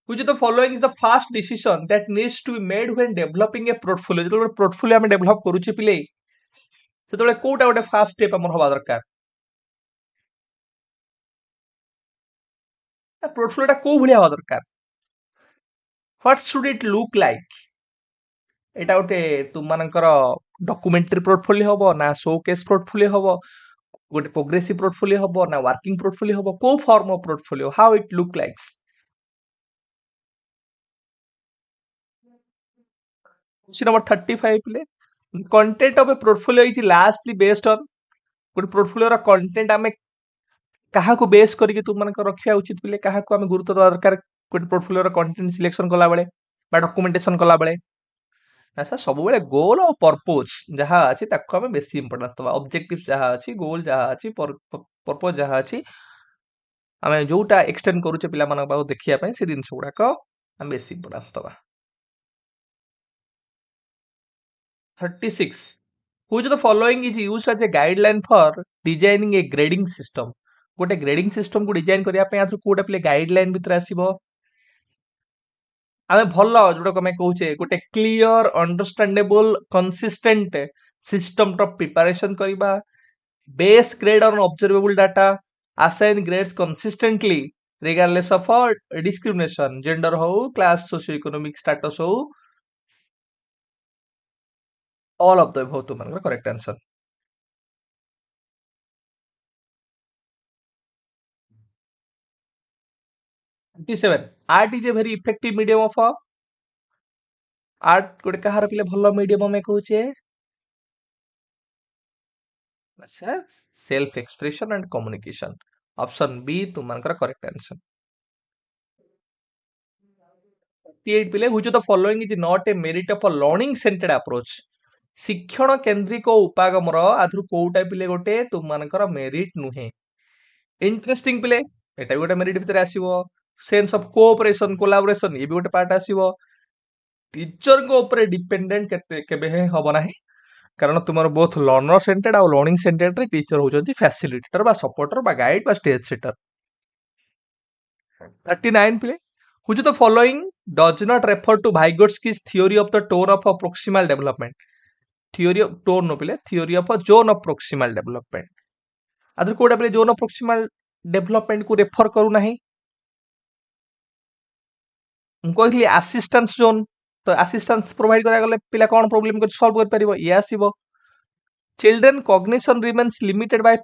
which of the following is the first decision that needs to be made when developing a portfolio जेतବେଳେ portfolio ଆମେ develop କରୁଛେ पिले ସେତେବେଳେ କୋଉଟା ଗୋଟେ first step ଆମର ହବା ଦରକାର portfolio ଟା କୋଉ ଭଳିଆ ହବା ଦରକାର what should it look like ଏଇଟା ଗୋଟେ ତୁମମାନଙ୍କର ଡକୁମେଣ୍ଟାରୀ ପୋର୍ଟଫୋଲିଓ ହବ ନା ଶୋକେସ୍ ପୋର୍ଟଫୋଲିଓ ହବ ଗୋଟେ ପ୍ରୋଗ୍ରେସିଭ ପୋର୍ଟଫୋଲିଓ ହବ ନା ୱାର୍କିଂ ପୋର୍ଟଫୋଲିଓ ହବ କୋଉ form of portfolio how it look likes question number 35 पिले content of a portfolio is largely based on ଗୋଟେ ପୋର୍ଟଫୋଲିଓ ର କଣ୍ଟେଣ୍ଟ ଆମେ କାହାକୁ ବେସ୍ କରିକି ତୁମମାନଙ୍କ ରଖିବା ଉଚିତ ପିଲେ କାହାକୁ ଆମେ ଗୁରୁତ୍ୱ ଦେବା ଦରକାର ଗୋଟେ ପୋର୍ଟଫୋଲିଓ ର କଣ୍ଟେଣ୍ଟ ସିଲେକ୍ସନ କଲା ବେଳେ ବା ଡକୁମେଣ୍ଟେସନ କଲା ବେଳେ ଆଚ୍ଛା ସବୁବେଳେ ଗୋଲ ଆଉ ପର୍ପୋଜ ଯାହା ଅଛି ତାକୁ ଆମେ ବେଶୀ ଇମ୍ପୋର୍ଟାନ୍ସ ଦବା ଅବଜେକ୍ଟିଭ ଯାହା ଅଛି ଗୋଲ ଯାହା ଅଛି ପର୍ପୋଜ ଯାହା ଅଛି ଆମେ ଯୋଉଟା ଏକ୍ସଟେଣ୍ଡ କରୁଛେ ପିଲାମାନଙ୍କ ପାଖକୁ ଦେଖିବା ପାଇଁ ସେ ଜିନିଷ ଗୁଡାକ ଆମେ ବେଶୀ ଇମ୍ପୋର୍ଟାନ୍ସ ଦବା 36 which of the following is used as a guideline for designing a grading system ଗୋଟେ ଗ୍ରେଡିଂ ସିଷ୍ଟମ କୁ ଡିଜାଇନ କରିବା ପାଇଁ ଆଥୁ କୋଉଟା ପିଲେ ଗାଇଡଲାଇନ ଭିତରେ ଆସିବ ଆମେ ଭଲ ଯୋଉଟା ଆମେ କହୁଛେ ଗୋଟେ କ୍ଲିୟର ଅଣ୍ଡରଷ୍ଟାଣ୍ଡେବଲ କନସିଷ୍ଟେଣ୍ଟ ସିଷ୍ଟମ ର ପ୍ରିପାରେସନ କରିବା base grade on observable data assign grades consistently regardless of discrimination gender ହଉ class socio-economic status ହଉ all of the above ତୁମମାନଙ୍କର correct answer 27 art is a very effective medium of art ଗୋଟେ କାହାର ପିଲେ ଭଲ ମିଡିୟମ ଆମେ କହୁଛେ ଆଚ୍ଛା self expression and communication option B ତୁମମାନଙ୍କର କରେକ୍ଟ ଆନ୍ସର 38 ପିଲେ which of the following is not a merit of a learning centered approach ଶିକ୍ଷଣ କେନ୍ଦ୍ରିକ ଉପାଗମର ଆଧରୁ କୋଉଟା ପିଲେ ଗୋଟେ ତୁମମାନଙ୍କର ମେରିଟ ନୁହେଁ ଇଣ୍ଟରେଷ୍ଟିଂ ପିଲେ ଏଟା ବି ଗୋଟେ ମେରିଟ ଭିତରେ ଆସିବ ସେନ୍ସ ଅଫ କୋଅପରେସନ କୋଲାବୋରେସନ ଇଏ ବି ଗୋଟେ ପାର୍ଟ ଆସିବ ଟିଚରଙ୍କ ଉପରେ ଡିପେଣ୍ଡେଣ୍ଟ କେବେ ହବ ନାହିଁ କାରଣ ତୁମର ବୋଥ ଲର୍ନର ସେଣ୍ଟେଡ ଆଉ ଲର୍ଣ୍ଣିଂ ସେଣ୍ଟେଡରେ ଟିଚର ହଉଛନ୍ତି ଫ୍ୟାସିଲିଟେଟର ବା ସପୋର୍ଟର ବା ଗାଇଡ ବା ସ୍ଟେଜ ସେଟର 39 ପିଲେ which of the following does not refer to Vygotsky's theory of the tone of a proximal development theory of tone no ପିଲେ theory of a zone of proximal development ଆ들 କୋଉଟା ପିଲେ zone of proximal development କୁ ରେଫର କରୁନାହିଁ ମୁଁ କହିଥିଲି ଆସିଷ୍ଟାନ୍ସ ଜୋନ୍ ତ ଆସିଷ୍ଟାନ୍ସ ପ୍ରୋଭାଇଡ କରାଗଲେ ପିଲା କଣ ପ୍ରୋବ୍ଲେମ କରି ସଲ୍ଭ କରିପାରିବ ଇଏ ଆସିବ children cognition remains limited by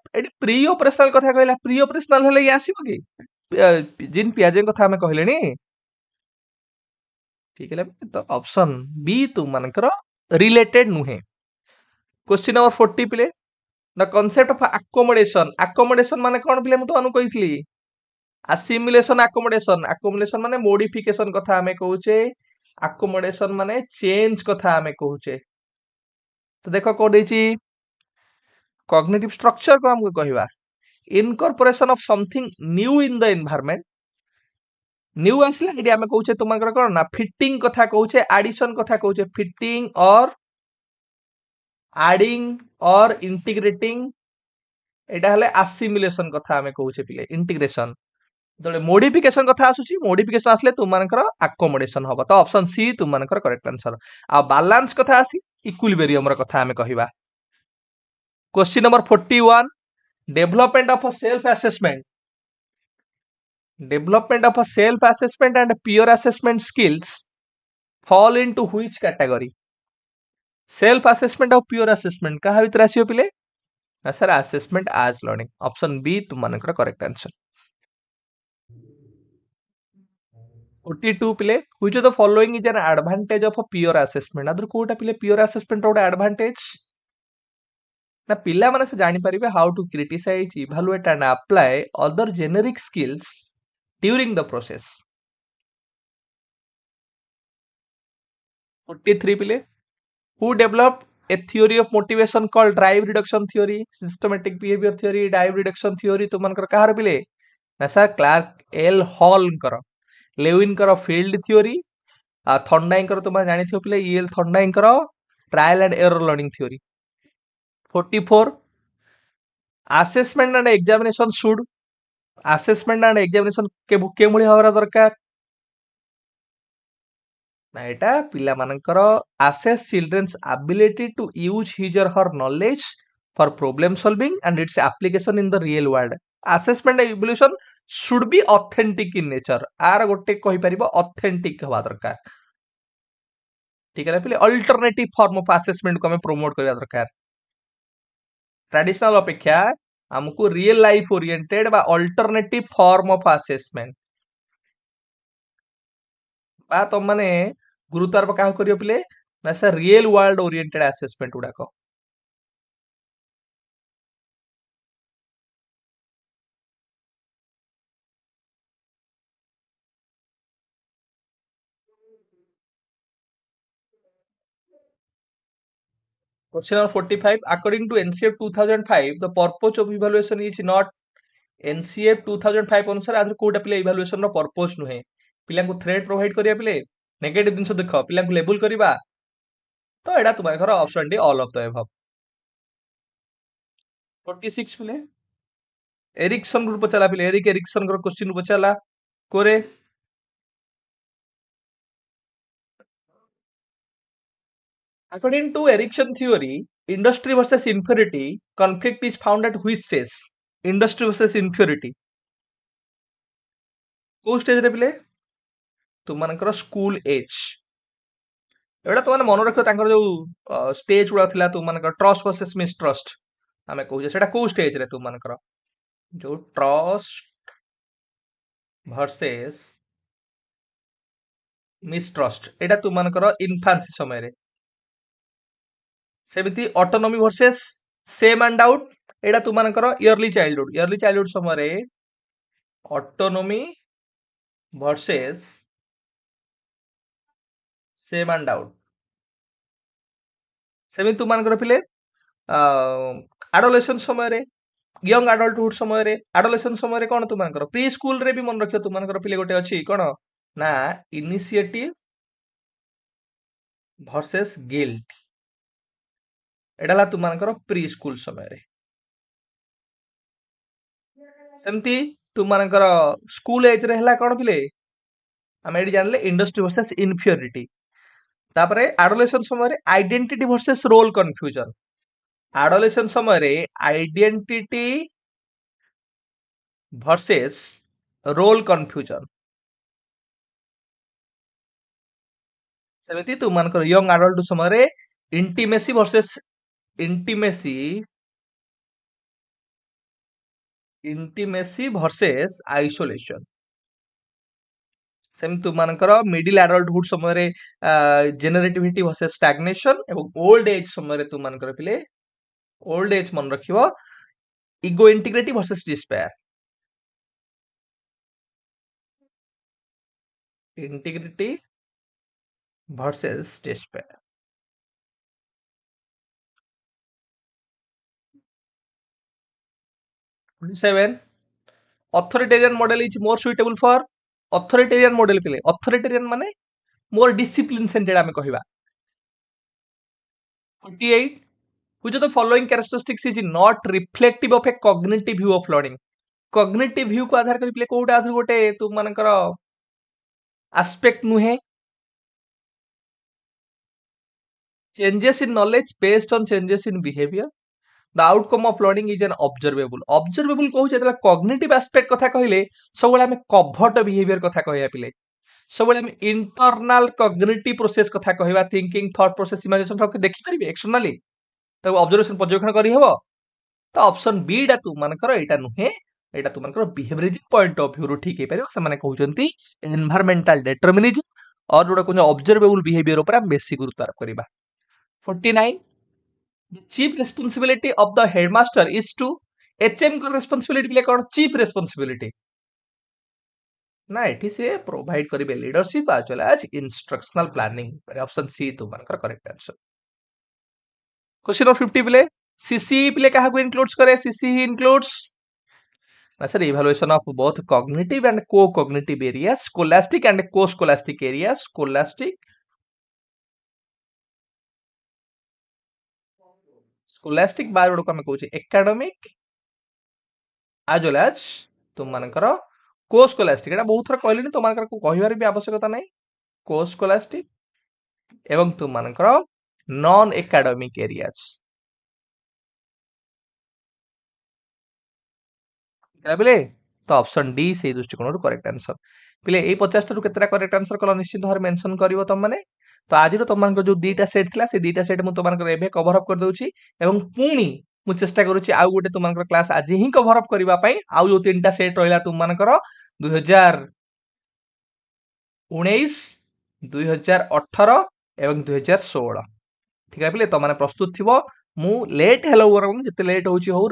pre operational कथा कहला प्री ऑपरेशनल हेले ये आसीबो कि जिन पियाजे कथा हमें कहलेनी ठीक है तो ऑप्शन बी तुम मानकर रिलेटेड नुहे क्वेश्चन नंबर 40 पिले द कांसेप्ट ऑफ अकोमोडेशन माने कोन पिले मु तो अनु कहितली असिमुलेशन अकोमोडेशन माने मॉडिफिकेशन कथा हमें कहूचे अकोमोडेशन माने चेंज कथा हमें कहूचे तो देखो कोन देची कॉग्निटिव स्ट्रक्चर को हमको कहवा incorporation of something new in the environment new आसला एडी हमें कहूचे तुमनकर कोन ना फिटिंग कथा कहूचे एडिशन कथा कहूचे फिटिंग और एडिंग और इंटीग्रेटिंग एटा हले असिमुलेशन कथा हमें कहूचे पिले इंटीग्रेशन जले मॉडिफिकेशन कथा आसुची मॉडिफिकेशन आसले तुमनकर अकोमोडेशन हबो तो ऑप्शन सी तुमनकर करेक्ट आंसर आ बैलेंस कथा आसी इक्विलिब्रियम र कथा हमें कहवा question number 41 development of a self assessment and peer assessment skills fall into which category self assessment और peer assessment कहा भीतर आसीयो पिले sir assessment as learning option B तुम मानकर करेक्ट आंसर 42 पिले which of the following is an advantage of a peer assessment other कोटा पिले peer assessment रोड advantage ना पिला माने से जानि परिबे how to criticise evaluate and apply other generic skills during the process 43 पिले who developed a theory of motivation called drive reduction theory systematic behavior theory drive reduction theory तो मनकर कहार पिले ना सर क्लार्क एल हॉल कर लेविन कर फील्ड थ्योरी आ थॉर्नडाइक कर तुम जानि थियो पिले एल थॉर्नडाइक कर trial and error learning theory 44 assessment and examination should assessment and examination के भली हमारा दरकार ନା ଏଟା ପିଲାମାନଙ୍କର assess children's ability to use his or her knowledge for problem solving and its application in the real world. Assessment and evaluation should be authentic in nature. आर गोटे कहि परिबो authentic हवा दरकार। ठीक है पिले अल्टरनेटिव फॉर्म ऑफ असेसमेंट को हमें प्रमोट करबा दरकार। ट्रेडिशनल अपेक्षा हमको रियल लाइफ ओरिएंटेड बा अल्टरनेटिव फॉर्म ऑफ असेसमेंट बा तुम माने गुरुत्वारोप क्या करियो पिले ना से रियल वर्ल्ड ओरिएंटेड असेसमेंट गुडाक। Question number 45. According to NCF 2005, the purpose of evaluation is not NCF 2005 अनुसार आधर कोटा पिले इवैल्यूएशन रो पर्पस नुहे पिला को थ्रेड प्रोवाइड करिया पिले नेगेटिव जिंस देख पिला को लेबल करिबा तो एडा तुम घर option D all of the above. 46 पिले एरिक्सन ग्रुप पचाला पिले एरिक एरिक्सन ग्रुप क्वेश्चन पचाला कोरे according to Erikson theory industry versus inferiority conflict is found at which stage industry versus inferiority को स्टेज रे पिले तुम मानकर स्कूल एज एटा तुम मन रख जो स्टेज गुड़ा थिला तुम मानकर ट्रस्ट वर्सेस मिसट्रस्ट आमे कहूजे सेटा को स्टेज रे तुम मानकर जो ट्रस्ट वर्सेस मिसट्रस्ट एटा तुम मानकर इन्फांसी समय रे सेमिति autonomy versus shame and doubt एटा तुम मानकर इयरली चाइल्डहुड समय रे autonomy versus shame and doubt सेमिति तुम मानकर पिले एडोलेशन समय रे यंग एडल्टहुड समय रे एडोलेशन समय रे कोन तुम मानकर प्री स्कूल रे भी मन रखियो तुम मानकर पिले गोटे अछि कोन ना इनिशिएटिव वर्सेस गिल्ट एडाला तुम मानकर प्री स्कूल समय रे सेमती तुम मानकर स्कूल एज रे हला कोन पिले हम एडी जानले इंडस्ट्री वर्सेस इन्फियोरिटी तापरे एडोलेशन समय रे identity versus role confusion adolescence समय रे आइडेंटिटी वर्सेस रोल कंफ्यूजन सेमती तुम मानकर यंग एडल्ट समय रे intimacy versus intimacy intimacy versus isolation सेमती तुम मानकर मिडिल एडल्टहुड समय रे जेनरेटिविटी वर्सेस स्टैग्नेशन एवं ओल्ड एज समय रे तुम मानकर पिले ओल्ड एज मन रखिबो ego integrity versus despair integrity versus despair 27 authoritarian model is more suitable for authoritarian model पिले authoritarian माने more discipline centered आमे कहिबा 48 which of the following characteristics is not reflective of a cognitive view of learning cognitive view को आधार करी पिले कोउटा आधार गोटे तुम मानकर aspect नुहे changes in knowledge based on changes in behavior the outcome of learning is an observable कहू जेतला cognitive aspect कथा कहिले सब हम covert behavior कथा कहया पिले सब हम internal cognitive process कथा कहबा thinking thought process imagination सब देखि परिबे externally तो ऑब्जर्वेशन पर्यवेक्षण करी हबो तो ऑप्शन बी डा तू मानकर एटा नुहे एटा तू मानकर बिहेवियरिज्म पॉइंट ऑफ व्यू रो ठीक हे परिबो से माने कहउचंती एनवायरमेंटल डिटरमिनिज्म और जोडा कोन ऑब्जर्वेबल बिहेवियर ऊपर हम बेसी गुरुत्व आरोप करिबा 49 the chief responsibility of the headmaster is to HM को responsibility बिले कोन chief responsibility ना एठी से प्रोवाइड करिबे leadership as well as instructional planning option C तू मानकर करेक्ट आंसर क्वेश्चन नंबर 50 पिले सीसी पिले काहा को इंक्लूड्स करे सीसी ही इंक्लूड्स ना sir evaluation of both cognitive and को कॉग्निटिव एरियाज स्कोलास्टिक एंड को स्कोलास्टिक एरियाज स्कोलास्टिक बार को हम कहूचे एकेडमिक as well as तुम मानकर को स्कोलास्टिक एटा बहुत थर कहलिनी तुम मानकर को कहिबार भी आवश्यकता नै को स्कोलास्टिक ଏବଂ ତୁମମାନଙ୍କର ନନ୍ ଏକାଡେମିକ୍ ଏରିଆଜ। ପିଲେ ତ ଅପସନ ଡି ସେଇ ଦୃଷ୍ଟିକୋଣରୁ କରେକ୍ଟ ଆନ୍ସର। ପିଲେ ଏଇ 50 ରୁ କେତେଟା କରେକ୍ଟ ଆନ୍ସର କଲ ନିଶ୍ଚିତ ଭାବରେ ମେନସନ କରିବ ତମମାନେ। ତ ଆଜିର ତମମାନଙ୍କର ଯୋଉ ଦିଟା ସେଟ୍ ଥିଲା ସେ ଦିଟା ସେଟ୍ ମୁଁ ତମମାନଙ୍କର ଏବେ କଭର ଅପ୍ କରିଦଉଛି ଏବଂ ପୁଣି ମୁଁ ଚେଷ୍ଟା କରୁଛି ଆଉ ଗୋଟେ ତୁମମାନଙ୍କର କ୍ଲାସ ଆଜି ହିଁ କଭର ଅପ୍ କରିବା ପାଇଁ। ଆଉ ଯୋଉ ତିନିଟା ସେଟ୍ ରହିଲା ତୁମମାନଙ୍କର 2019, 2018 ଏବଂ 2016। ଠିକ ଅଛି ତମମାନେ ପ୍ରସ୍ତୁତ ଥିବ। ମୁଁ ଲେଟ୍ ହେଲା ବରଂ ଯେତେ ଲେଟ୍ ହଉଛି ହଉ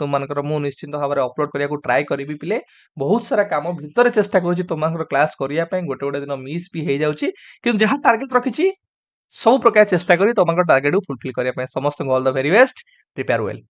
ତୁମମାନଙ୍କର ମୁଁ ନିଶ୍ଚିନ୍ତ ଭାବରେ ଅପଲୋଡ କରିବାକୁ ଟ୍ରାଏ କରିବି ପିଲେ। ବହୁତ ସାରା କାମ ଭିତରେ ଚେଷ୍ଟା କରୁଛି ତୁମମାନଙ୍କର କ୍ଲାସ କରିବା ପାଇଁ, ଗୋଟେ ଗୋଟେ ଦିନ ମିସ୍ ବି ହେଇଯାଉଛି, କିନ୍ତୁ ଯାହା ଟାର୍ଗେଟ ରଖିଛି ସବୁ ପ୍ରକାର ଚେଷ୍ଟା କରି ତୁମମାନଙ୍କର ଟାର୍ଗେଟକୁ ଫୁଲଫିଲ କରିବା ପାଇଁ। ସମସ୍ତଙ୍କୁ all the very best, prepare well.